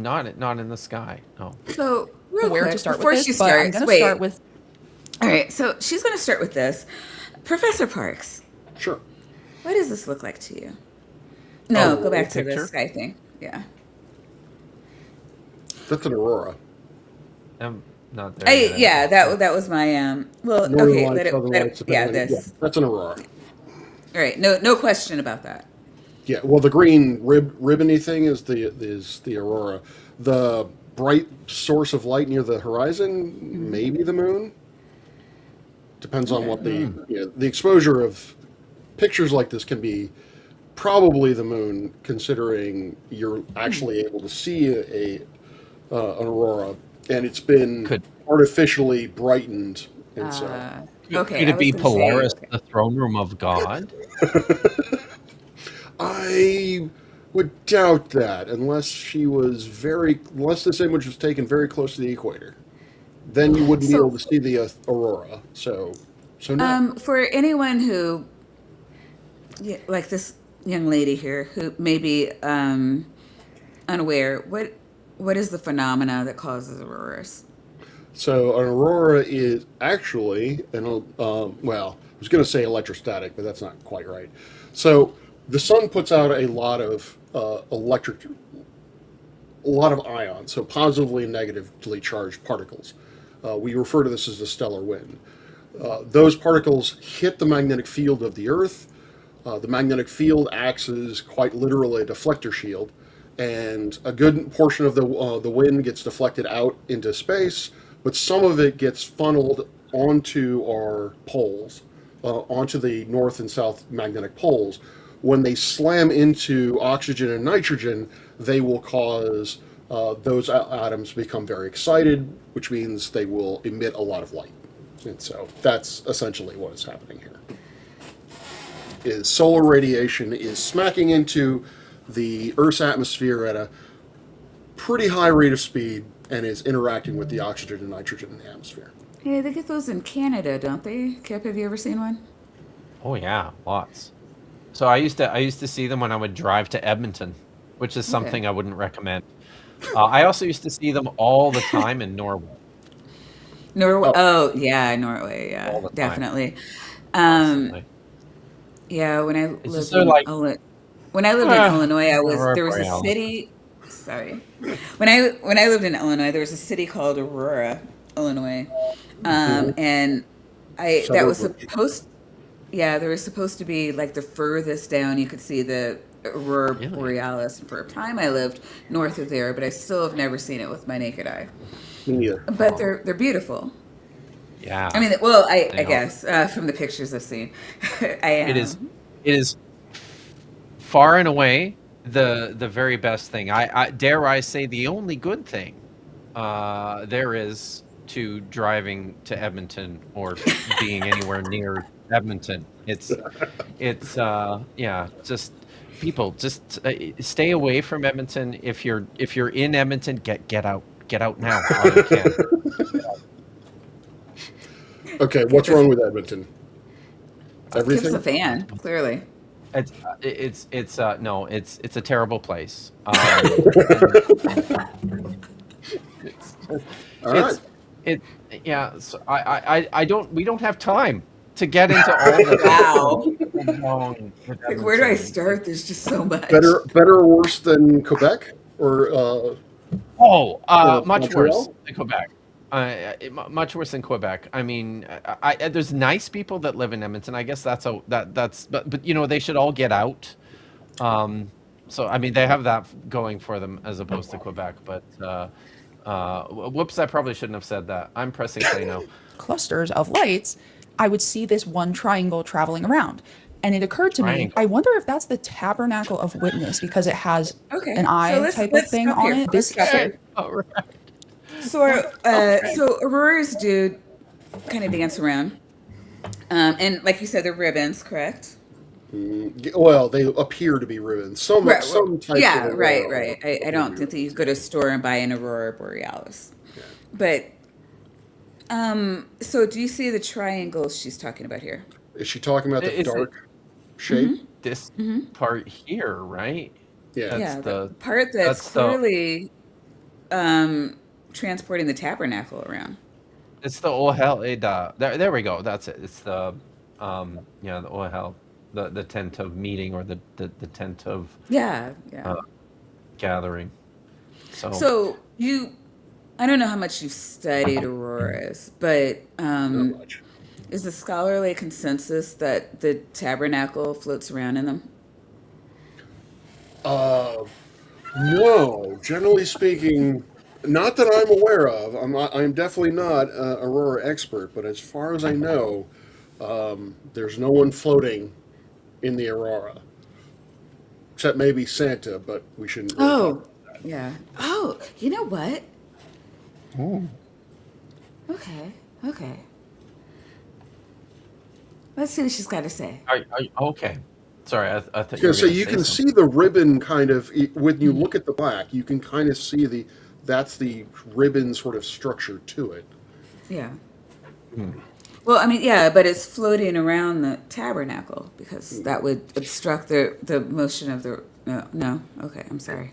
in the sky. No. So real where quick, to start before with she this, but I'm starts, going to wait. start with All right, so she's going to start with this. Professor Parks, Sure. what does this look like to you? No, Oh, go back to picture? the sky thing. Yeah. That's an aurora. I'm not there yet. Yeah, that was my well, Northern okay, lights, southern lights, yeah, depending on, yeah, this. that's an aurora. All right, no question about that. Yeah, well, the green ribbony thing is the aurora. The bright source of light near the horizon, maybe the moon. Depends on what the exposure of pictures like this can be. Probably the moon, considering you're actually able to see an aurora, and it's been Could artificially brightened, and so Okay, could I it was be going to say, Polaris, okay. the throne room of God? I would doubt that unless this image was taken very close to the equator. Then you wouldn't be So, able to see the aurora. So no. for anyone who, yeah, like this young lady here, who may be unaware, what is the phenomena that causes auroras? So an aurora is actually well, I was going to say electrostatic, but that's not quite right. So the sun puts out a lot of a lot of ions, so positively and negatively charged particles. We refer to this as the stellar wind. Those particles hit the magnetic field of the Earth. The magnetic field acts as quite literally a deflector shield, and a good portion of the wind gets deflected out into space, but some of it gets funneled onto our poles, onto the north and south magnetic poles. When they slam into oxygen and nitrogen, they will cause those atoms to become very excited, which means they will emit a lot of light. And so that's essentially what is happening here. Is solar radiation is smacking into the Earth's atmosphere at a pretty high rate of speed and is interacting with the oxygen and nitrogen in the atmosphere. Hey, they get those in Canada, don't they? Kip, have you ever seen one? Oh yeah, lots. So I used to see them when I would drive to Edmonton, which is something I wouldn't recommend. I also used to see them all the time in Norway, Norway. Oh, Oh, yeah, Norway. Yeah, all the time, definitely. Um, constantly. yeah, It's just so like, When I lived in ah, Illinois, Aurora there was a Borealis. city. Sorry, when I lived in Illinois, there was a city called Aurora, Illinois, mhm. and I that was Suburb of supposed. Yeah, there was supposed to be like the furthest down you could see the Aurora Really? Borealis. And for a time, I lived north of there, but I still have never seen it with my naked eye. me neither. But they're beautiful. I Yeah, mean, well, they I are. guess from the pictures I've seen, I It is. am. It is far and away the very best thing. I dare I say the only good thing there is to driving to Edmonton or being anywhere near Edmonton. It's yeah, just people just stay away from Edmonton. If you're in Edmonton, get out now while you can. Okay, Kip what's is wrong with Edmonton? Kip's a Everything? fan, clearly. It's no, it's a terrible place. And it's All right. it's it yeah. So I don't we don't have time to get into all the things Wow. that go wrong with Like, where do I Edmonton. start? There's just so much. Better or worse than Quebec Oh, or much worse Montreal? than Quebec. Much worse than Quebec. I mean, there's nice people that live in Edmonton. I guess that's but they should all get out. So I mean, they have that going for them as opposed to Quebec. But whoops, I probably shouldn't have said that. I'm pressing play now. Clusters of lights, I would see this one triangle traveling around. And it occurred to me, I Triangle. wonder if that's the Tabernacle of Witness because it has Okay, an so eye type of let's thing stop on here. it. Let's This stop Okay. here. All right. So, Okay. so Auroras do kind of dance around, and like you said, they're ribbons, correct? Well, they appear to be ruins. Right. Some types of Yeah. Right. aurora Right. I appear to don't be think that you ruins. go to a store and buy an Aurora Borealis, Yeah. but so do you see the triangles she's talking about here? Is she talking about the Is it dark shape? this part here, right? Yeah. That's Yeah, the the part that's that's the clearly um, transporting the tabernacle around. it's the Ohel Eda. There we go. That's it. It's the the Ohel, the tent of meeting or the tent of Yeah. Yeah. uh, gathering. So So I don't know how much you've studied auroras, but Not much. is the scholarly consensus that the tabernacle floats around in them? Uh, no, generally speaking, not that I'm aware of. I'm definitely not a aurora expert, but as far as I know, there's no one floating in the aurora except maybe Santa, but we shouldn't really talk Oh, about that. yeah. Oh, you know what? Ooh. Okay, okay. Let's see what she's got to say. Okay. Sorry, I thought you Yeah, were so gonna you say can something. see the ribbon kind of when you look at the black. You can kind of see that's the ribbon sort of structure to it. Yeah. Hmm. Well, I mean, yeah, but it's floating around the tabernacle because that would obstruct the motion of the. No, no. Okay, I'm sorry.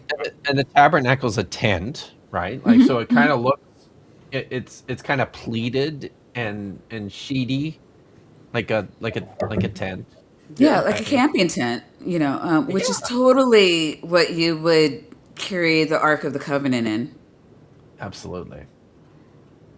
And the tabernacle's a tent, right? Like so, it kind of looks. It's kind of pleated and sheety, like a tent. Yeah, Yeah. like a Right. camping tent, which is Yeah. totally what you would carry the Ark of the Covenant in. Absolutely.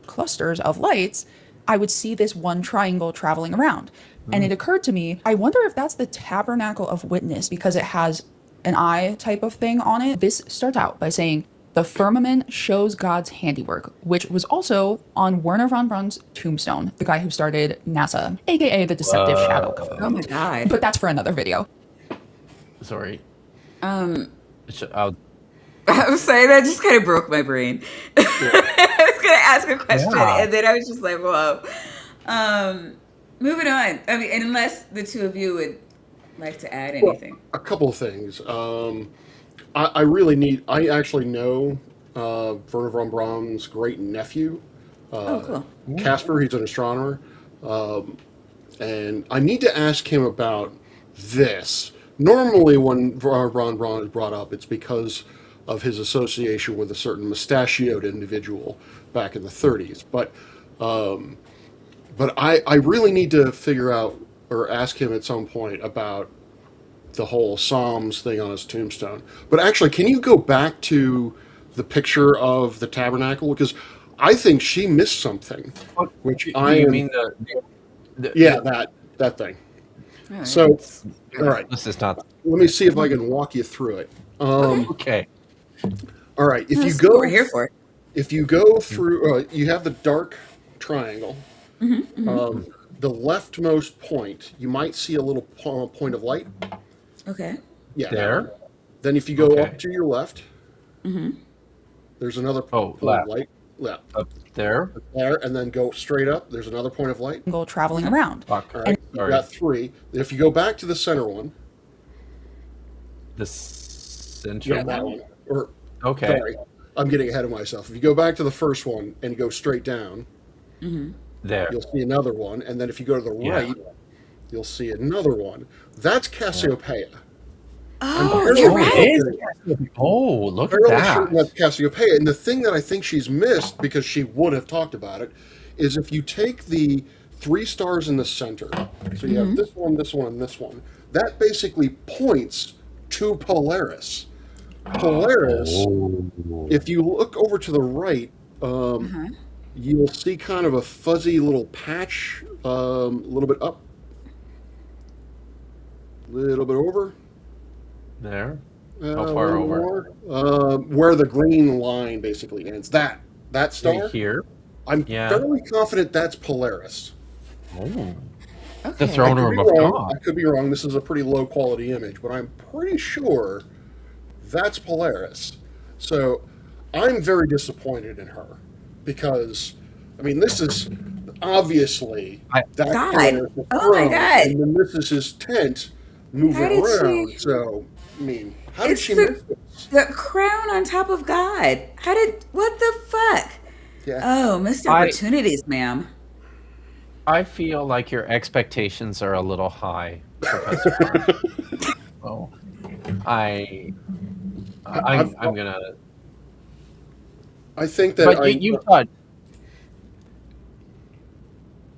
clusters of lights, I would see this one triangle traveling around. And Mm. it occurred to me, I wonder if that's the Tabernacle of Witness because it has an eye type of thing on it. This starts out by saying, the firmament shows God's handiwork, which was also on Werner von Braun's tombstone, the guy who started NASA, aka the Deceptive Shadow Oh my Covenant. God. But that's for another video. Sorry. Um, I'll, I'm sorry, that just kind of broke my brain. I was gonna ask a question, yeah. and then I was just like, "Whoa." Um, Moving on. I mean, unless the two of you would like to add Well, anything. a couple of things. I really need. I actually know Werner von Braun's great nephew, Oh, uh, cool. Casper. He's an astronomer, and I need to ask him about this. Normally, when Ron Braun is brought up, it's because of his association with a certain mustachioed individual back in the 30s. But I really need to figure out or ask him at some point about the whole Psalms thing on his tombstone. But actually, can you go back to the picture of the tabernacle? Because I think she missed something, which You I am. mean Yeah, that thing. All right. So, all right, this is not let me see if I can walk you through it. okay. All right, if you That's go what we're here for. if you go through, you have the dark triangle. The leftmost point, you might see a little point of light. Okay. Yeah. There. Then if you go Okay. up to your left, there's another Oh, point left. of light. Left. Up there. There, and then go straight up. There's another point of light. Go traveling around. Fuck. All right, you've Sorry. got 3. If you go back to the center one, The central that one. one. Or Okay. sorry, I'm getting ahead of myself. If you go back to the first one and go straight down, There. you'll see another one, and then if you go to the Yeah. right, you'll see another one. That's Cassiopeia. Oh, fairly you're sure right. that- Oh, look at fairly sure that. that's Cassiopeia. And the thing that I think she's missed, because she would have talked about it, is if you take the 3 stars in the center, so you have this one, and this one, that basically points to Polaris. Polaris, if you look over to the right, you'll see kind of a fuzzy little patch, a little bit up, a little bit over. There. Uh, How far one over? more. Where the green line basically ends. That star. Right here. I'm Yeah. fairly confident that's Polaris. Oh. Okay. The throne Could room be of wrong. God. I could be wrong. This is a pretty low quality image, but I'm pretty sure that's Polaris. So I'm very disappointed in her because, I mean, this is obviously that God. Polaris' Oh my throne, God. and then this is his tent moving How did around. she- So, I mean, how did It's she the- miss this? The crown on top of God. What the fuck? Yeah. Oh, missed I- opportunities, ma'am. I feel like your expectations are a little high, Professor Park. Oh, I'm gonna. I think that But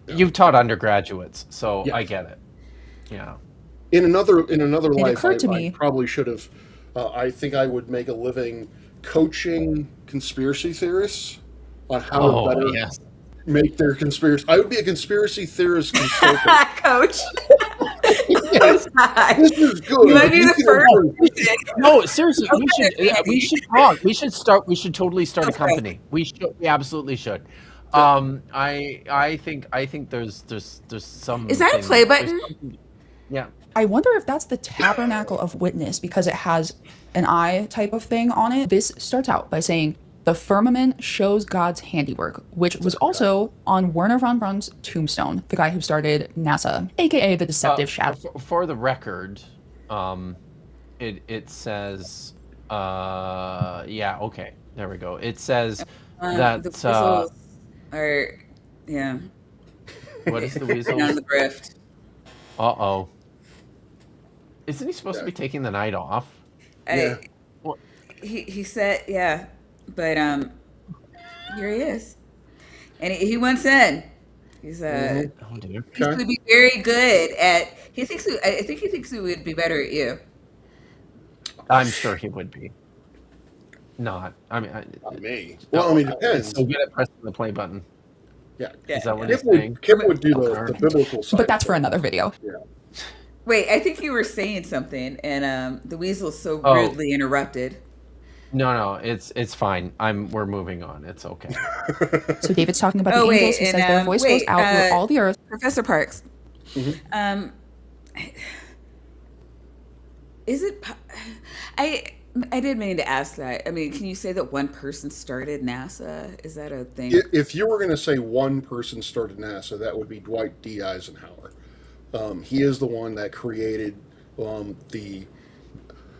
you've taught undergraduates, so Yes. I get it. Yeah. in another life, occurred to I me- probably should have. I think I would make a living coaching conspiracy theorists on how to better yes. make their conspiracy. I would be a conspiracy theorist consultant. Coach. Yes, this is good. You might be You the can first. improve. No, seriously, Okay, we should talk. We should start. We should totally start a Okay. company. We absolutely should. I think there's some. Is that a play button? Yeah. I wonder if that's the Tabernacle of Witness because it has an eye type of thing on it. This starts out by saying, the firmament shows God's handiwork, which was also on Werner von Braun's tombstone, the guy who started NASA, aka the Deceptive Shadow. For the record, it says, yeah, okay, there we go. It says that The weasels are, yeah, what is the down weasel? the grift. Uh-oh. Isn't he supposed to be taking the night off? Yeah. He said, yeah, but here he is, and he went in. He's Oh dear. he's going to be very good at. I think he thinks he would be better at you. I'm sure he would be. Not. I mean, Not me. Well, I mean, it It's depends. so good at pressing the play button. Yeah. Is that what Kip he's saying? would do the biblical side. But that's for another video. Yeah. Wait, I think you were saying something, and the weasel so Oh. rudely interrupted. No, it's fine. We're moving on. It's okay. So David's talking about Oh, the wait, angels. He and, says their voice goes out through all the earth. Professor Parks. Is it? I did mean to ask that. I mean, can you say that one person started NASA? Is that a thing? If you were going to say one person started NASA, that would be Dwight D. Eisenhower. He is the one that created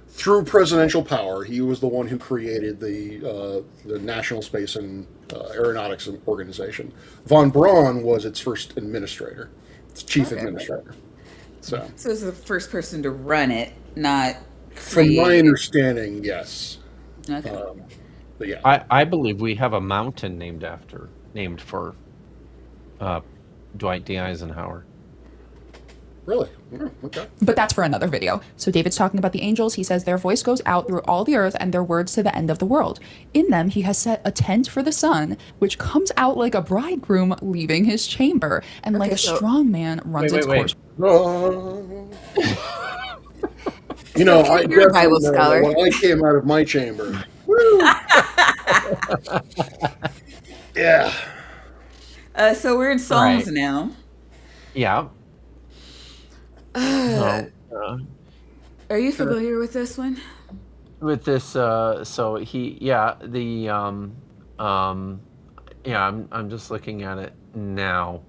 through presidential power. He was the one who created the National Space and Aeronautics Organization. Von Braun was its first administrator, its chief administrator. So, So it's the first person to run it, not from my create it. understanding, yes. Okay. But yeah, I believe we have a mountain named for uh, Dwight D. Eisenhower. really. Okay. But that's for another video. So David's talking about the angels. He says their voice goes out through all the earth and their words to the end of the world. In them, he has set a tent for the sun, which comes out like a bridegroom leaving his chamber, and like Okay, a so- strong man runs its course. You know, I You're a Bible definitely know scholar. that when I came out of my chamber. Woo! Yeah. So we're in Psalms Right. now. Yeah. So, Are you familiar with this one? with this, so he, yeah, yeah, I'm just looking at it now.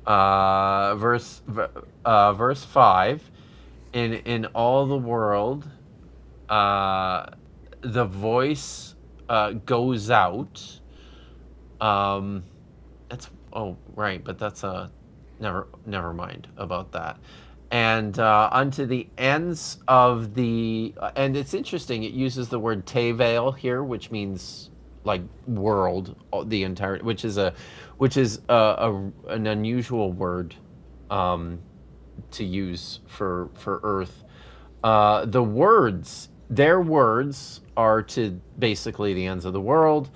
Verse 5, in all the world, the voice goes out. That's, oh, right, but that's never mind about that. And unto the ends of the, and it's interesting, it uses the word tevel here, which means like world, the entire, which is an unusual word to use for earth. Their words are to basically the ends of the world.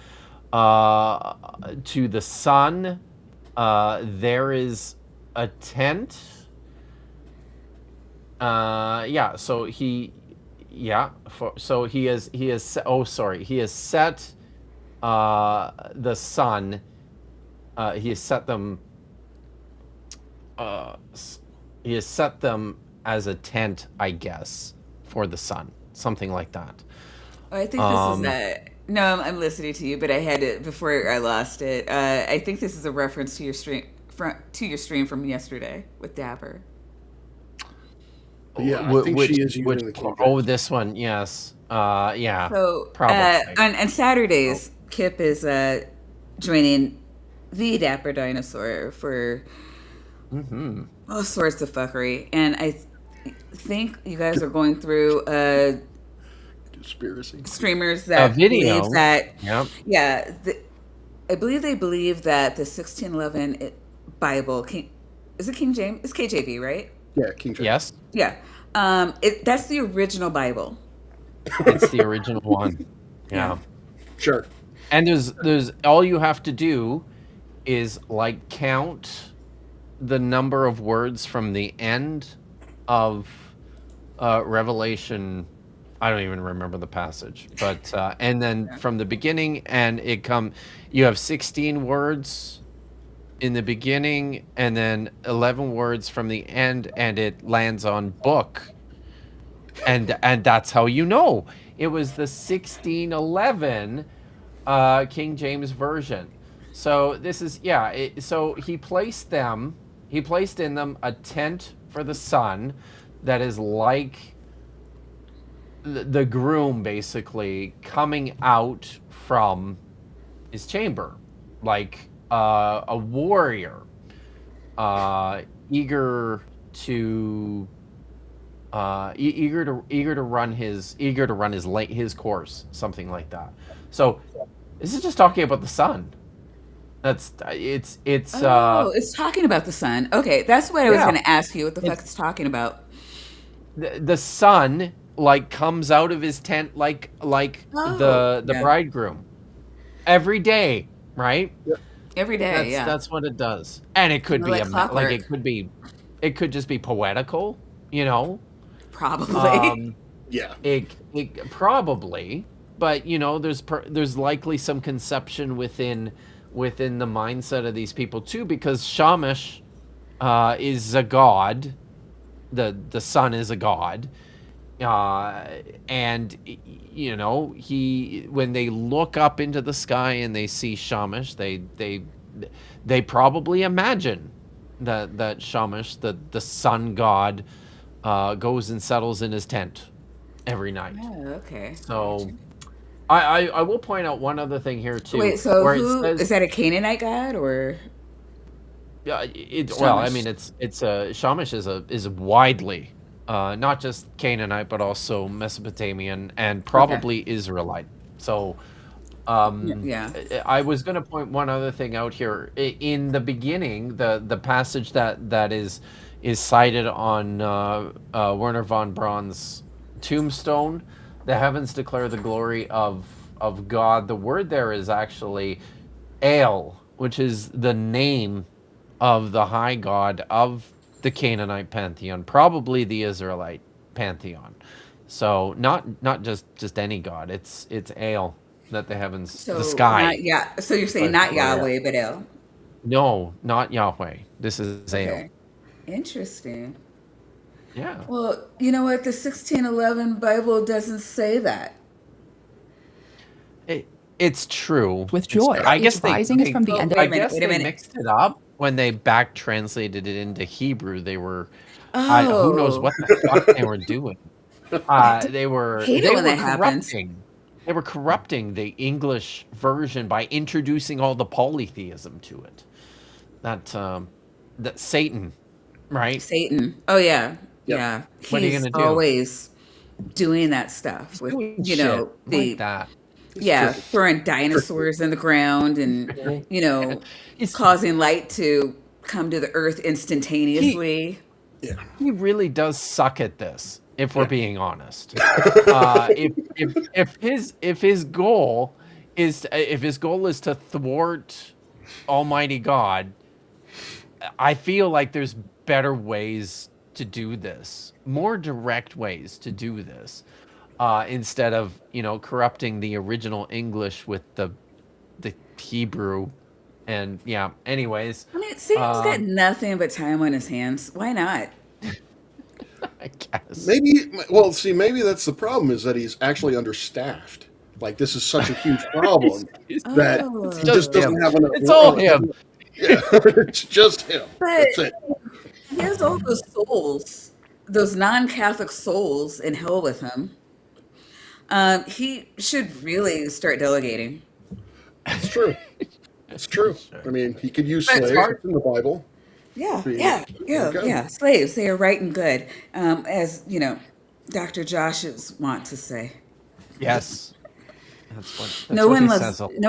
To the sun, there is a tent. Yeah. So he has set the sun. He has set them. He has set them as a tent, I guess, for the sun, something like that. Oh, I think this is that. No, I'm listening to you, but I had it before I lost it. I think this is a reference to your stream from yesterday with Dapper. Yeah, I think she is using the King Oh, James. this one, yes. Yeah, So probably. on Saturdays, Kip is joining the Dapper Dinosaur for all sorts of fuckery, and I think you guys are going through Conspiracy. streamers that video. believe that. Yep. Yeah, I believe they believe that the 1611 Bible, is it King James? It's KJV, right? Yeah, King James. Yes, Yeah. That's the original Bible. it's the original one. Yeah. Sure. And there's all you have to do is like count the number of words from the end of Revelation. I don't even remember the passage, but and then from the beginning, and you have 16 words in the beginning, and then 11 words from the end, and it lands on book, and that's how you know it was the 1611 King James version. So this is, yeah. So he placed in them a tent for the sun that is like the groom basically coming out from his chamber, like a warrior, eager to run his course, something like that. So this is just talking about the sun. It's It's talking about the sun. Okay, that's what I was Yeah. going to ask you. What the fuck it's talking about? the sun like comes out of his tent like the yeah. bridegroom every day, right? Every day, yeah. That's what it does. And it could be Like clockwork. it could just be poetical, you know. Probably. Yeah. It probably, but you know, there's likely some conception within the mindset of these people too, because Shamash is a god. The sun is a god, and you know, when they look up into the sky and they see Shamash, they probably imagine that Shamash, the sun god, goes and settles in his tent every night. Oh, okay. So I will point out one other thing here too. Wait, so where who it says, is that? A Canaanite god or? Yeah, well, I Shamash. mean, it's Shamash is widely, not just Canaanite, but also Mesopotamian and Okay. probably Israelite. So, Yeah. I was going to point one other thing out here. In the beginning, the passage that is cited on Werner von Braun's tombstone, the heavens declare the glory of God. The word there is actually El, which is the name of the high god of the Canaanite pantheon, probably the Israelite pantheon. So not just any god. It's Ale that the heavens, the So sky. not yeah. So you're saying declares the not glory of. Yahweh, but El. No, not Yahweh. This is Ale. Okay. Interesting. Yeah. Well, you know what? The 1611 Bible doesn't say that. It, it's true. With It's joy. true. I Its guess rising is they from the Oh, end of. wait I a minute. guess Wait a they minute. mixed it up when they back translated it into Hebrew. They were who knows Oh, what the fuck they were doing. They were hate it they when were that happens. corrupting. They were corrupting the English version by introducing all the polytheism to it. That Satan, right? Satan. Oh yeah, Yep. yeah. What are you He's gonna do? always doing that stuff He's with doing shit like the that. He's yeah tricky. throwing Tricky. dinosaurs in the ground and you know He's causing light to come to the earth he instantaneously. Yeah. he really does suck at this. If we're Yeah. being honest, if his goal is to thwart Almighty God, I feel like there's better ways to do this, more direct ways to do this, instead of corrupting the original English with the Hebrew, and yeah. Anyways, I mean, Satan's got um, nothing but time on his hands. Why not? I guess. Maybe, well, see, maybe that's the problem is that he's actually understaffed. Like, this is such a huge problem It's that it's he just just Oh, him. doesn't have enough. It's all him. Yeah, it's just him. but That's it. he has all those souls, those non-Catholic souls in hell with him. He should really start delegating. It's true. It's true. I mean, he could use But It's slaves. hard. It's in the Bible. yeah, Be- yeah, There you yeah, go. yeah. Slaves, they are right and good, as you know, Dr. Josh's want to say. Yes, that's what he says. No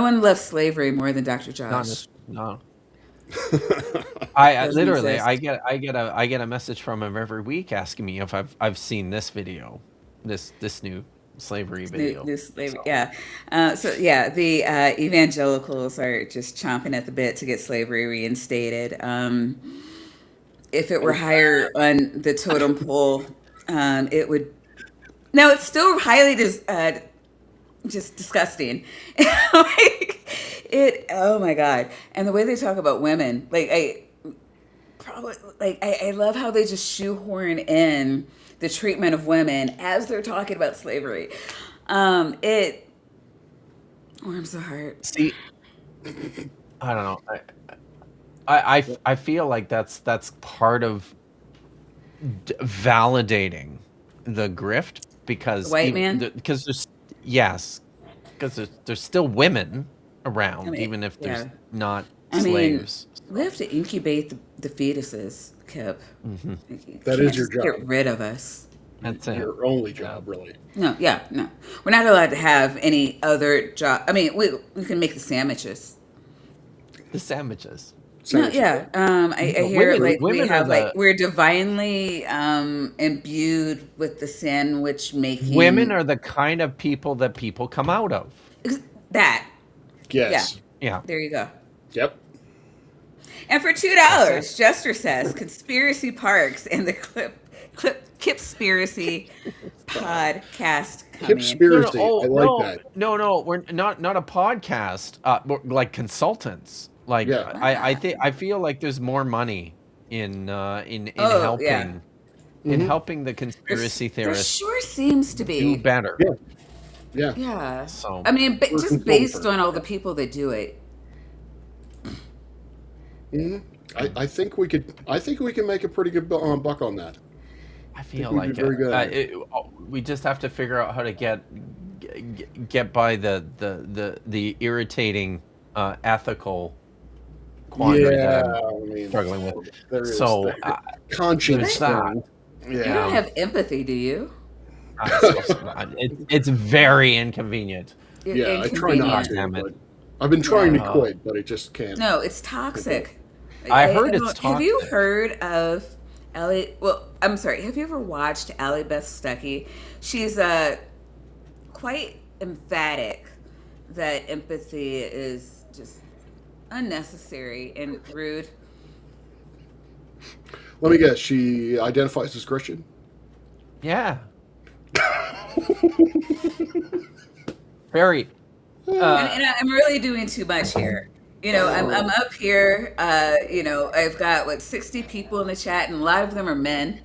one loves slavery more than Dr. Not Josh. no. I Doesn't literally exist. I get a message from him every week asking me if I've seen this video, this new slavery video. New slavery, So yeah. So yeah, the evangelicals are just chomping at the bit to get slavery reinstated. If it were higher on the totem pole, it would. No, it's still highly just disgusting. Like it. Oh my god! And the way they talk about women, like I love how they just shoehorn in the treatment of women as they're talking about slavery. It warms the heart. see, I don't know. I feel like that's part of validating the grift The because white man. because there's yes because there's still women I around mean, even if there's yeah. not I mean, slaves. we have to incubate the fetuses, Kip. Hmm. Like, you That can't is your just get job. rid of us. That's it. Your only Yeah. job, really. No, yeah, no. We're not allowed to have any other job. I mean, we can make the sandwiches. The sandwiches. No, Sandwich. yeah. I No, hear like we women are have like the we're divinely imbued with the sandwich women making. are the kind of people that people come out of. That, yeah. Yes. Yeah, There you go. Yep. And for that's it. $2, Jester says Conspiracy Parks and the Kipspiracy podcast coming. No, no, Kipspiracy. oh, I like that. no. We're not a podcast. We're like consultants. Like Yeah. I think I feel like there's more money in Oh yeah, helping Hmm. the conspiracy there theorists sure seems to do be. better. Yeah. Yeah. Yeah, So I mean, We're just based consultants. on all the people that do it. Hmm. I think we could. I think we can make a pretty good buck on that. I I feel think we'd like be very good at it. we just have to figure out how to get by the irritating ethical quandary that Yeah, I'm I mean, struggling with. there is So the conscience there's that. thing. You Yeah. don't have empathy, do you? It's very inconvenient. Yeah, I try not God Inconvenient. to, damn it. but I've been trying to Yeah. quit, but I just can't. No, it's can't do it. toxic. I heard it's Have you toxic. heard of Ellie? Well, I'm sorry. Have you ever watched Allie Beth Stuckey? She's quite emphatic that empathy is just unnecessary and rude. Let me guess. She identifies as Christian. Yeah. Very. And I'm really doing too much here. I'm up here. I've got 60 people in the chat, and a lot of them are men.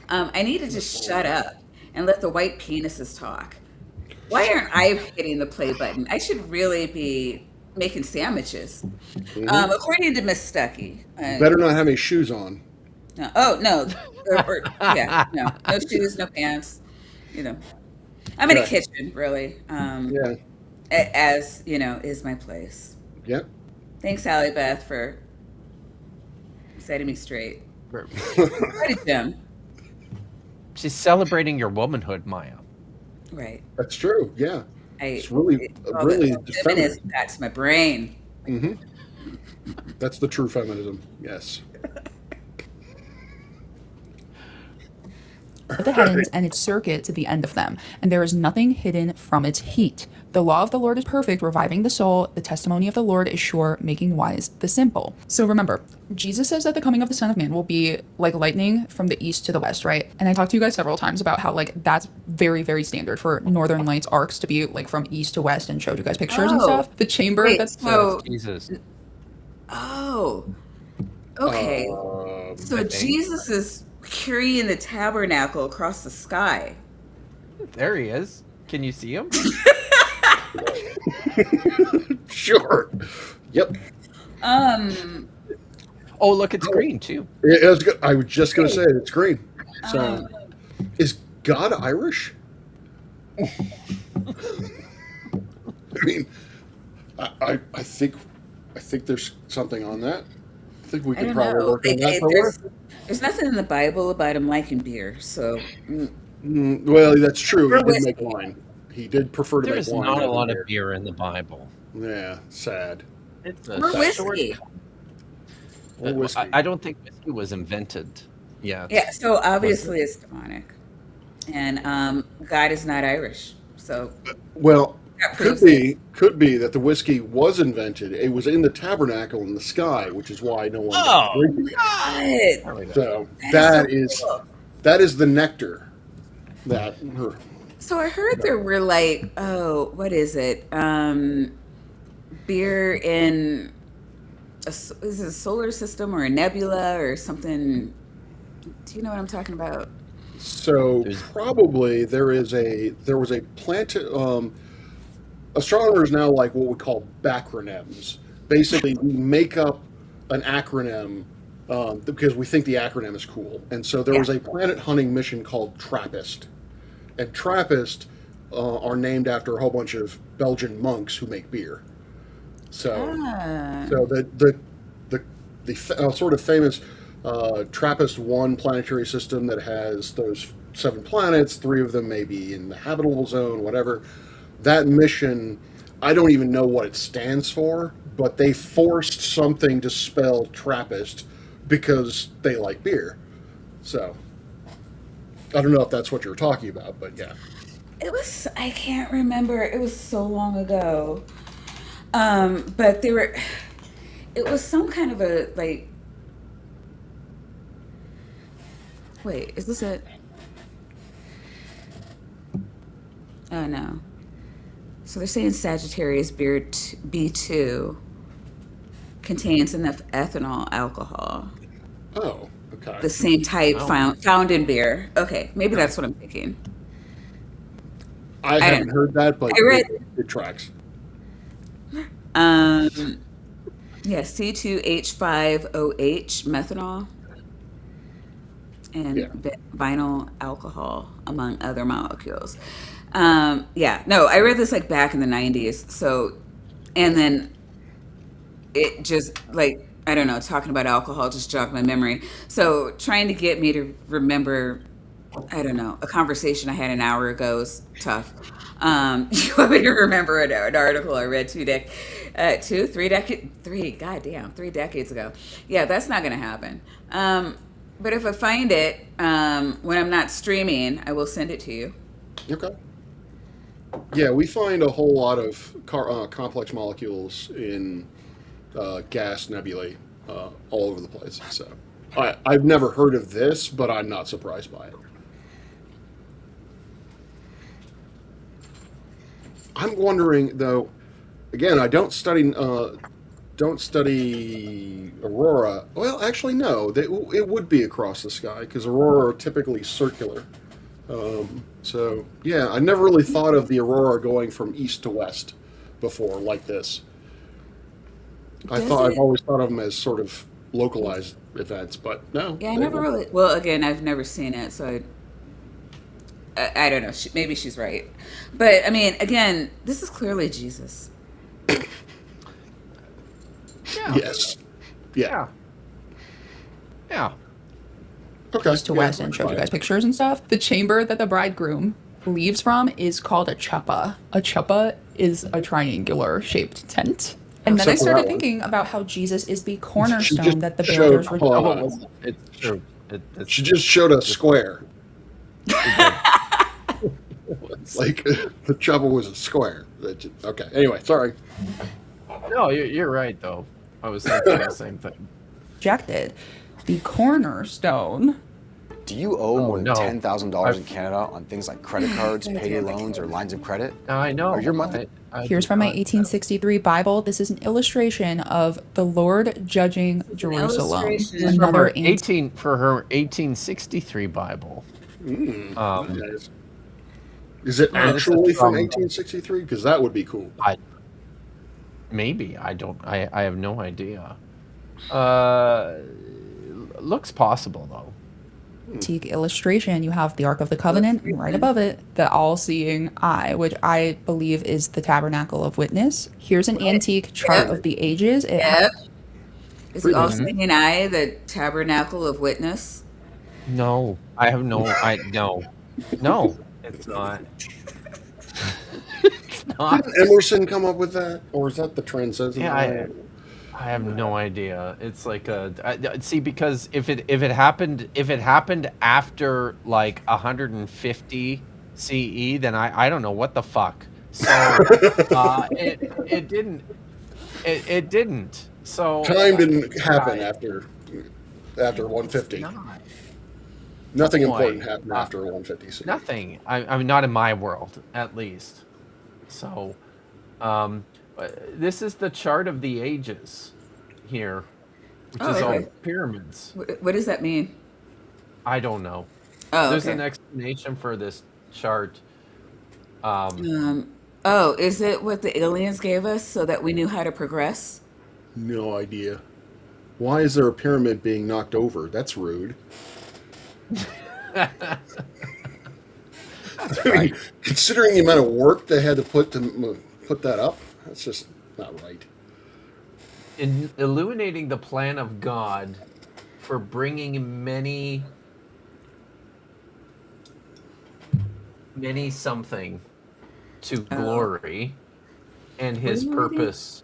I need to just shut up and let the white penises talk. Why aren't I hitting the play button? I should really be making sandwiches. According to Miss Stuckey. Better not have any shoes on. No, oh no, no shoes, no pants. I'm in a Okay. kitchen, really. Yeah. As is my place. Yep. Thanks, Allie Beth, for setting me straight. Very- What a gem. She's celebrating your womanhood, Maya. Right. That's true. Yeah. I It's really, all really the just feminism feminine. got to my brain. That's the true feminism. Yes. Of the heavens and its circuit to the end of them, and there is nothing hidden from its heat. The law of the Lord is perfect, reviving the soul. The testimony of the Lord is sure, making wise the simple. So remember, Jesus says that the coming of the Son of Man will be like lightning from the east to the west, right? And I talked to you guys several times about how that's very, very standard for Northern Lights arcs to be from east to west, and showed you guys pictures and Oh. stuff. The chamber Wait, that's so Jesus. oh, okay. So I think. Jesus is carrying the tabernacle across the sky. There he is. Can you see him? Sure. Yep. Oh, look, it's green too. It was good. I was just going to say it's green. So, is God Irish? I mean, I think there's something on that. I think we I could don't probably know. work on that somewhere. There's nothing in the Bible about him liking beer, so Well, that's true. Or He did make whiskey. wine. He did prefer to There make is wine. not a than lot beer. of beer in the Bible. Yeah, sad. It's or a short. whiskey. Or whiskey. I don't think whiskey was invented yet. Yeah, so obviously it's demonic, and God is not Irish, so Well, that could proves it. be that the whiskey was invented. It was in the tabernacle in the sky, which is why no one got Oh. drinking it. God, There we go. So that that is is so cool. that is the nectar that So I heard there were what is it? Beer in is it a solar system or a nebula or something? Do you know what I'm talking about? so There's- probably there was a plant. Astronomers now like what we call backronyms. Basically, we make up an acronym because we think the acronym is cool. And so there was a planet hunting mission called TRAPPIST, and TRAPPIST are named after a whole bunch of Belgian monks who make beer. So, Ah. so the sort of famous TRAPPIST-1 planetary system that has those 7 planets, 3 of them may be in the habitable zone, whatever. That mission, I don't even know what it stands for, but they forced something to spell TRAPPIST because they like beer. So, I don't know if that's what you're talking about, but yeah. I can't remember. It was so long ago. But it was some kind of wait, is this it? Oh no. So they're saying Sagittarius beer B2 contains enough ethanol alcohol. Oh, okay. The same type found in beer. Okay, maybe that's what I'm thinking. I haven't heard that, but I read- it tracks. Yeah, C2H5OH methanol and Yeah. vinyl alcohol, among other molecules. No, I read this back in the 90s. So, and then it just I don't know, talking about alcohol just jogged my memory. So trying to get me to remember, I don't know, a conversation I had an hour ago is tough. You want me to remember an article I read 3 decades ago. Yeah, that's not going to happen. But if I find it when I'm not streaming, I will send it to you. Okay. Yeah, we find a whole lot of complex molecules in gas nebulae all over the place. So I've never heard of this, but I'm not surprised by it. I'm wondering though. Again, I don't study aurora. Well, actually, no. It would be across the sky because aurora are typically circular. So yeah, I never really thought of the aurora going from east to west before like this. I've always thought of them as sort of localized events, but no. Yeah, I never really. Well, again, I've never seen it, so I don't know. Maybe she's right, but I mean, again, this is clearly Jesus. Yeah. Yes. Yeah. Yeah. Okay. To west and showed you guys pictures and stuff. The chamber that the bridegroom leaves from is called a chuppah. A chuppah is a triangular shaped tent. And then I started thinking about how Jesus is the cornerstone that the builders were. It's true. She just showed a square. Like the trouble was a square. Okay. Anyway, sorry. No, you're right though. I was thinking the same thing. Rejected. The cornerstone. Do you owe more than no. $10,000 in Canada on things like credit cards, payday loans, or lines of credit? I know. Or your monthly? Here's from my 1863 Bible. This is an illustration of the Lord judging Jerusalem. Another for her 1863 Bible. Nice. Is it actually from 1863? Because that would be cool. Maybe I don't. I have no idea. Looks possible though. Antique illustration. You have the Ark of the Covenant, and right above it, the all-seeing eye, which I believe is the Tabernacle of Witness. Here's an antique chart of the ages. Is the all-seeing eye the Tabernacle of Witness? No, I have no. No, it's not. It's not. Didn't Emerson come up with that, or is that the transcendent? Yeah, I have no idea. It's like see, because if it happened after like 150 CE, then I don't know what the fuck. So it didn't. So time didn't happen after 150. Nothing important happened after 150 CE. Nothing. I mean, not in my world, at least. So, this is the chart of the ages here, which is all pyramids. What does that mean? I don't know. Oh, There's an explanation for this chart. Is it what the aliens gave us so that we knew how to progress? No idea. Why is there a pyramid being knocked over? That's rude. Right. Considering the amount of work they had to put that up, that's just not right. In illuminating the plan of God for bringing many something to glory and his purpose.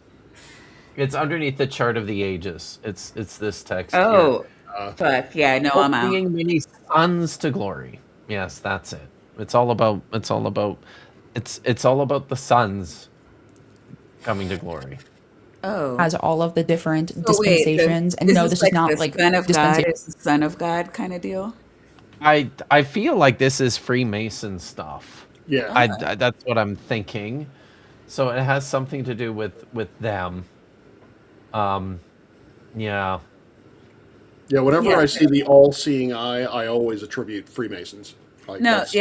It's underneath the chart of the ages. It's this text. Oh, fuck yeah! No, I'm out. Bringing many sons to glory. Yes, that's it. It's all about the sons coming to glory. Oh, has all of the different dispensations. And no, this is not like Son of God is the Son of God kind of deal. I feel like this is Freemason stuff. Yeah, I that's what I'm thinking. So it has something to do with them. Yeah. Yeah, whenever I see the all-seeing eye, I always attribute Freemasons. Like, that's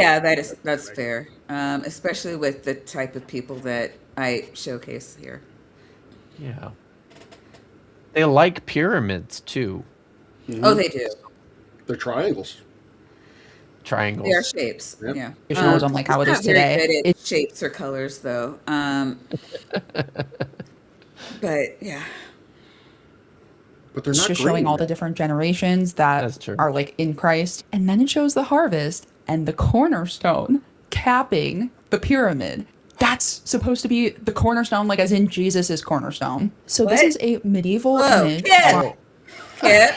fair. Especially with the type of people that I showcase here. Yeah. They like pyramids too. Mm-hmm. Oh, they do. They're triangles. Triangles. They are shapes. Yep. Yeah. It shows them like how it is today. Very good at shapes or colors, though. But yeah. But they're It's not just green. showing all the different generations That's that true. are like in Christ. And then it shows the harvest and the cornerstone capping the pyramid. That's supposed to be the cornerstone, like as in Jesus' cornerstone. So this What? is a medieval Whoa, image. Kip! Kip,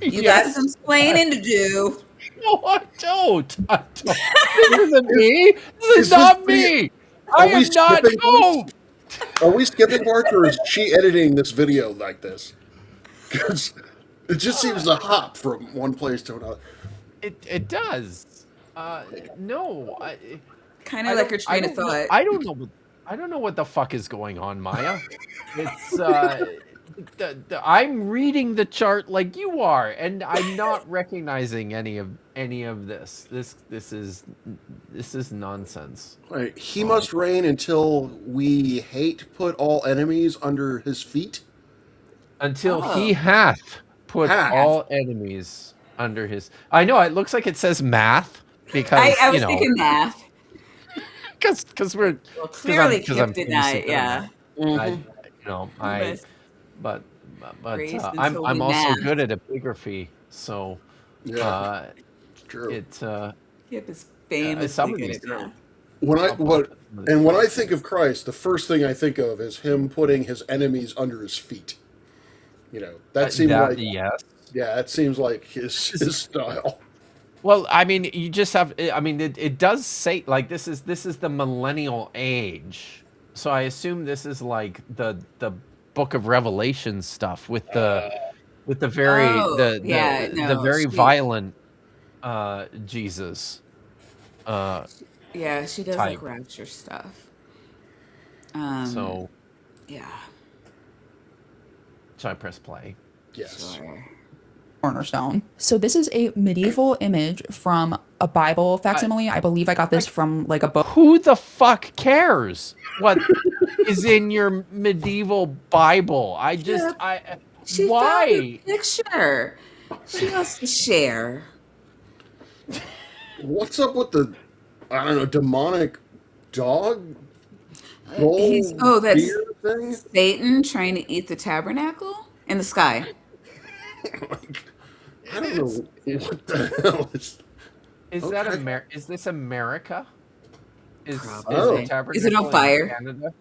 you got Yes. some explaining to do. No, I don't. I don't. This isn't me. This is Is this not video? me. I Are we am not skipping parts? Pope. Are we skipping parts, or is she editing this video like this? Because it just seems to hop from one place to another. It does. No, Kind of like your I train of don't know. thought. I don't know what the fuck is going on, Maya. It's I'm reading the chart like you are, and I'm not recognizing any of this. This is nonsense. Right. He must reign until we hate put all enemies under his feet. Until Oh. he hath put Hath. all enemies under his. I know it looks like it says math because I was thinking math. because we're Well, clearly Kip did not, basic yeah. I but Raised I'm until I'm we also math. good at epigraphy, so Yeah, it's true. Kip is famously some of good these at math. When I think of Christ, the first thing I think of is him putting his enemies under his feet. You know, that seems like yes. yeah, that seems like his style. Well, I mean, you just have. I mean, it does say like this is the millennial age, so I assume this is like the Book of Revelation stuff with the very the very violent Jesus. Yeah, she does type. like rapture stuff. So Yeah, should I press play? Yes. sure. Cornerstone. So this is a medieval image from a Bible facsimile. I believe I got this from like a book. Who the fuck cares what is in your medieval Bible? I just She why? found a picture. She wants to share. What's up with the I don't know demonic dog? That's Beer thing? Satan trying to eat the tabernacle in the sky. I don't know what the hell is. Is that Is this America? Is Probably. the tabernacle Is it on in fire? Canada?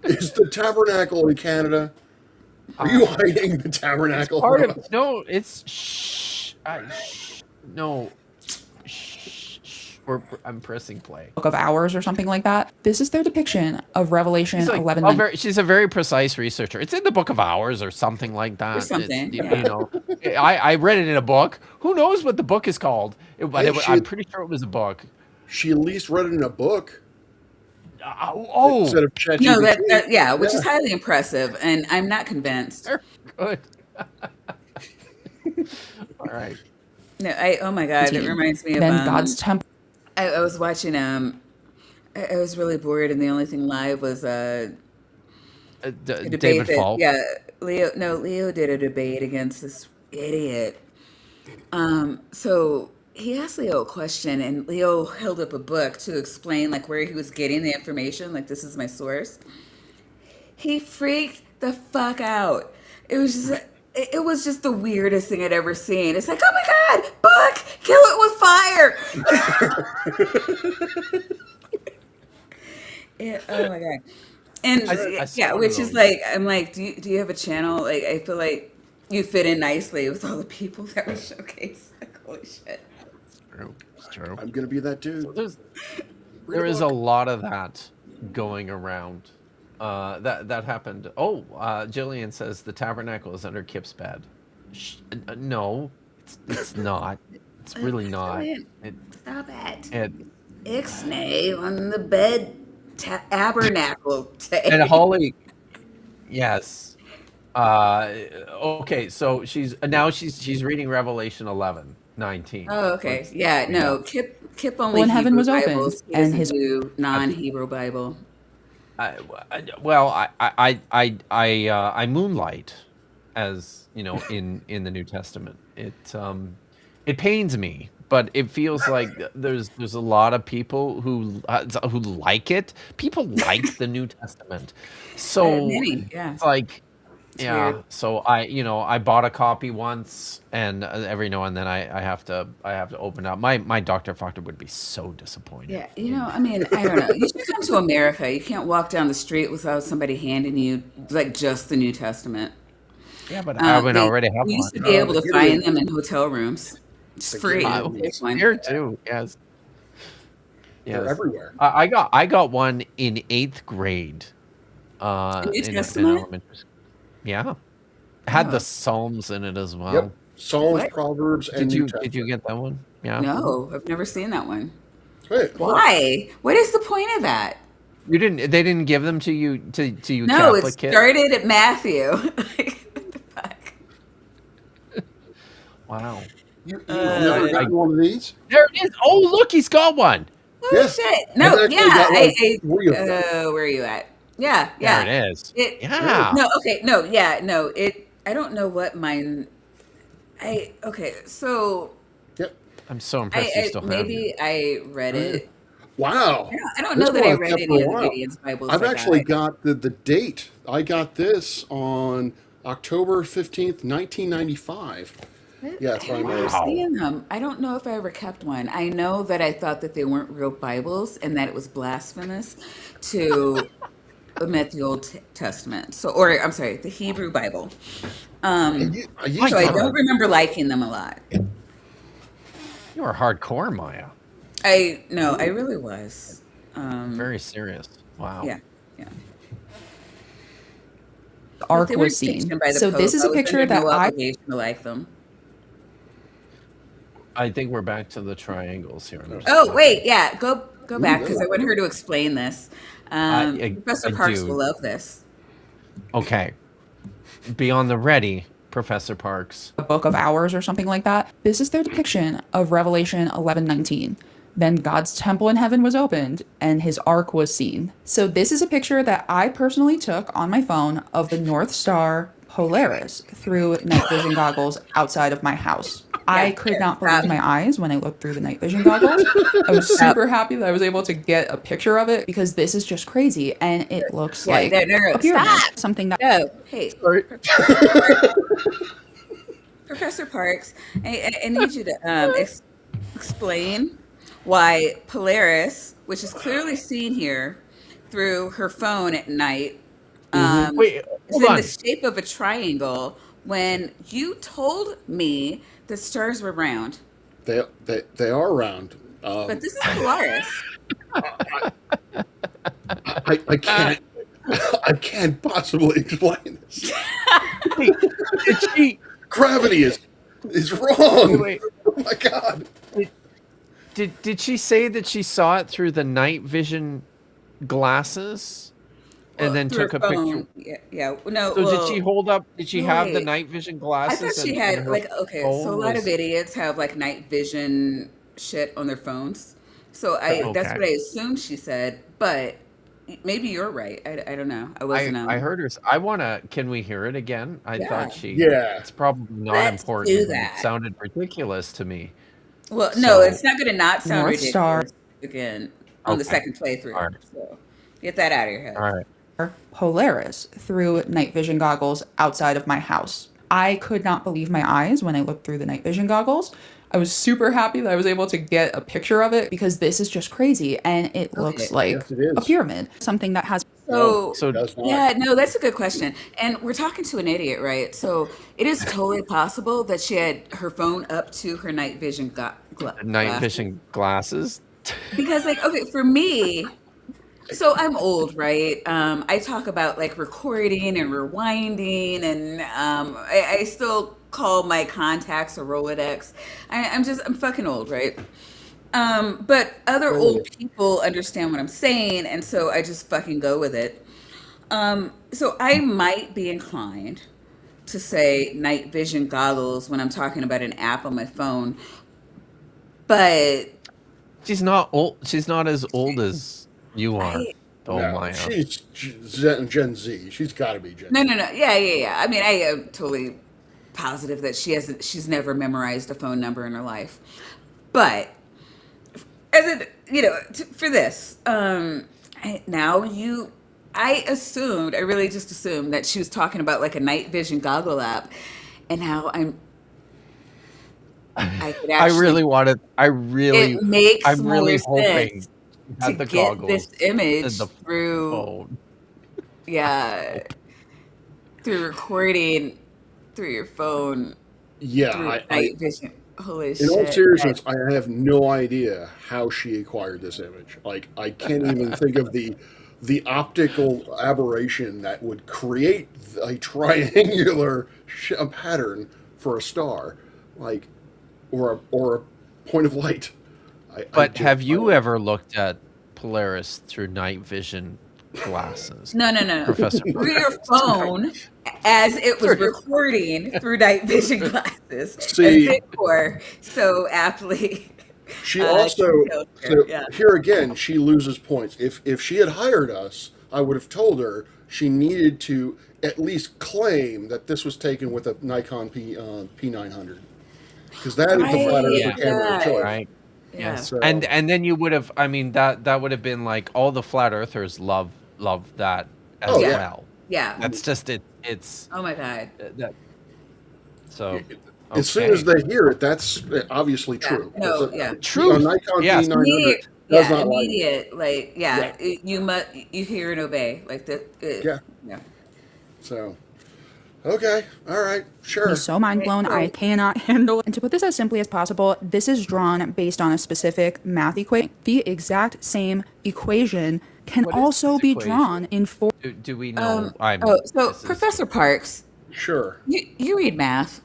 Is the tabernacle in Canada? Are you hiding the tabernacle? Part from of us? no, it's no. I'm pressing play. Book of Hours or something like that. This is their depiction of Revelation She's like 11. she's a very precise researcher. It's in the Book of Hours or something like that. Or something, You yeah. know, I read it in a book. Who knows what the book is called? I'm pretty sure it was a book. She at least read it in a book Oh, instead of ChatGPT. No, which is highly impressive, and I'm not convinced. good. All right. No, oh my god, it reminds me of Then God's temple. I was watching I was really bored, and the only thing live was a debate David that, Falk. yeah, Leo did a debate against this idiot. So he asked Leo a question, and Leo held up a book to explain like where he was getting the information, like this is my source. He freaked the fuck out. It was just the weirdest thing I'd ever seen. It's like, oh my god, book, kill it with fire. Oh my god. And I saw yeah, one which of is those. like, I'm like, do you have a channel? Like, I feel like you fit in nicely with all the people that we showcase. Like, holy shit. It's true. I'm gonna be that dude. There is a lot of that going around. That happened. Oh, Jillian says the tabernacle is under Kip's bed. No, it's not. It's really not. Stop it. And Ixnay on the bed tabernacle. and Holly, yes. Okay, so she's reading Revelation 11:19. Oh, okay. Yeah, no. Kip only When heaven Hebrew was open, Bibles. He and doesn't his- do non-Hebrew Bible. I moonlight, as you know, in the New Testament. It pains me but it feels like there's a lot of people who like it. People like the New Testament, so Many, yeah. it's like It's yeah. weird. So I bought a copy once, and every now and then I have to open up. My Dr. Proctor would be so disappointed. Yeah, I mean, I don't know. You should come to America. You can't walk down the street without somebody handing you like just the New Testament. Yeah, but I would already have We used one. to be able They to give find you- them in hotel rooms. It's they give free. you- Take one. Here too. Yes. They're Yes. everywhere. I got one in 8th grade. The New In Testament? elementary school. Yeah. Had Oh. the Psalms in it as well. Yep. Psalms, What? Proverbs, and Did New you Testament. get that one? Yeah. No, I've never seen that one. Hey, look. Why? What is the point of that? You didn't. They didn't give them to you you No, it Catholic kids. started at Matthew. Like, what the fuck? Wow. You've never I- gotten one of these? There it is. Oh, look, he's got one. Oh Yes. shit! No, I've actually yeah, got, like, 3 of them. where are you at? Yeah, yeah. There it is. Yeah. No, okay, no, yeah, no. I don't know what mine. Okay, so Yep. I'm so impressed you still have it. maybe I read it. Wow. I don't This know that one I I've read kept any for a of the while. Gideon's Bibles. I've like actually that. got the date. I got this on October 15th, 1995. Yeah, that's I what I remember made. seeing them. I don't know if I ever kept one. I know that I thought that they weren't real Bibles and that it was blasphemous to omit the Old Testament. Or I'm sorry, the Hebrew Bible. I So used I to don't remember liking them a lot. You are hardcore, Maya. I really was. Very serious. Wow. Yeah. The ark They weren't was seen. sanctioned by the So Pope. this is I a was picture under that no I obligation to like them. I think we're back to the triangles here. I'm just Oh looking. wait, yeah, go back because I want her to explain this. Professor I Parks do. will love this. Okay. Be on the ready, Professor Parks. a book of hours or something like that. This is their depiction of Revelation 11:19. Then God's temple in heaven was opened and his ark was seen. So this is a picture that I personally took on my phone of the North Star Polaris through night vision goggles outside of my house. I could not believe my eyes when I looked through the night vision goggles. I was super happy that I was able to get a picture of it because this is just crazy and it looks Yeah, like no, a pyramid. stop. Something that No, hey, Sorry. Professor Parks, I need you to explain why Polaris, which is clearly seen here through her phone at night, Wait, is hold in on. the shape of a triangle when you told me the stars were round. They are round. But this is Polaris. I can't. I can't possibly explain this. Wait, did she? Gravity is wrong. Wait. Oh my god. Did she say that she saw it through the night vision glasses, and then Through took a her picture? phone. Yeah. No. So well, did she hold up? Did she have the wait. night vision I glasses? thought she and had her like okay, so a phone lot of was- idiots have like night vision shit on their phones. So that's Okay. what I assumed she said, but maybe you're right. I don't know. I wasn't. I heard her. I wanna. Can we hear it again? I Yeah. thought she. Yeah. It's probably not Let's important. do It that. sounded ridiculous to me. Well, no, So- it's not going to not sound North Star. ridiculous again on the Okay. second playthrough. All right. So get that out of your head. All right. Polaris through night vision goggles outside of my house. I could not believe my eyes when I looked through the night vision goggles. I was super happy that I was able to get a picture of it because this is just crazy and it looks like Yes, it is. a pyramid. Something that has So, So Does not. yeah, no, that's a good question. And we're talking to an idiot, right? So it is totally possible that she had her phone up to her night vision night glasses. vision glasses. Because, like, okay, for me, so I'm old, right? I talk about like recording and rewinding, and I still call my contacts a Rolodex. I'm fucking old, right? But other old people understand what I'm saying, and so I just fucking go with it. So I might be inclined to say night vision goggles when I'm talking about an app on my phone, but She's not old. She's not as old as you are. I- Oh No, Maya. she's Gen Z. She's got to be Gen Z. no. Yeah. I mean, I am totally positive that she's never memorized a phone number in her life. But as it, for this, now I really just assumed that she was talking about like a night vision goggle app, and now I could I actually. really wanted. It makes I'm more really hoping sense you to had the get this goggles and image the through, phone. yeah, through recording through your phone Yeah, through night vision. Holy in all shit! seriousness, I have no idea how she acquired this image. Like, I can't even think of the optical aberration that would create a triangular pattern for a star, like, or a point of light. But have you ever looked at Polaris through night vision glasses, No, no, no, no. Professor Through your Parks? phone, as it was Through- recording through night vision glasses, as See, Victor so aptly she also, detailed here. so Yeah. here again, she loses points. If she had hired us, I would have told her she needed to at least claim that this was taken with a Nikon P900, because that is the flat Right. earther camera of Yeah. choice. Right. Yeah. So And then you would have. I mean, that would have been like all the flat earthers love that as Oh, yeah. well. Yeah. That's just it. It's Oh my God. that. So as soon as they hear it, that's obviously Yeah. true. No, It's yeah. Truth. A Nikon Yes. P900 Immediate, does yeah, not like it. immediate, like, Yeah. you hear and obey, like that. Yeah. Yeah. So, okay, all right, sure. Me so mind blown. I cannot handle it. And to put this as simply as possible, this is drawn based on a specific math equation. The exact same equation can What is also this be equation? drawn in four. Do we know? So this is- Professor Parks, Sure, you read math.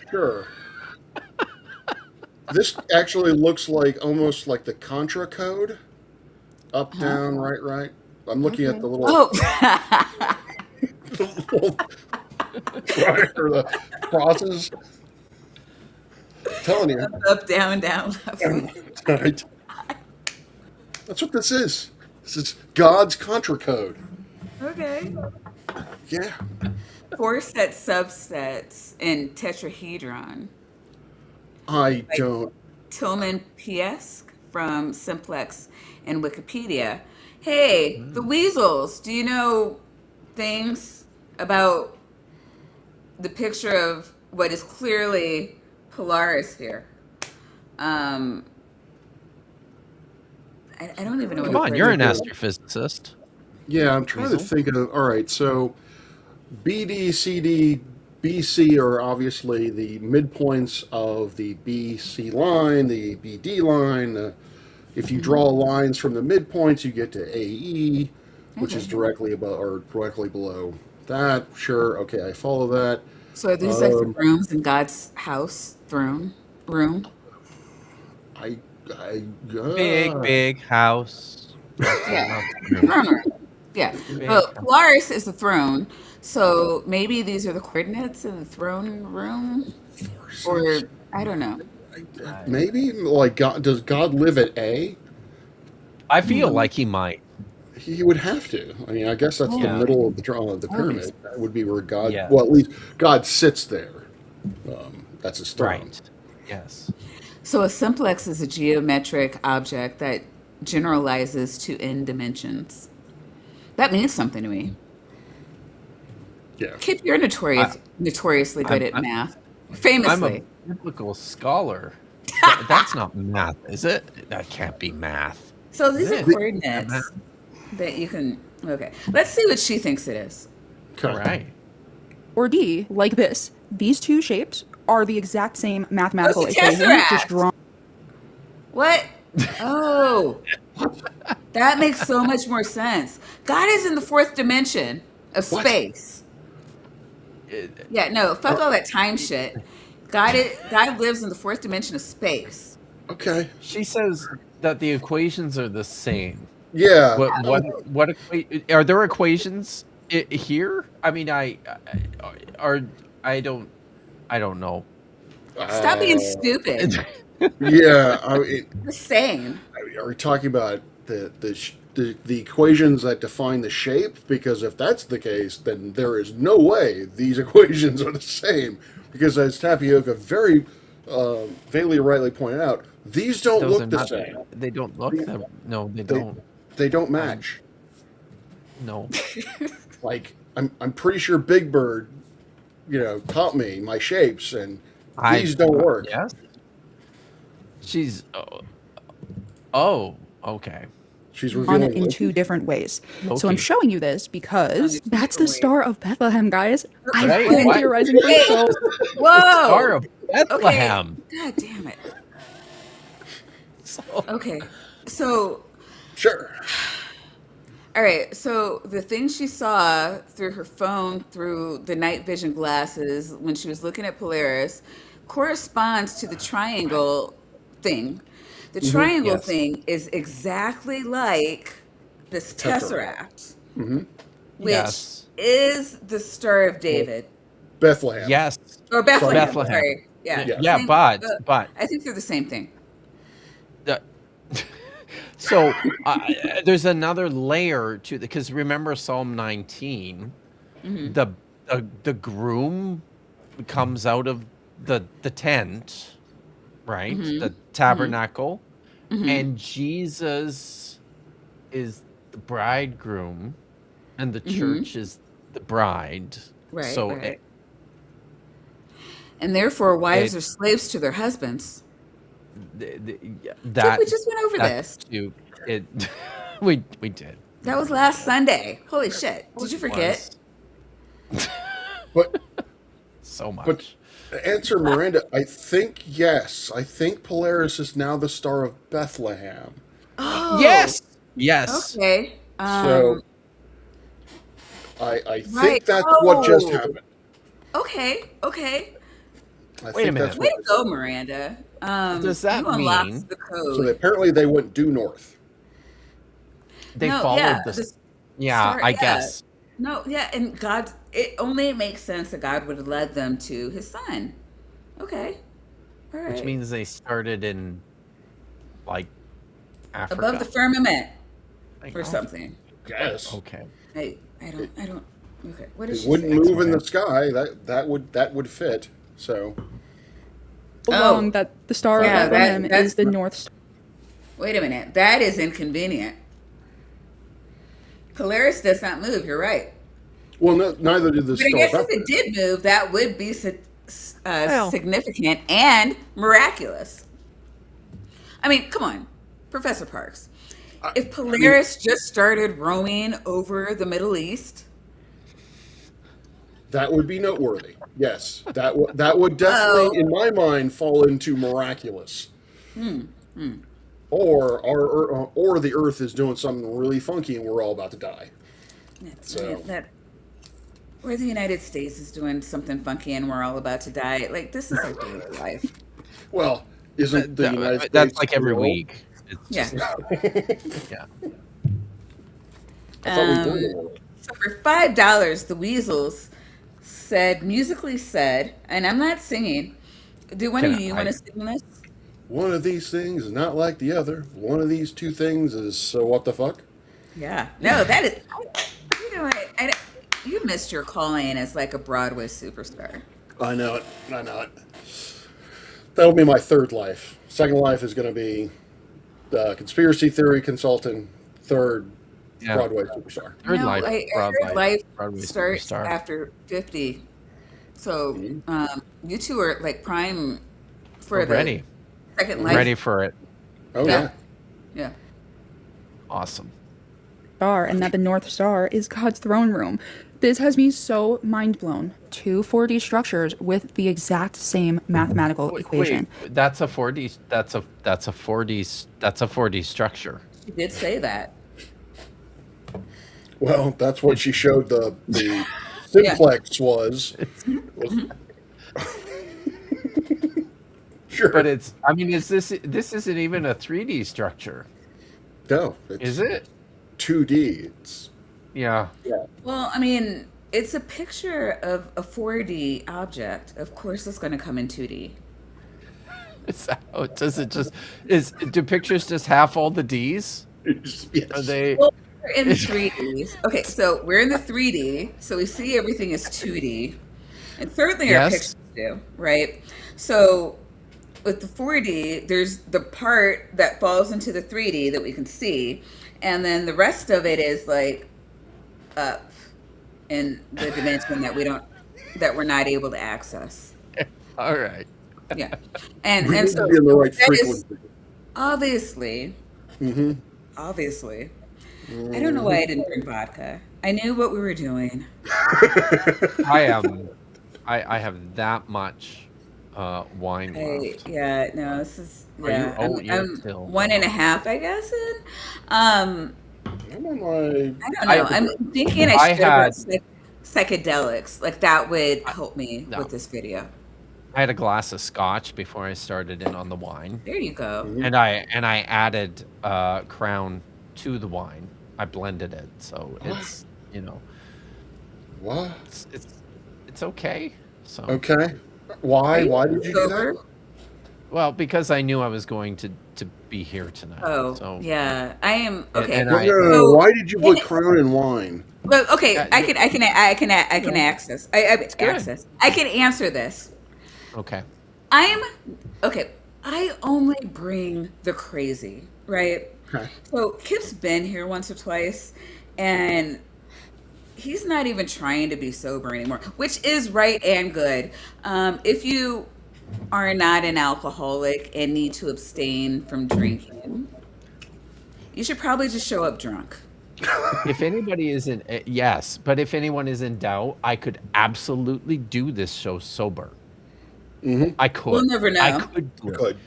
sure. This actually looks like almost like the Contra code. Up, down, right. I'm looking at the little, Oh, or the crosses. I'm telling you. up, down, down. Right. That's what this is. This is God's Contra code. Okay. Yeah. Four set subsets in tetrahedron. I don't. Tillman Piesk from Simplex and Wikipedia. Hey, the weasels, do you know things about the picture of what is clearly Polaris here? I don't even know. Come what on, it you're an is. astrophysicist. Yeah, I'm trying to think of. All right, so BD, CD, BC are obviously the midpoints of the BC line, the BD line. If you draw lines from the midpoints, you get to AE, which is directly above or directly below that. Sure, okay, I follow that. So are these like the rooms in God's house throne room? I Big house. Yeah. Throne room. Yeah. Well, Polaris is the throne, so maybe these are the coordinates in the throne room, or I don't know. maybe like God. Does God live at A? I feel like he might. He would have to. I mean, I guess that's the Yeah. middle of the pyramid. That would be where God. Yes. Well, at least God sits there. That's his throne. Right. Yes. So a simplex is a geometric object that generalizes to n dimensions. That means something to me. Yeah. Kip, you're notoriously good at math. Famously. I'm a biblical scholar. That's not math, is it? That can't be math. So these are Is it? coordinates that you can. Okay, let's see what she thinks it is. All right. Or D, like this. These two shapes are the exact same mathematical What's the equation, tesseract? just drawn. What? Oh, that makes so much more sense. God is in the fourth dimension of What? space. Yeah, no, fuck all that time shit. God lives in the fourth dimension of space. Okay. She says that the equations are the same. Yeah. Are there equations here? I mean, I don't know. Stop being stupid. Yeah. The same. Are we talking about the equations that define the shape? Because if that's the case, then there is no way these equations are the same. Because as Tapioca very vaguely rightly pointed out, These don't Those are look the not. same. They don't look the. No, they They, don't. they don't match. No. Like I'm pretty sure Big Bird, taught me my shapes, and these don't work. Yes. She's. Oh. Okay. She's on it revealing in Loki. 2 different ways. So I'm Loki. showing you this because that's the Star of Bethlehem, guys. I've Right, been what? theorizing for so Whoa. Star of Bethlehem. God damn it. So, Okay. So, Sure. all right. So the thing she saw through her phone, through the night vision glasses, when she was looking at Polaris, corresponds to the triangle thing. The triangle Yes. thing is exactly like this Tesseract. tesseract, which Yes. is the Star of David Bethlehem. Yes. or Bethlehem. Bethlehem. Sorry. Yeah. Yeah. Same- But I think they're the same thing. the, so there's another layer to because remember Psalm 19, the groom comes out of the tent, right? The tabernacle, and Jesus is the bridegroom, and the church is the bride. Right. So right. And therefore, wives it- are slaves to their husbands. that we just went over that's this. It we did. That was last Sunday. Holy shit! Did you forget? But So much. But to answer Miranda, I think yes. I think Polaris is now the Star of Bethlehem. Oh, Yes. Okay. So I think right. that's what just Oh. happened. Okay. Wait I a think minute. that's Way what to go, Miranda. Does that you unlocked mean- the So code? apparently they went due north. They No, followed yeah, this. this Yeah, star- I yeah. guess. No, yeah, and God. It only makes sense that God would have led them to His Son. Okay. All right. Which means they started in like Africa. above the firmament Like, or oh, something. Yes. Okay. I don't. Okay. What It is she wouldn't saying? move in the sky. That would fit. So along that the Star Yeah, of Bethlehem that's- is the North Star. Wait a minute. That is inconvenient. Polaris does not move. You're right. well, no, neither did the But I Star. guess of if it Bethlehem. did move, that would be Well. significant and miraculous. I mean, come on, Professor Parks. If Polaris just started roaming over the Middle East, That would be noteworthy. Yes, that would definitely, in my mind, fall into miraculous. Or the Earth is doing something really funky and we're all about to die. So- or the United States is doing something funky and we're all about to die. Like, this is our daily life. Well, isn't the United States? That's like every real? week. It's Yeah. just- yeah. I thought we were the world. So for $5, the Weasels musically said, and I'm not singing. Do one Can of you I- want to sing this? One of these things is not like the other. One of these two things is so what the fuck? Yeah. No, that is. You know what? You missed your calling as like a Broadway superstar. I know it. That'll be my third life. Second life is going to be conspiracy theory consultant. Third, Yeah. Broadway superstar. Third No, life. I Broadway, heard life Broadway starts superstar. after 50. So you two are like prime for We're the ready. second life. Ready for it. Oh Yeah. yeah. Yeah. Awesome. Star, and that the North Star is God's throne room. This has me so mind blown. 2 4D structures with the exact same mathematical equation. Wait, that's a 4D. That's a 4D. That's a 4D structure. She did say that. Well, that's what she showed the simplex was. Sure. But it's. I mean, is this? This isn't even a 3D structure, No, it's is it? 2D. It's Yeah. Well, I mean, it's a picture of a 4D object. Of course, it's going to come in 2D. Is that how it does? It just is. Do pictures just have all the D's? yes. Are they? Well, we're in 3D. Okay, so we're in the 3D, so we see everything as 2D. And certainly our Yes. pictures do, right? So with the 4D, there's the part that falls into the 3D that we can see, and then the rest of it is like up in the dimension that we're not able to access. All right. Yeah, We and need so to be in the right that is frequency. obviously, obviously. I don't know why I didn't bring vodka. I knew what we were doing. I am. I have that much wine left. Yeah, no, this is Are you? yeah. Oh, you're I'm still. 1.5, I guess. In. I'm on my. I don't know. I'm thinking I I should have had. brought psychedelics. Like that would help me No. with this video. I had a glass of scotch before I started in on the wine, There you go. and I added Crown to the wine. I blended it, so it's What? it's okay. So Okay. Why? Are you Why did you do sober? that? well, because I knew I was going to be here tonight. Oh, So yeah. I am okay. and No, I no, no, no. So, Why did you put Crown in wine? well, okay. Yeah, I you- can access. I good. access. I can answer this. okay. I'm okay. I only bring the crazy, right? Okay. So Kip's been here once or twice, and he's not even trying to be sober anymore, which is right and good. If you are not an alcoholic and need to abstain from drinking, you should probably just show up drunk. If anybody is in yes, but if anyone is in doubt, I could absolutely do this show sober. I could. We'll never I know. could do it. Good.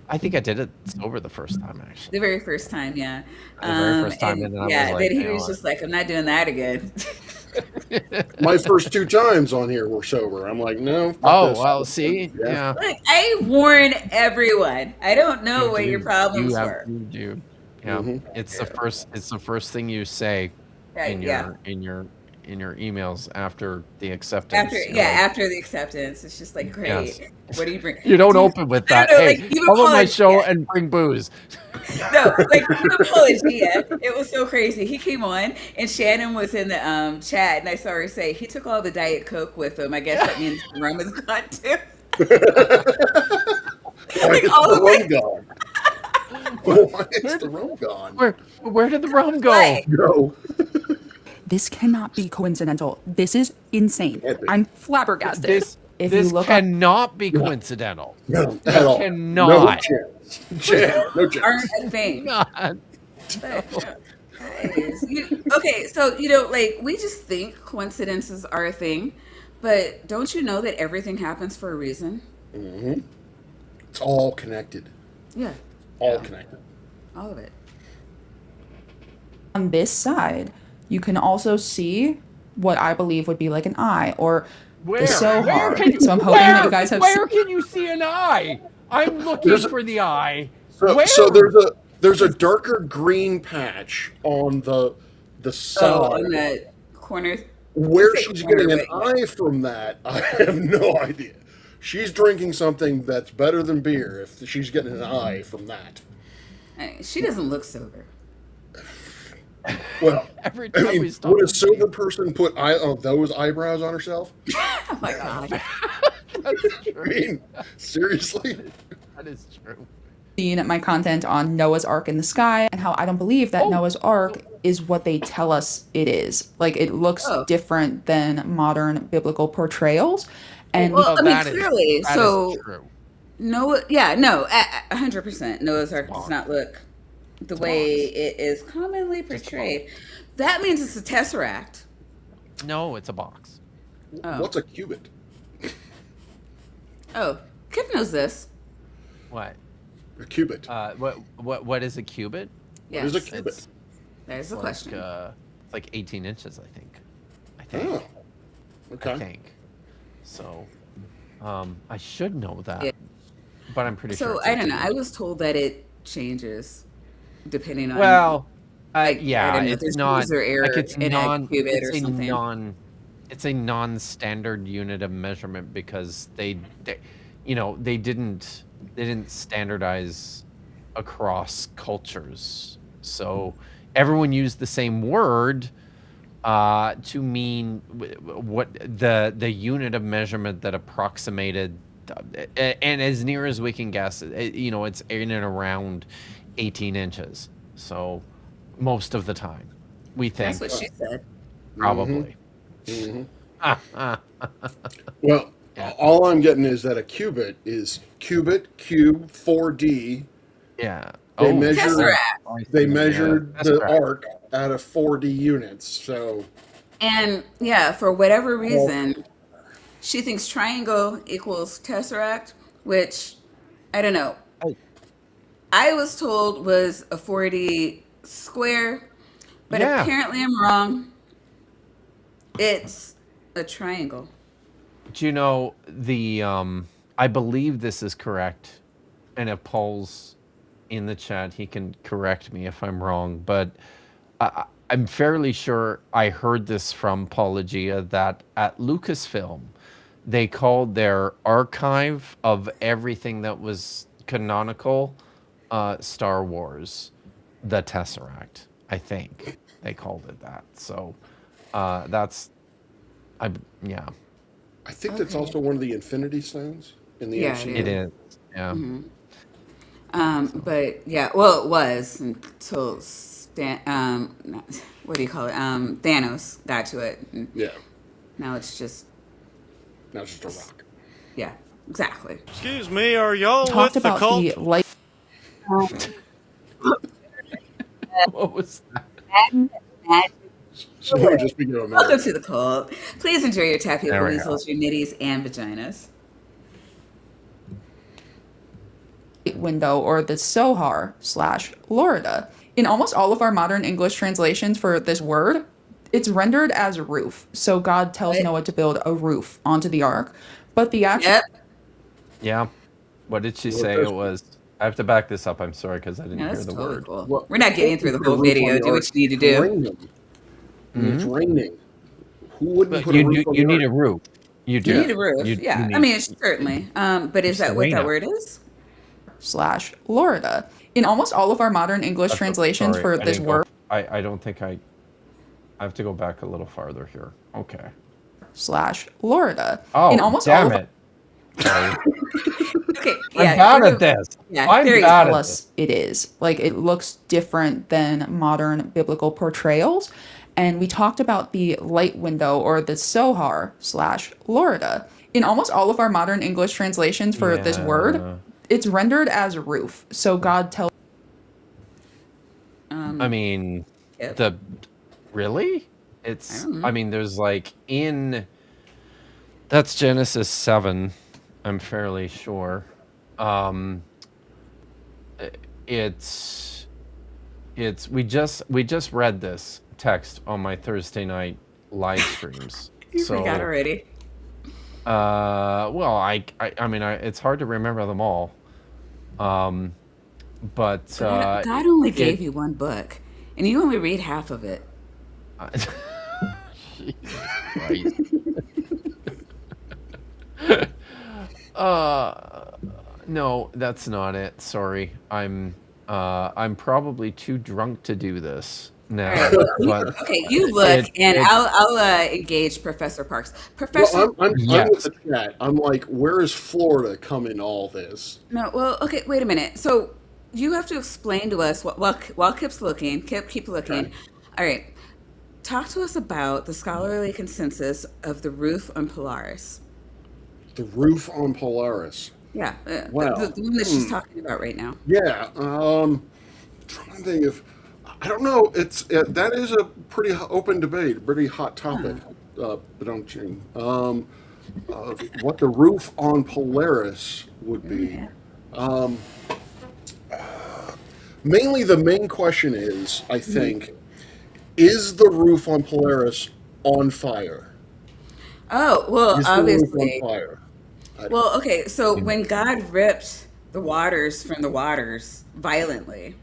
I think I did it sober the first time actually. The very first time, yeah. The very first time, and then I was yeah, like, then he you know was what? just like, I'm not doing that again. My first 2 times on here were sober. I'm like, no. fuck Oh this. well, see, Yeah. yeah. Like, I warn everyone. I don't know You what your do. problems You were. You do. Yeah. Mhm. It's the first. It's the first thing you say in Yeah. your emails after the acceptance. After You're like, after the acceptance, it's just like, great. Yes. What do you bring? you don't Do open with I that. don't know, Hey, like, you come on my apologize. show and bring booze. No, like even Apologia, it was so crazy. He came on and Shannon was in the chat, and I saw her say he took all the Diet Coke with him. I guess that means the rum is gone too. Like all the of rum it. gone? Why is the rum gone? Where did the rum go? Right. No. This cannot be coincidental. This is insane. Can't be. I'm flabbergasted. This if this you look up, cannot be coincidental. No. At all. cannot. No chance. No chance. Aren't a thing. Not. But, guys, okay, so like we just think coincidences are a thing, but don't you know that everything happens for a reason? It's all connected. Yeah, All connected. all of it. on this side, you can also see what I believe would be like an eye or Where? the so Where hard. can you, So I'm hoping that you guys have. Where can you see an eye? I'm looking for the eye. Where? So there's a darker green patch on the side. Oh, on the corner. Where Say she's corner, getting an but- eye from that, I have no idea. She's drinking something that's better than beer if she's getting an eye from that. She doesn't look sober. Well, Every I time we mean, stop. would a sober person put those eyebrows on herself? Oh my god. That's I true. mean, seriously? That is true. Seen my content on Noah's Ark in the sky and how I don't believe that Oh. Noah's Ark is what they tell us it is. Like it looks Oh. different than modern biblical portrayals. And Well, I mean, that is- clearly, that is so true. Noah, yeah, no, 100%. Noah's Ark does not look the way it is commonly portrayed. That means it's a tesseract. No, it's a box. Oh, What's a cubit? oh, Kip knows this. What? A cubit. What is a cubit? Yes, What is a cubit? It's there's the like, question. it's like 18 inches, I think. Oh. I Okay. think. So, I should know that, Yeah. but I'm pretty sure. So it's I don't know. 18. I was told that it changes depending on. Well, like, I yeah, don't know, it's there's not user error like it's in a non. cubit It's or a something. it's a non-standard unit of measurement because they didn't standardize across cultures, so everyone used the same word to mean what the unit of measurement that approximated and as near as we can guess, it's in and around 18 inches. So most of the time, we think That's what she said. probably. Well, Yeah. all I'm getting is that a cubit is cubit, cube, 4D. Yeah. They Oh, measure. Tesseract. I They see, yeah, measured that's the correct. arc out of 4D units. So And yeah, for whatever reason, she thinks triangle equals tesseract, which I don't know. Oh, I was told was a 4D square, but yeah. apparently I'm wrong. It's a triangle. Do you know the I believe this is correct, and if Paul's in the chat, he can correct me if I'm wrong, but I'm fairly sure I heard this from Paulogia that at Lucasfilm, they called their archive of everything that was canonical Star Wars the Tesseract. I think they called it that. So that's yeah, I think that's also one of the Infinity Stones in the Yeah, MCU. it is. Yeah. But yeah, well, it was until what do you call it? Thanos got to it. And Yeah, now it's just, not just a rock. yeah, exactly. Excuse me, are y'all Talked with the about cult? the light. What was that? So it would just be going Welcome mad. to the cult. Please enjoy your tappy There we weasels, your nitties, and vaginas. Window or the Sohar/Lorida. In almost all of our modern English translations for this word, it's rendered as roof. So God tells What? Noah to build a roof onto the ark. But the actual Yep. Yeah. What did she Well, say there's- it was? I have to back this up. I'm sorry because I didn't Yeah, hear that's the totally word. cool. Well, We're not getting through the put a whole roof video. on the Do what ark you need to to do. rain them. And it's raining. Who wouldn't But put a roof on you the need a ark? roof. You do. You need a roof. You Yeah. I need- mean, certainly. But is that what that Serena. word is? /Lorida. In almost all of our modern English translations Sorry, for I this didn't go- word I don't think I have to go back a little farther here. Okay. /Lorida. Oh, In almost damn all of it. Sorry. Okay. I'm Yeah. bad for at the- this. Yeah. I'm there you bad go. at us this. it is. Like it looks different than modern biblical portrayals. And we talked about the light window or the Sohar/Lorida. In almost all of our modern English translations for this word, Yeah. it's rendered as roof. So God tells I mean, Yep. really? It's, I don't know. I mean, there's like that's Genesis 7, I'm fairly sure. Um, it's, we just read this text on my Thursday night live streams. You forgot already. Well, I mean, it's hard to remember them all. But God only gave you one book, and you only read half of it. Jesus Christ. No, that's not it. Sorry, I'm probably too drunk to do this now. All right. But Okay, you look, and I'll engage Professor Parks. Professor. Well, I'm Yes. with the chat. I'm like, where is Florida come in all this? No, well, okay, wait a minute. So you have to explain to us while Kip's looking. Kip, keep looking. Okay. All right. Talk to us about the scholarly consensus of the roof on Polaris. The roof on Polaris. Yeah, Wow. the one that she's talking about right now. Yeah. Trying to think if I don't know. That is a pretty open debate, a pretty hot topic. Don't you? What the roof on Polaris would be. Mainly, the main question is, I think, is the roof on Polaris on fire? Oh, well, Is obviously. the roof on fire? Well, okay, so when God ripped the waters from the waters violently,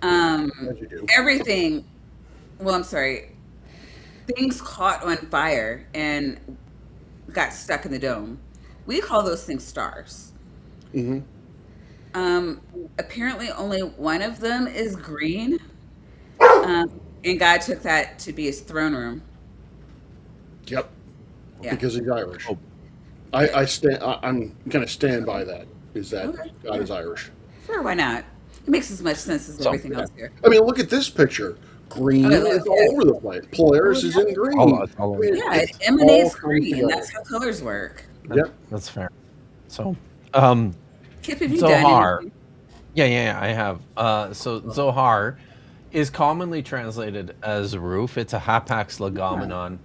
As you do. everything, well, I'm sorry, things caught on fire and got stuck in the dome. We call those things stars. Apparently, only one of them is green, and God took that to be his throne room. Yep. Yeah. Because he's Irish. I'm going to stand by that. Is that Okay. God is Irish? Sure, why not? It makes as much sense as So, everything else here. I mean, look at this picture. Oh, Green I is love all it. over the place. Oh, Polaris is in yeah. green. it's all I mean, Yeah, it it's all emanates coming green. together. That's how colors work. Yep. that's fair. So, Kip, have you done Zohar. anything? Yeah, I have. So Zohar is commonly translated as roof. It's a hapax legomenon,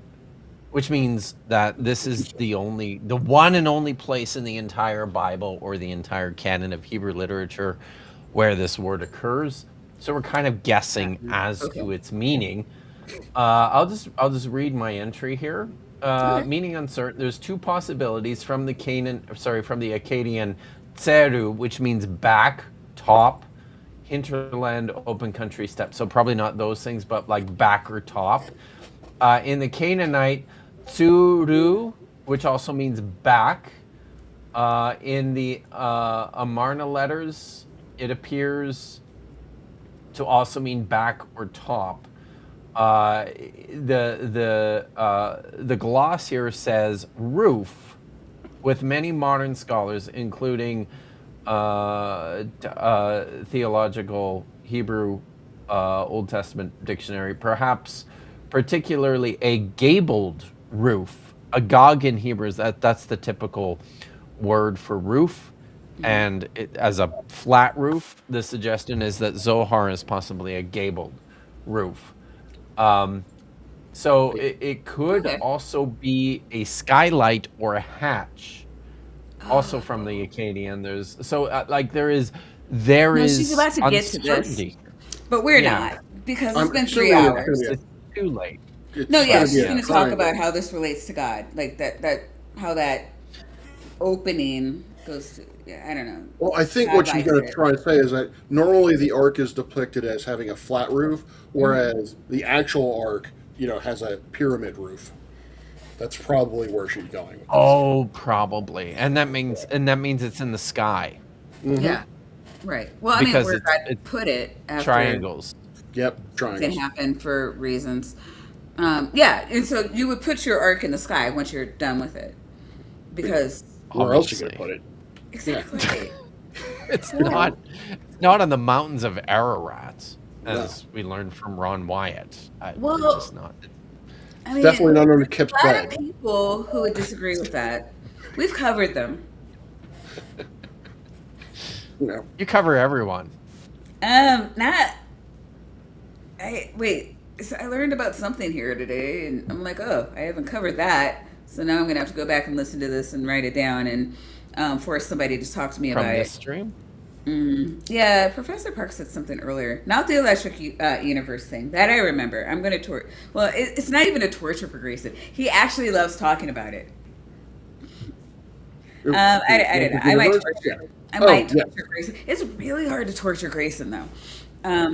which means that this is the one and only place in the entire Bible or the entire canon of Hebrew literature where this word occurs. So we're kind of guessing as Okay. to its meaning. I'll just read my entry here. Okay. Meaning uncertain. There's two possibilities from the Akkadian tseru, which means back, top, hinterland, open country, steppe. So probably not those things, but like back or top. In the Canaanite, tsuru, which also means back. In the Amarna letters, it appears to also mean back or top. The gloss here says roof, with many modern scholars, including theological Hebrew Old Testament dictionary, perhaps particularly a gabled roof. A gog in Hebrew is that's the typical word for roof. And as a flat roof, the suggestion is that Zohar is possibly a gabled roof. So it could Okay. also be a skylight or a hatch, also from the Akkadian. There No, is she's about to get to this, uncertainty. but we're Yeah. not because it's I'm been 3 assuming hours. It's too late. No, yeah, gonna she's be a going to talk triangle. about how this relates to God, like that how that opening goes to. Yeah, I don't know. Well, I think God what she's likes going to it. try and say is that normally the ark is depicted as having a flat roof, whereas the actual ark, has a pyramid roof. That's probably where she's going with this. Oh, probably, and that means it's in the sky Yeah, right. Well, I mean, because where God it's put it after triangles. Yep, it triangles. happened for reasons. Yeah, and so you would put your ark in the sky once you're done with it, because Where else are you going Obviously. to put it? exactly. It's not on the mountains of Ararat, as No. we learned from Ron Wyatt. Well, It's just not. I mean, Definitely not under there's Kip's a lot of bed. people who would disagree with that. We've covered them. No. You cover everyone. Not. Wait. So I learned about something here today, and I'm like, oh, I haven't covered that. So now I'm gonna have to go back and listen to this and write it down and force somebody to talk to me From about this it. stream? Yeah, Professor Park said something earlier. Not the electric universe thing. That I remember. I'm gonna Well, it's not even a torture for Grayson. He actually loves talking about it. I don't know. I might torture. I might yeah. torture Grayson. It's really hard to torture Grayson, though.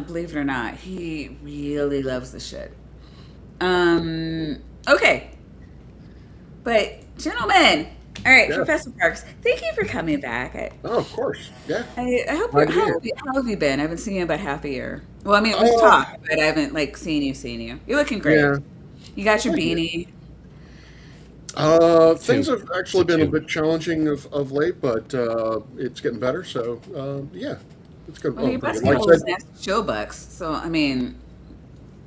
Believe it or not, he really loves the shit. Okay, but gentlemen, all right, Yeah. Professor Parks, thank you for coming back. Oh, of course. Yeah. I hope Glad to be how, here. how have you been? I haven't seen you in about half a year. Well, I mean, we've Uh, talked, but I haven't seen you. You're looking great. Yeah. You got your Thank you. beanie. Things Two. have actually been a Two. bit challenging of late, but it's getting better. So yeah, it's good. Well, you're Pretty good. busting Like all I those said, nasty show bucks. So I mean,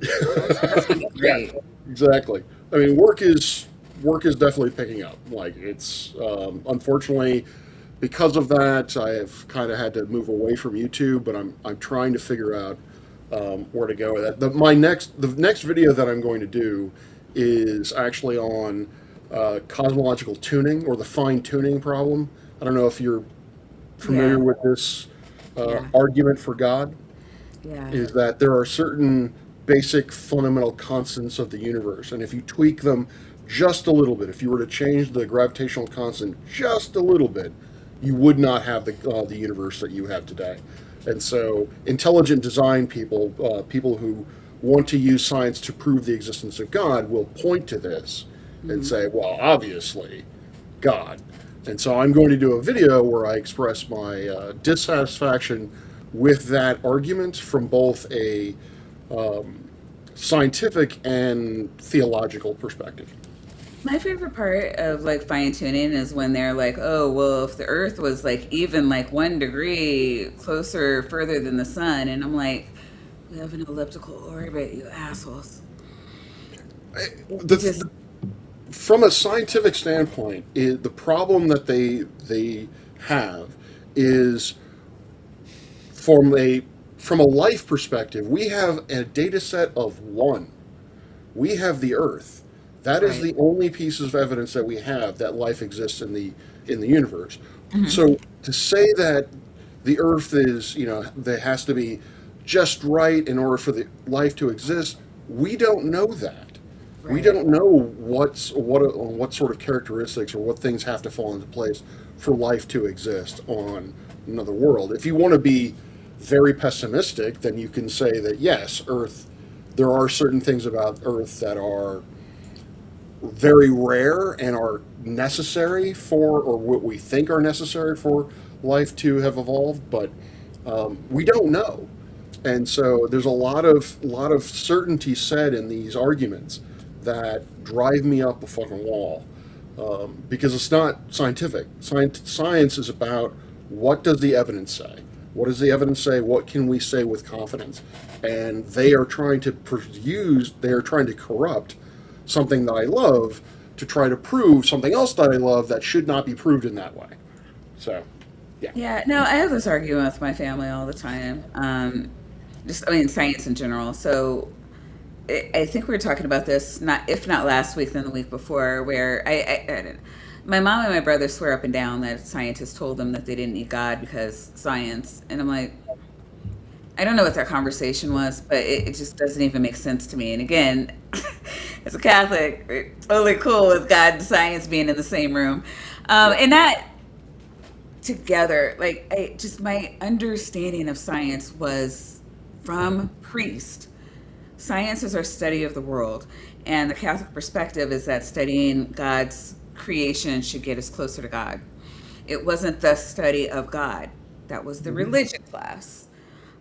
that's gonna be great. exactly. I mean, work is definitely picking up. Like it's unfortunately because of that, I have kind of had to move away from YouTube, but I'm trying to figure out where to go with that. The next video that I'm going to do is actually on cosmological tuning or the fine tuning problem. I don't know if you're familiar Yeah. with this Yeah. argument for God. Yeah. Is that there are certain basic fundamental constants of the universe, and if you tweak them just a little bit, if you were to change the gravitational constant just a little bit, you would not have the universe that you have today. And so, intelligent design people, people who want to use science to prove the existence of God, will point to this and say, "Well, obviously, God." And so, I'm going to do a video where I express my dissatisfaction with that argument from both a scientific and theological perspective. My favorite part of like fine tuning is when they're like, oh, well, if the Earth was like even like 1 degree closer, further than the sun. And I'm like, we have an elliptical orbit, you assholes. It The, just, from a scientific standpoint, the problem that they have is from a life perspective. We have a data set of one. We have the Earth. That is right. the only piece of evidence that we have that life exists in the universe. Hmm. So to say that the Earth is, there has to be just right in order for the life to exist, we don't know that. We Right. don't know what sort of characteristics or what things have to fall into place for life to exist on another world. If you want to be very pessimistic, then you can say that yes, Earth. There are certain things about Earth that are very rare and are necessary for, or what we think are necessary for life to have evolved, but we don't know. And so there's a lot of certainty said in these arguments that drive me up a fucking wall, because it's not scientific. Science is about what does the evidence say? What does the evidence say? What can we say with confidence? And they are trying to they are trying to corrupt something that I love to try to prove something else that I love that should not be proved in that way. So, yeah. Yeah, no, I have this argument with my family all the time. Just, I mean, science in general. So I think we were talking about this, not if not last week, then the week before, where I don't, my mom and my brother swear up and down that scientists told them that they didn't need God because science, and I'm like, I don't know what that conversation was, but it just doesn't even make sense to me. And again, as a Catholic, we're totally cool with God and science being in the same room, and that together, like I just my understanding of science was from priest. Science is our study of the world, and the Catholic perspective is that studying God's creation should get us closer to God. It wasn't the study of God, that was the religion class.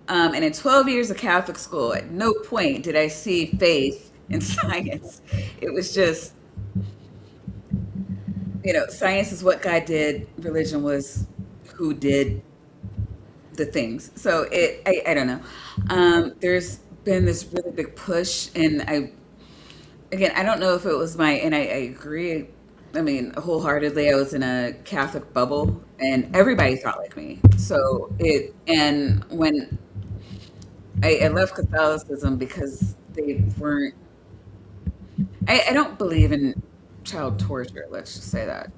And in 12 years of Catholic school, at no point did I see faith in science. It was just, science is what God did, religion was who did the things. So I don't know. There's been this really big push, and again, I don't know if it was and I agree. I mean, wholeheartedly, I was in a Catholic bubble, and everybody thought like me. And when I left Catholicism because they weren't, I don't believe in child torture, let's just say that.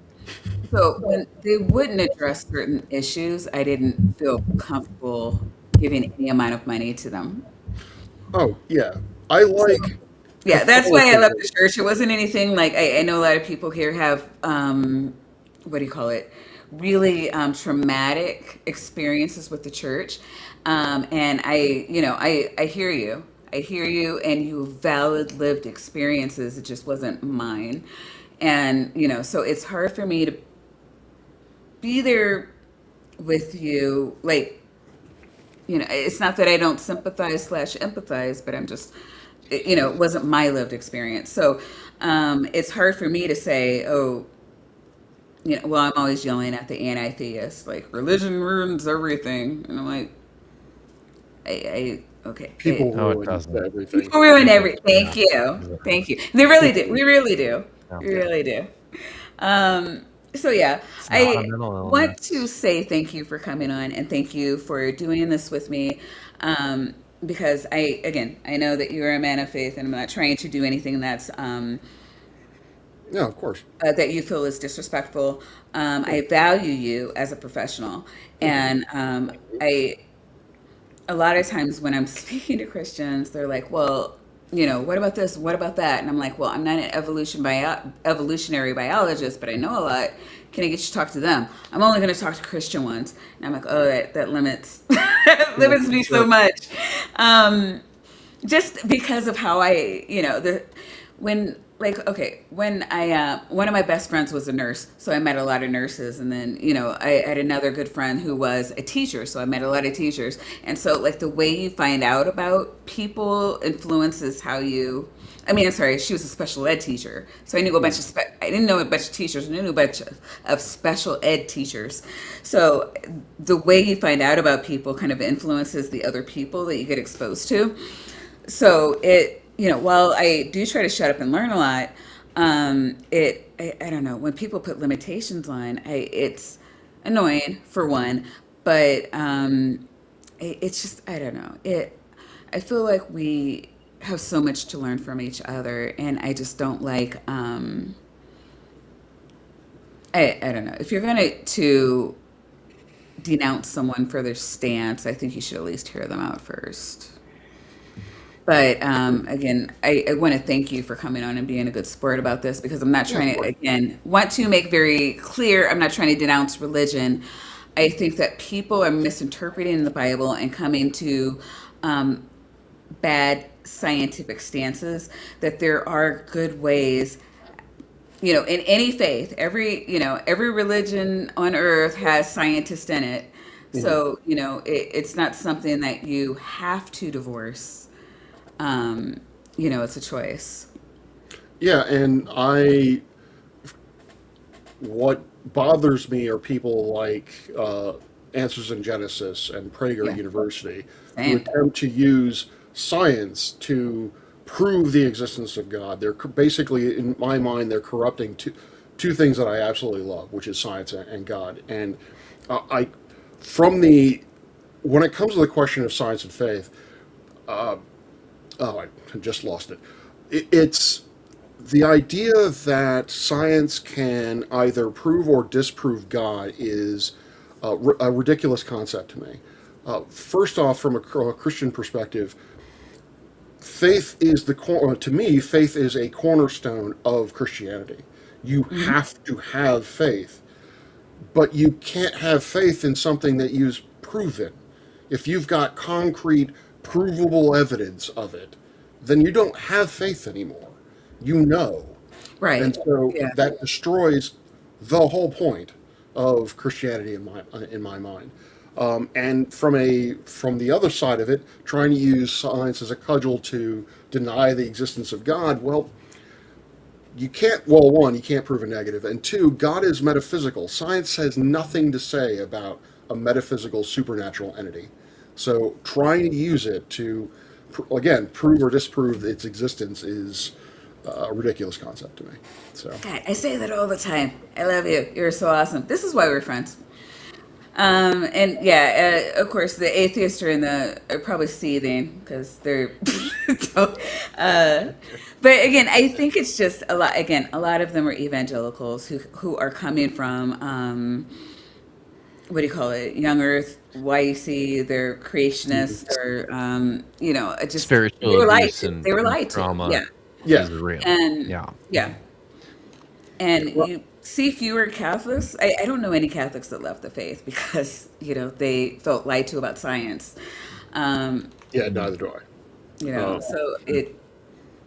So when they wouldn't address certain issues, I didn't feel comfortable giving any amount of money to them. Oh, yeah. I So like yeah, that's why I left Catholicism. the church. It wasn't anything like I know a lot of people here have what do you call it? Really traumatic experiences with the church. And I hear you. I hear you, and you have valid lived experiences. It just wasn't mine. And, so it's hard for me to be there with you. Like, it's not that I don't sympathize slash empathize, but I'm just, it wasn't my lived experience. So it's hard for me to say, oh, well, I'm always yelling at the anti-theist, like religion ruins everything, and I'm like, okay, People No, it ruin doesn't. everything. people ruin People, every. yeah. Thank you, Yeah. thank you. They really do. We really do. Yeah. We really do. Um, so yeah, It's not a I mental want to illness. say thank you for coming on and thank you for doing this with me. Because I know that you're a man of faith, and I'm not trying to do anything Yeah, of course. that you feel is disrespectful. I value you as a professional, and I a lot of times when I'm speaking to Christians, they're like, "Well, what about this? What about that?" And I'm like, "Well, I'm not an evolutionary biologist, but I know a lot. Can I get you to talk to them? I'm only going to talk to Christian ones." And I'm like, "Oh, that limits Yeah, limits me so sure. much." Just because of how I, the when like okay, when I one of my best friends was a nurse, so I met a lot of nurses, and then I had another good friend who was a teacher, so I met a lot of teachers, and so like the way you find out about people influences how you. I mean, I'm sorry, she was a special ed teacher, so I knew a bunch of I didn't know a bunch of teachers, I knew a bunch of special ed teachers. So the way you find out about people kind of influences the other people that you get exposed to. So while I do try to shut up and learn a lot, I don't know, when people put limitations on, it's annoying for one, but it's just, I don't know, I feel like we have so much to learn from each other, and I just don't like, I don't know, if you're to denounce someone for their stance, I think you should at least hear them out first. But again, I want to thank you for coming on and being a good sport about this, because I'm not Yeah, of trying to, course. again, want to make very clear, I'm not trying to denounce religion. I think that people are misinterpreting the Bible and coming to um, bad scientific stances, that there are good ways, in any faith, every religion on earth has scientists in it. Mhm. So, it's not something that you have to divorce. It's a choice. Yeah, and what bothers me are people like Answers in Genesis and Prager Yeah. University who Same. attempt to use science to prove the existence of God. They're basically, in my mind, they're corrupting two things that I absolutely love, which is science and God. And I, from the when it comes to the question of science and faith, oh, I just lost it. It's the idea that science can either prove or disprove God is a ridiculous concept to me. First off, from a Christian perspective, faith is to me, faith is a cornerstone of Christianity. You Hmm. have to have faith, but you can't have faith in something that you've proven. If you've got concrete, provable evidence of it, then you don't have faith anymore. You know. And Right. so Yeah. that destroys the whole point of Christianity in my mind. And from the other side of it, trying to use science as a cudgel to deny the existence of God, well, you can't. Well, one, you can't prove a negative, and two, God is metaphysical. Science has nothing to say about a metaphysical supernatural entity. So trying to use it to again prove or disprove its existence is a ridiculous concept to me. So. God, I say that all the time. I love you. You're so awesome. This is why we're friends. And yeah, of course, the atheists are probably seething because they're. uh, but again, I think it's just a lot. Again, a lot of them are evangelicals who are coming from what do you call it? Young Earth, YEC. They're creationists, or just they Spiritual were lied abuse to. They were and lied to. trauma Yeah, Yeah. is real. and Yeah. yeah, and you see fewer Catholics. I don't know any Catholics that left the faith because they felt lied to about science. Um, Yeah, neither do I. so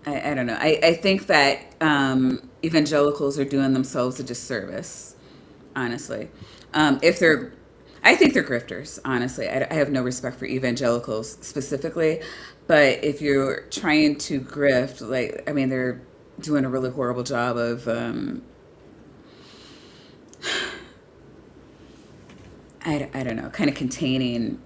I don't know. I think that evangelicals are doing themselves a disservice, honestly. If they're, I think they're grifters, honestly. I have no respect for evangelicals specifically, but if you're trying to grift, like, I mean, they're doing a really horrible job of, I don't know, kind of containing,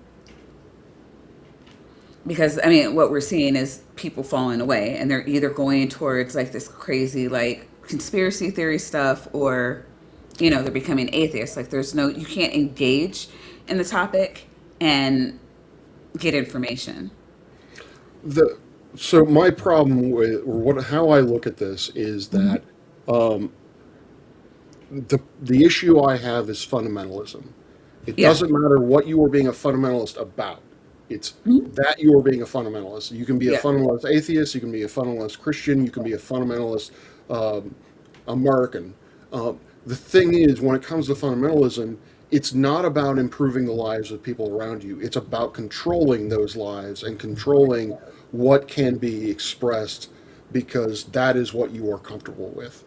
because I mean, what we're seeing is people falling away, and they're either going towards like this crazy, like, conspiracy theory stuff, or they're becoming atheists. Like, you can't engage in the topic and get information. The so my problem with or what how I look at this is that the issue I have is fundamentalism. It Yeah. doesn't matter what you are being a fundamentalist about. It's Mhm. that you are being a fundamentalist. You can be a Yeah. fundamentalist atheist. You can be a fundamentalist Christian. You can be a fundamentalist um, American. The thing is, when it comes to fundamentalism, it's not about improving the lives of people around you. It's about controlling those lives and controlling what can be expressed because that is what you are comfortable with.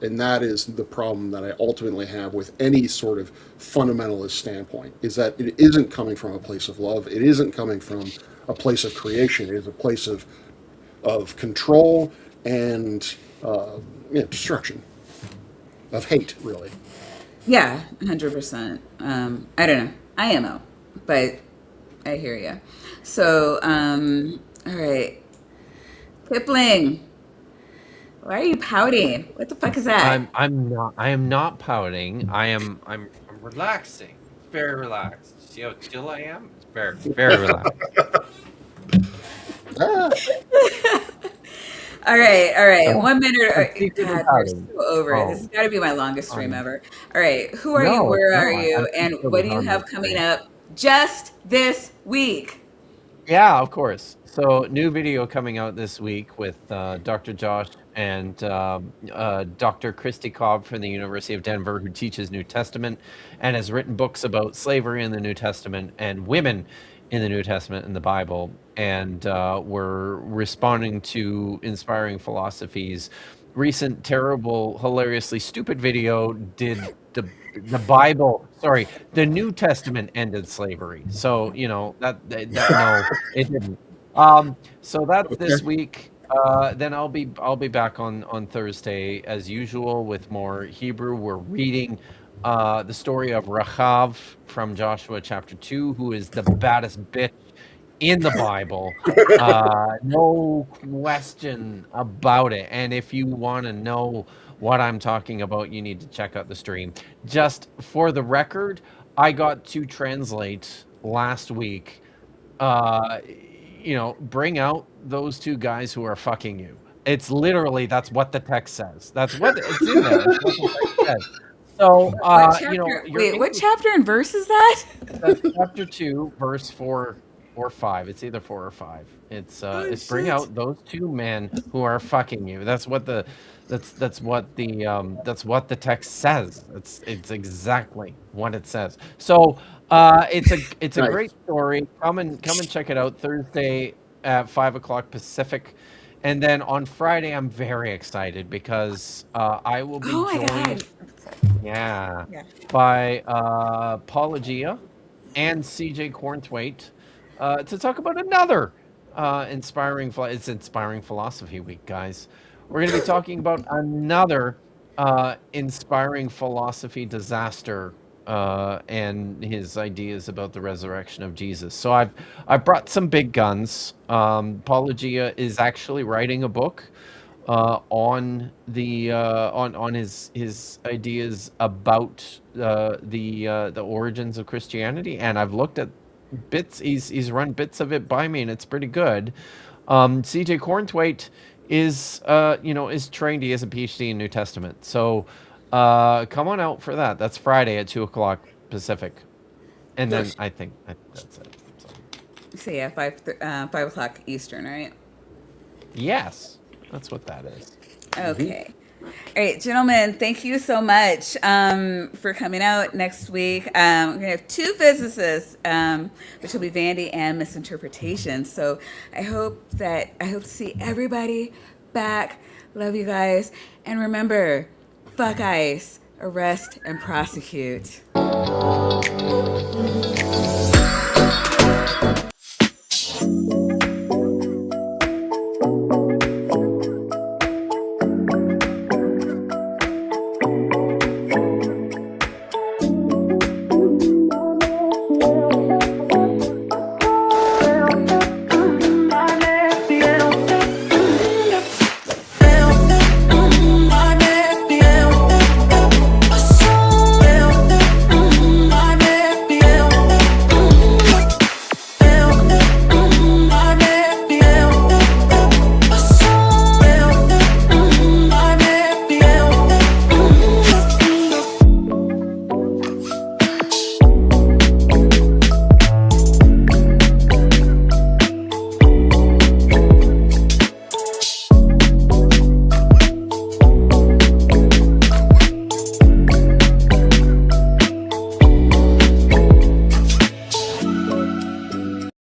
And that is the problem that I ultimately have with any sort of fundamentalist standpoint, is that it isn't coming from a place of love. It isn't coming from a place of creation. It is a place of control and destruction, of hate, really. Yeah, 100%. I don't know. IMO, but I hear you. So, all right. Kipling, why are you pouting? What the fuck is that? I am not pouting. I'm relaxing. Very relaxed. See how chill I am? It's very relaxed. Ah, All right. So 1 minute. I'm secretly God, we're pouting. so over it. This Oh, has got to be my longest stream um, ever. All right. Who are you? no, it's Where are not. you? I'm And secretly what do you have coming harmless. up just this week? Yeah, of course. So, new video coming out this week with Dr. Josh and Dr. Christy Cobb from the University of Denver, who teaches New Testament and has written books about slavery in the New Testament and women in the New Testament in the Bible. And we're responding to Inspiring Philosophy's recent, terrible, hilariously stupid video. Did the Bible, sorry, the New Testament ended slavery? So that no, it didn't. So that's this okay. week. Then I'll be back on Thursday as usual with more Hebrew. We're reading the story of Rachav from Joshua chapter 2, who is the baddest bitch in the Bible. No question about it. And if you want to know what I'm talking about, you need to check out the stream. Just for the record, I got to translate last week. Uh, bring out those two guys who are fucking you. It's literally that's what the text says. That's what it's in there. It's what the text says. So, What chapter? your Wait, what English. chapter and verse is that? That's chapter 2, verse 4 or 5. It's either 4 or 5. Oh It's bring shit! out those two men who are fucking you. That's what the text says. It's exactly what it says. So it's a Nice. great story. Come and check it out Thursday at 5 o'clock Pacific. And then on Friday, I'm very excited because I will be Oh my joined, god! yeah, Yeah. by Paulogia and CJ Cornthwaite to talk about another it's Inspiring Philosophy Week, guys. We're going to be talking about another inspiring philosophy disaster and his ideas about the resurrection of Jesus. So I've brought some big guns. Paulogia is actually writing a book on his ideas about the origins of Christianity, and I've looked at bits. He's run bits of it by me, and it's pretty good. CJ Cornthwaite is trained. He has a PhD in New Testament. So come on out for that. That's Friday at 2 o'clock Pacific, and then Nice. I think that's it. So, So yeah, 5 o'clock Eastern, right? yes, that's what that is. Okay. All right, gentlemen, thank you so much for coming out next week. We're going to have two physicists, which will be Vandy and Misinterpretation. So I hope to see everybody back. Love you guys. And remember, fuck ICE, arrest and prosecute.